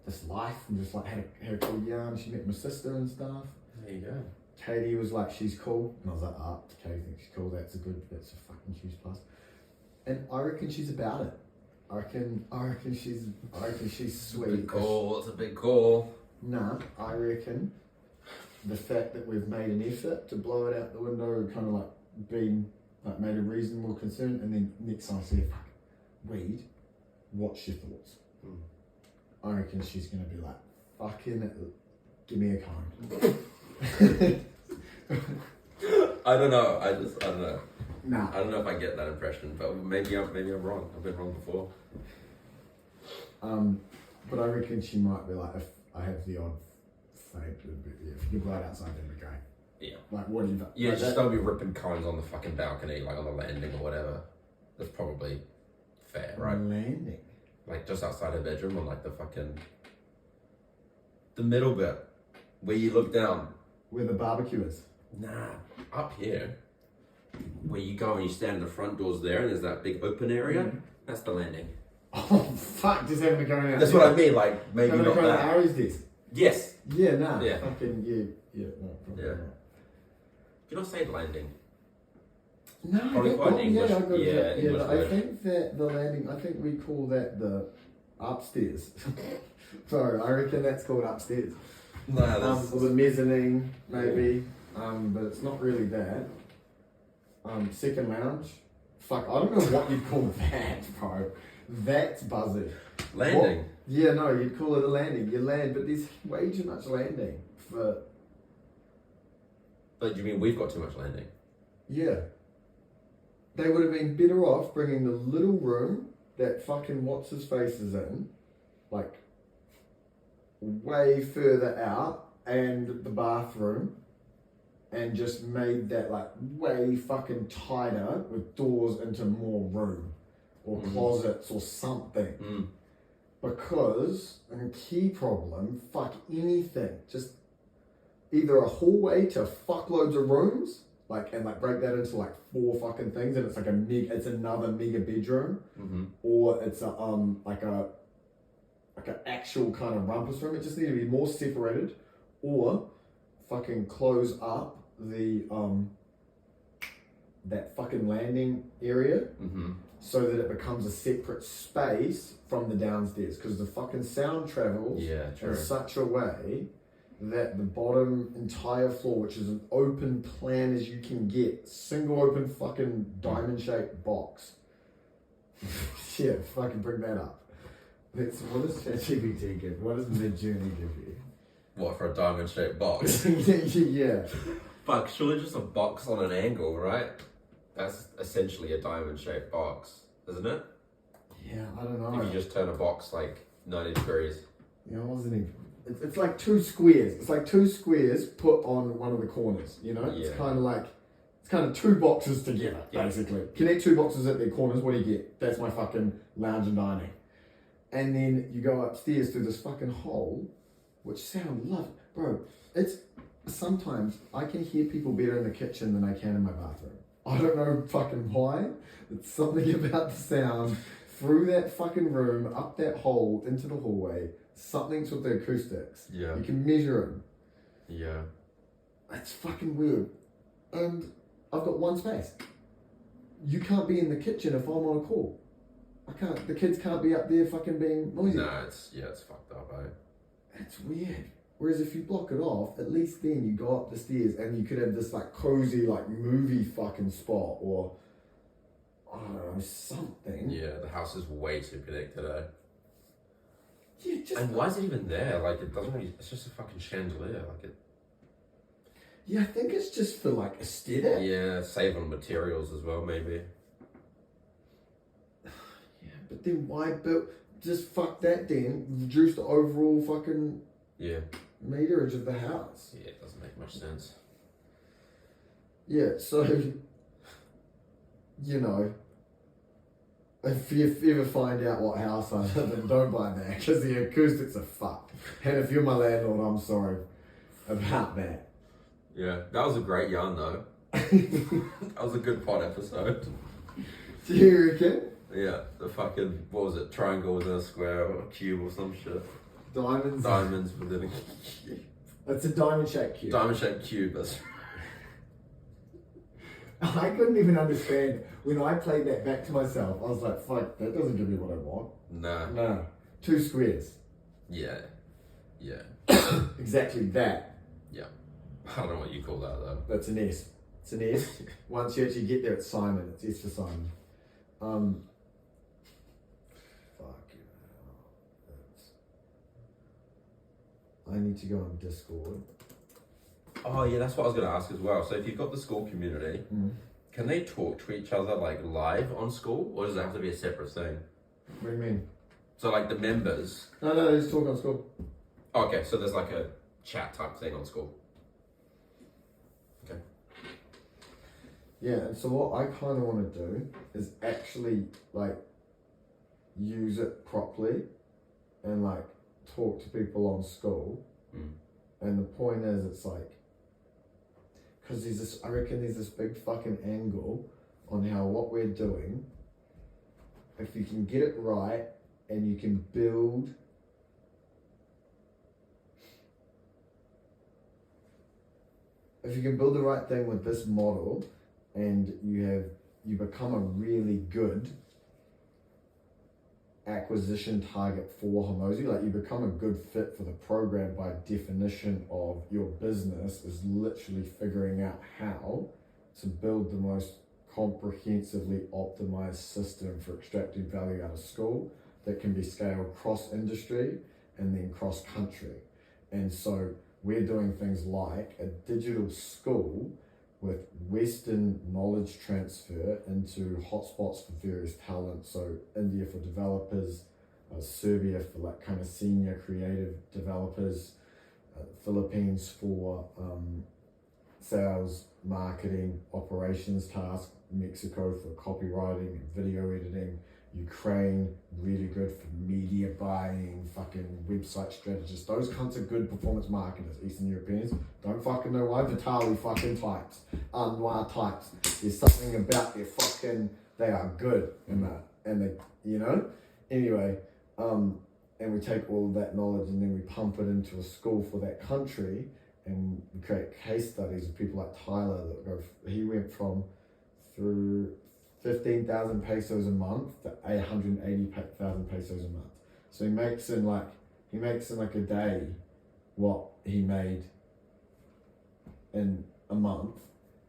this life and just like had a cool yarn. She met my sister and stuff. There you go. Katie was like, she's cool. And I was like, Katie thinks she's cool. That's a fucking huge plus. And I reckon she's about it. I reckon she's sweet. Big call. It's a big call. Nah, I reckon the fact that we've made an effort to blow it out the window kind of like been like made a reasonable concern, and then next time I say, fuck, weed, what's your thoughts? I reckon she's gonna be like, fucking give me a cone. I don't know. I don't know. Nah. I don't know if I get that impression, but maybe I'm wrong. I've been wrong before. But I reckon she might be like, if I have the odd fake, if you blow it outside, that'd be great. Yeah. Like, what do you do? Yeah, like just don't be ripping cones on the fucking balcony, like on the landing or whatever. That's probably fair, right? Landing. Like just outside her bedroom on like the middle bit where you look down. Where the barbecue is. Nah, up here. Where you go and you stand in the front doors there and there's that big open area. That's the landing. Oh, fuck, just having to go out. That's what I mean, like maybe having not to go to that. Ari's desk. Yes. Yeah, nah. Yeah. Fucking, yeah, no, probably Yeah. not. You not say landing. No, Probably quite English. I got Yeah, that. English But I word. think that the landing, I think we call that the upstairs. Sorry, I reckon that's called upstairs. Nah, that's Or the mezzanine, maybe. but it's not really that. Second lounge. Fuck, I don't know what you'd call that, bro. That's buzzy. Landing. What? Yeah, no, you'd call it a landing. You land, but there's way too much landing for. But do you mean we've got too much landing? Yeah. They would have been better off bringing the little room that fucking what's his face is in, like, way further out, and the bathroom, and just made that like way fucking tighter with doors into more room or closets or something. Because, and key problem, fuck anything, just either a hallway to fuckloads of rooms, like, and like break that into like 4 fucking things, and it's like it's another mega bedroom, or it's a like an actual kind of rumpus room. It just needs to be more separated, or fucking close up the that fucking landing area, so that it becomes a separate space from the downstairs, because the fucking sound travels in such a way that the bottom entire floor, which is an open plan as you can get, single open fucking diamond shaped box. Yeah, fucking bring that up. What does ChatGPT give? What does Midjourney give you? What, for a diamond shaped box? Yeah. Fuck, surely just a box on an angle, right? That's essentially a diamond shaped box, isn't it? Yeah, I don't know. If you just turn a box like 90 degrees. Yeah, I wasn't even. It's like 2 squares. It's like 2 squares put on one of the corners, you know? Yeah. It's kind of like, it's kind of 2 boxes together, basically. Connect 2 boxes at their corners, what do you get? That's my fucking lounge and dining. And then you go upstairs through this fucking hole, which sound lovely. Bro, it's, sometimes I can hear people better in the kitchen than I can in my bathroom. I don't know fucking why. It's something about the sound through that fucking room, up that hole, into the hallway. Something's with the acoustics. Yeah. You can measure them. Yeah. That's fucking weird. And I've got one space. You can't be in the kitchen if I'm on a call. I can't. The kids can't be up there fucking being noisy. No, it's fucked up, eh? That's weird. Whereas if you block it off, at least then you go up the stairs and you could have this like cozy like movie fucking spot, or I don't know, something. Yeah, the house is way too connected, eh? Yeah, just. And why is it even there? Like, it doesn't really, it's just a fucking chandelier. Like, it. Yeah, I think it's just for like aesthetic. Yeah, save on materials as well, maybe. Yeah, but then why build? Just fuck that then. Reduce the overall fucking meterage of the house. Yeah, it doesn't make much sense. Yeah, so you know, if you ever find out what house I live in, don't buy that, because the acoustics are fucked. And if you're my landlord, I'm sorry about that. Yeah, that was a great yarn though. That was a good pod episode. Do you reckon? Yeah, the fucking, what was it, triangle within a square or a cube or some shit. Diamonds. Diamonds within a cube. It's a diamond shaped cube. Diamond shaped cube, that's I couldn't even understand when I played that back to myself. I was like, fuck, that doesn't give me what I want. Nah. No. 2 squares. Yeah. Yeah. Exactly that. Yeah. I don't know what you call that though. That's an S. It's an S. Once you actually get there, it's Simon. It's S for Simon. Fucking hell. I need to go on Discord. Oh yeah, that's what I was gonna ask as well. So if you've got the school community, can they talk to each other like live on school, or does it have to be a separate thing? What do you mean? So like the members. No, just talk on school. Okay, so there's like a chat type thing on school. Okay. Yeah, and so what I kind of want to do is actually like use it properly and like talk to people on school. And the point is, it's like, because there's this, I reckon there's this big fucking angle on how what we're doing, if you can get it right and you can build the right thing with this model, and you become a really good acquisition target for Hormozy. Like, you become a good fit for the program by definition of your business is literally figuring out how to build the most comprehensively optimized system for extracting value out of school that can be scaled cross industry and then cross country. And so we're doing things like a digital school with Western knowledge transfer into hotspots for various talents. So India for developers, Serbia for like kind of senior creative developers, Philippines for sales, marketing, operations tasks, Mexico for copywriting and video editing, Ukraine, really good for media buying, fucking website strategists. Those cunts are good performance marketers, Eastern Europeans. Don't fucking know why. Vitali fucking types. Anwar types. There's something about their fucking, they are good in that. And they, you know? Anyway, and we take all of that knowledge and then we pump it into a school for that country, and we create case studies of people like Tyler that go, he went from through 15,000 pesos a month to 180,000 pesos a month. So he makes in like a day what he made in a month,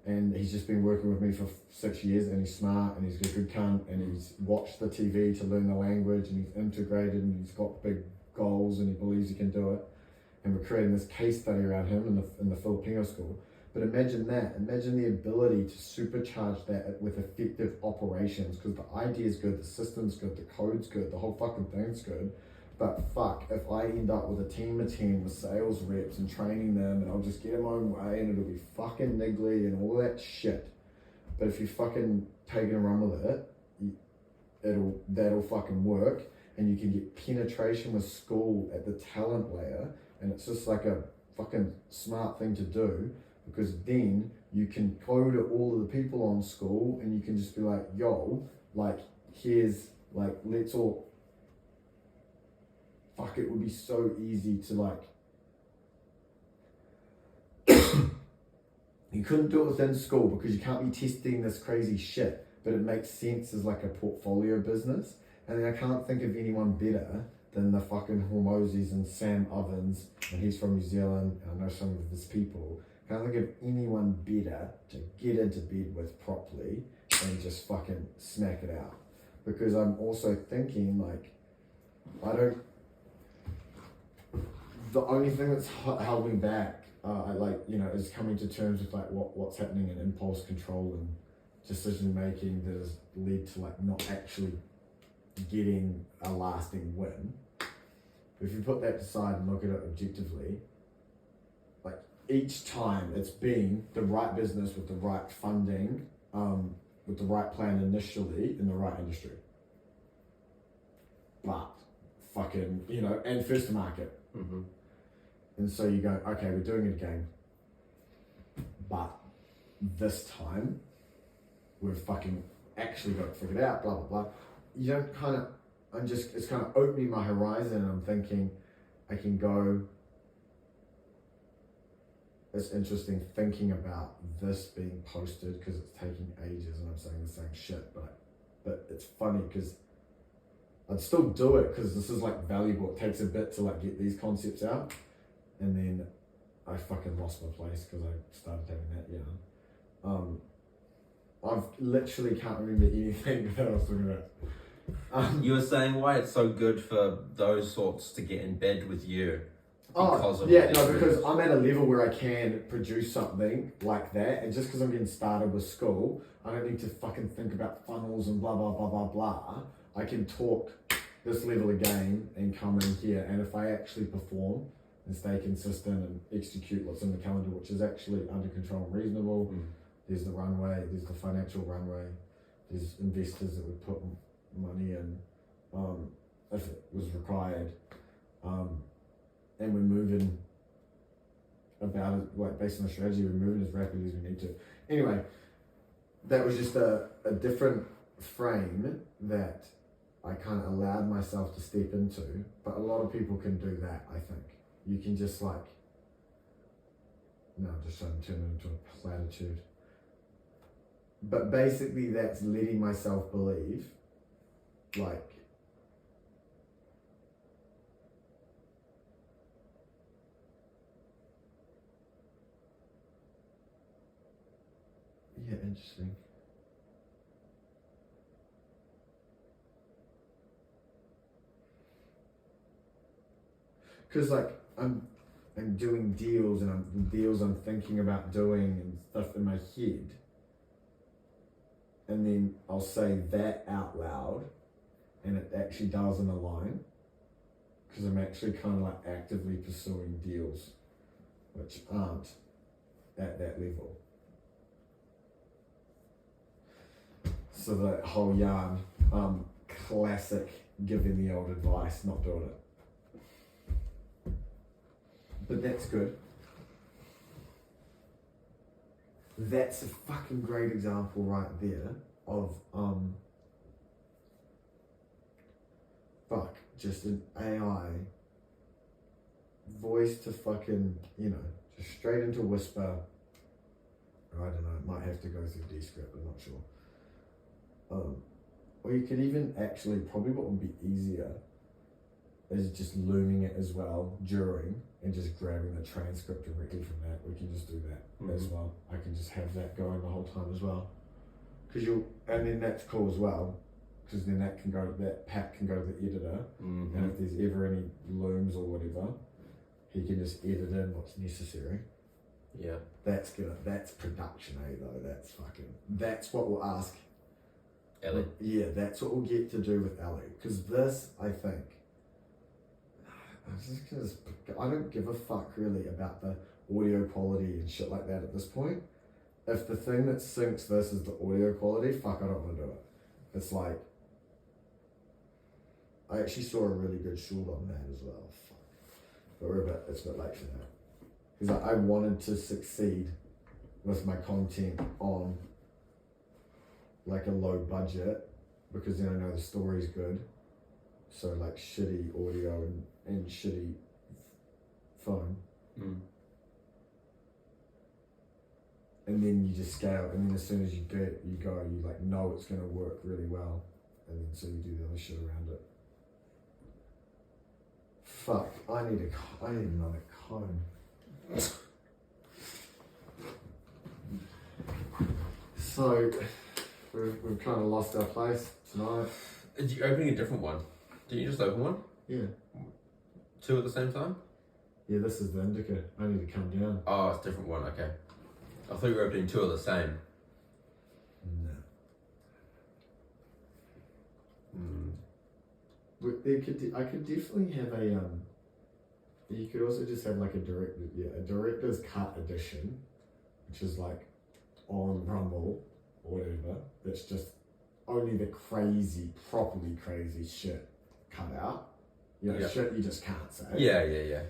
and he's just been working with me for 6 years, and he's smart and he's a good cunt, and he's watched the TV to learn the language, and he's integrated and he's got big goals and he believes he can do it. And we're creating this case study around him in the Filipino school. But imagine the ability to supercharge that with effective operations, because the idea is good, the system's good, the code's good, the whole fucking thing's good. But fuck, if I end up with a team of 10 with sales reps and training them, and I'll just get them my own way, and it'll be fucking niggly and all that shit. But if you fucking take it and run with it, that'll fucking work, and you can get penetration with school at the talent layer, and it's just like a fucking smart thing to do. Because then you can go to all of the people on school and you can just be like, yo, like, here's, like, let's all, fuck, it would be so easy to, like, you couldn't do it within school because you can't be testing this crazy shit, but it makes sense as like a portfolio business. And then I can't think of anyone better than the fucking Hormozis and Sam Ovens, and he's from New Zealand, and I know some of his people. Can't think of anyone better to get into bed with properly and just fucking smack it out. Because I'm also thinking, like, the only thing that's held me back, is coming to terms with like what's happening in impulse control and decision making that has led to like not actually getting a lasting win. If you put that aside and look at it objectively, like, each time it's been the right business with the right funding, with the right plan initially in the right industry. But fucking, and first to market. Mm-hmm. And so you go, okay, we're doing it again. But this time we've fucking actually got it figured out, blah, blah, blah. You don't it's kind of opening my horizon, and I'm thinking I can go. It's interesting thinking about this being posted because it's taking ages and I'm saying the same shit, but it's funny because I'd still do it because this is like valuable. It takes a bit to like get these concepts out, and then I fucking lost my place because I started having that, I've literally can't remember anything that I was talking about. You were saying why it's so good for those sorts to get in bed with you. Because I'm at a level where I can produce something like that, and just because I'm getting started with school, I don't need to fucking think about funnels and blah blah blah blah blah. I can talk this level of game and come in here, and if I actually perform and stay consistent and execute what's in the calendar, which is actually under control and reasonable, there's the runway, there's the financial runway, there's investors that would put money in if it was required. And we're moving about it, like based on the strategy, we're moving as rapidly as we need to. Anyway, that was just a different frame that I kind of allowed myself to step into. But a lot of people can do that, I think. You can just I'm just trying to turn it into a platitude. But basically that's letting myself believe, like, Yeah, interesting. Because like I'm doing deals and the deals I'm thinking about doing and stuff in my head, and then I'll say that out loud, and it actually doesn't align. Because I'm actually kind of like actively pursuing deals, which aren't at that level. So that whole yarn, classic giving the old advice, not doing it. But that's good. That's a fucking great example right there of just an AI voice to fucking, just straight into whisper. Or I don't know, it might have to go through Descript, I'm not sure. Or you could even actually, probably what would be easier is just looming it as well during and just grabbing the transcript directly from that. We can just do that as well. I can just have that going the whole time as well. And then that's cool as well, because then that pack can go to the editor, and if there's ever any looms or whatever, he can just edit in what's necessary. Yeah. That's production, though. That's what we'll ask Ellie. Yeah, that's what we'll get to do with Ellie. Because this, I think, I don't give a fuck really about the audio quality and shit like that at this point. If the thing that syncs this is the audio quality, fuck, I don't want to do it. It's like, I actually saw a really good short on that as well. Fuck. But it's a bit late for that. Because I wanted to succeed with my content on like a low budget, because then I know the story's good. So like shitty audio and shitty phone. And then you just scale, and then as soon as you go, you like know it's gonna work really well, and then so you do the other shit around it. Fuck, I need another comb. So we've kind of lost our place tonight. You're opening a different one. Didn't you just open one? Yeah. 2 at the same time? Yeah, this is the indica. I need to come down. Oh, it's a different one. Okay. I thought you were opening 2 at the same. No. But I could definitely have a you could also just have like a director's cut edition, which is like on Rumble or whatever. That's just only the properly crazy shit cut out. Shit you just can't say. Yeah.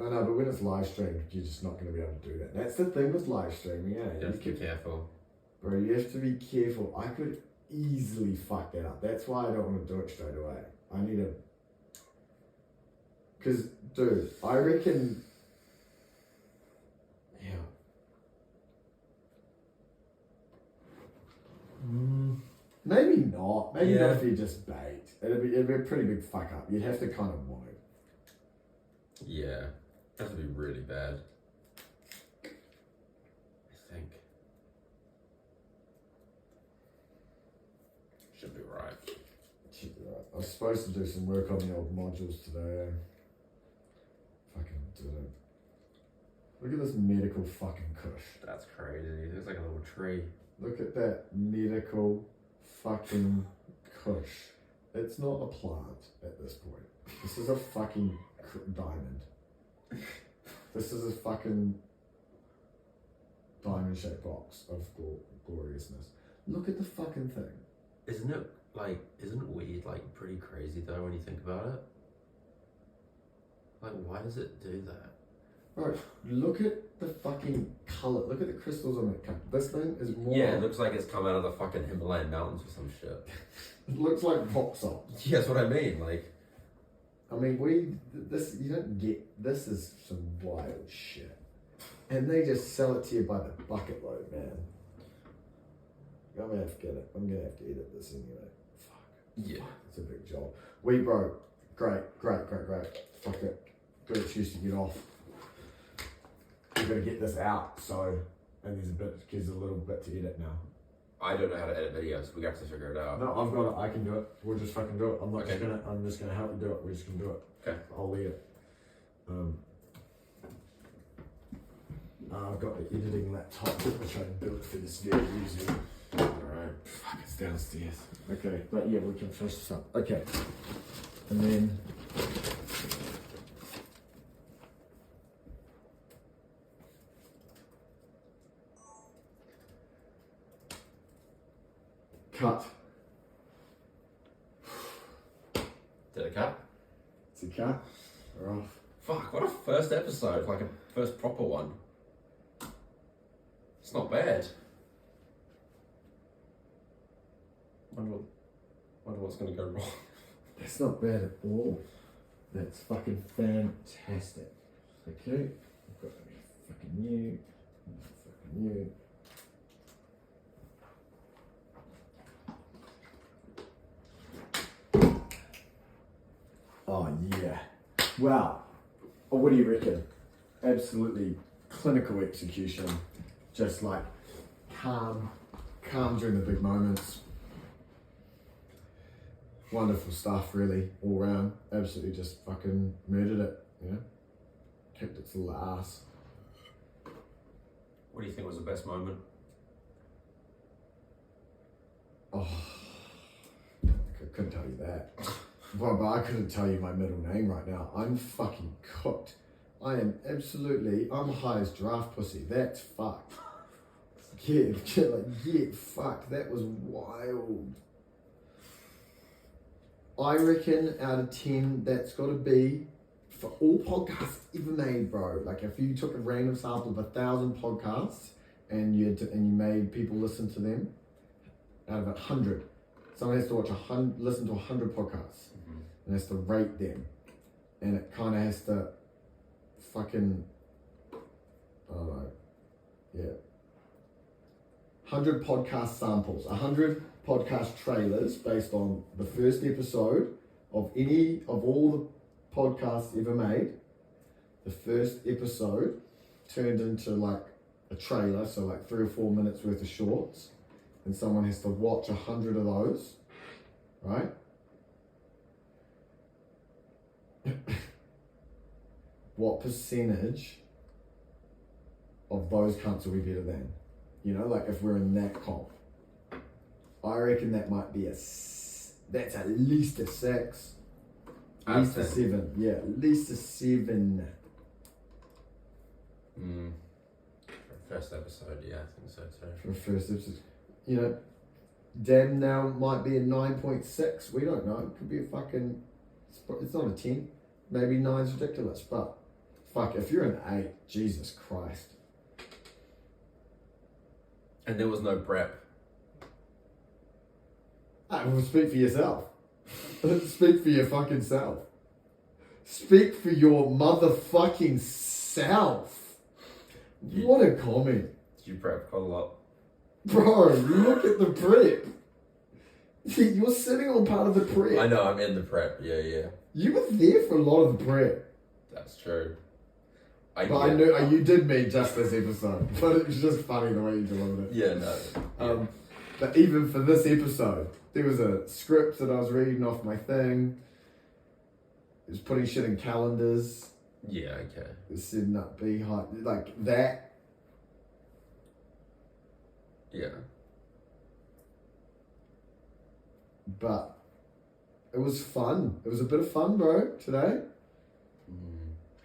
I know, but when it's live streamed, you're just not going to be able to do that. That's the thing with live streaming, yeah. You have to be careful. Bro, you have to be careful. I could easily fuck that up. That's why I don't want to do it straight away. I need to... Because, dude, I reckon... Yeah. Maybe not. Maybe not if you just bait. It'd be a pretty big fuck up. You'd have to kind of want it. Yeah. It has to be really bad. I think. Should be right. Should be right. I was supposed to do some work on the old modules today. Fucking didn't. Look at this medical fucking kush. That's crazy. It looks like a little tree. Look at that medical fucking kush. It's not a plant at this point. This is a fucking diamond. This is a fucking diamond-shaped box of gloriousness. Look at the fucking thing. Isn't it weed like pretty crazy though when you think about it? Like, why does it do that? Bro, look at the fucking colour. Look at the crystals on that cup. This thing is more... Yeah, it looks like it's come out of the fucking Himalayan mountains or some shit. It looks like pop salt. Yeah, that's what I mean. Like, I mean, you don't get... This is some wild shit. And they just sell it to you by the bucket load, man. I'm gonna have to get it. I'm gonna have to edit this anyway. Fuck. yeah. It's a big job. We, bro, great. Fuck it. Good excuse to get off. We're gonna get this out, so and there's a little bit to edit now. I don't know how to edit videos. We have to figure it out. No, I've got it. I can do it. We'll just fucking do it. I'm Okay. just gonna help you do it. We're just gonna do it. Okay. I'll lead it. I've got the editing laptop, which I built for this very easy. Alright. Fuck, it's downstairs. Okay, but yeah, we can finish this up. Okay, and then cut. Did it cut? It's a cut. We're off. Fuck, what a first episode. Like a first proper one. It's not bad. Wonder what's gonna go wrong. That's not bad at all. That's fucking fantastic. Okay, I've got fucking new. Oh yeah. Wow. Oh, what do you reckon? Absolutely clinical execution. Just like calm during the big moments. Wonderful stuff, really, all round. Absolutely just fucking murdered it, you know? Kicked its little ass. What do you think was the best moment? Oh, I couldn't tell you that. But I couldn't tell you my middle name right now. I'm fucking cooked. I'm high as giraffe pussy. That's fucked. Yeah, fuck, that was wild. I reckon out of 10, that's got to be for all podcasts ever made, bro. Like if you took a random sample of 1,000 podcasts and you made people listen to them, out of 100, someone has to listen to 100 podcasts and has to rate them, and it kind of has to fucking, I don't know, yeah. 100 podcast samples, 100 podcast trailers based on the first episode of all the podcasts ever made. The first episode turned into like a trailer, so like 3 or 4 minutes worth of shorts, and someone has to watch 100 of those, right? What percentage of those cunts will be better than? You know, like if we're in that comp, I reckon that might be that's at least a 6, at least a 7. Yeah, at least a 7. For first episode, yeah, I think so too. For a first episode, you know, damn now might be a 9.6. We don't know. It could be a fucking. It's not a 10. Maybe 9's ridiculous, but fuck, if you're an 8, Jesus Christ. And there was no prep. Well, speak for yourself. Speak for your fucking self. Speak for your motherfucking self. What a comment. You prep quite a lot. Bro, look at the prep. You're sitting on part of the prep. I know, I'm in the prep. Yeah. You were there for a lot of the prep. That's true. I knew you did mean just this episode, but it was just funny the way you delivered it. Yeah, no. But even for this episode, there was a script that I was reading off my thing. It was putting shit in calendars. Yeah, okay. It was setting up beehive, like that. Yeah. But it was fun. It was a bit of fun, bro, today.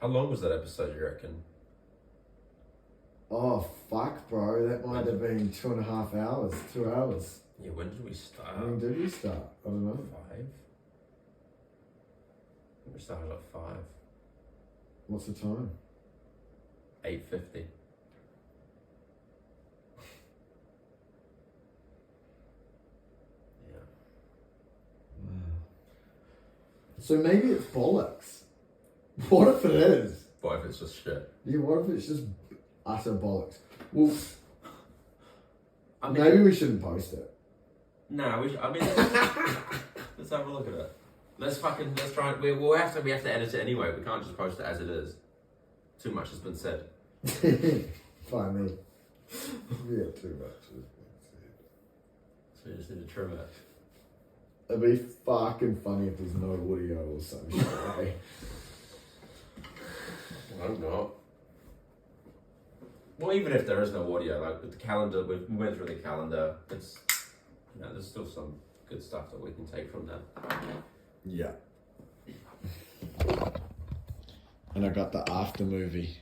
How long was that episode, you reckon? Oh, fuck, bro. That might have been 2.5 hours, 2 hours. Yeah, when did we start? When did we start? I don't know. 5? We started at 5. What's the time? 8:50. Yeah. So maybe it's bollocks. What if it is? What if it's just shit? Yeah, what if it's just utter bollocks? Well, I mean, maybe we shouldn't post it. No, we should, I mean, let's have a look at it. Let's try and, we have to edit it anyway. We can't just post it as it is. Too much has been said. Fine, me. Yeah, too much has been said. So you just need to trim it. It'd be fucking funny if there's no audio or some shit, eh? I hope not. Well, even if there is no audio, like with the calendar, we went through the calendar. It's, there's still some good stuff that we can take from that. Yeah. And I got the after movie.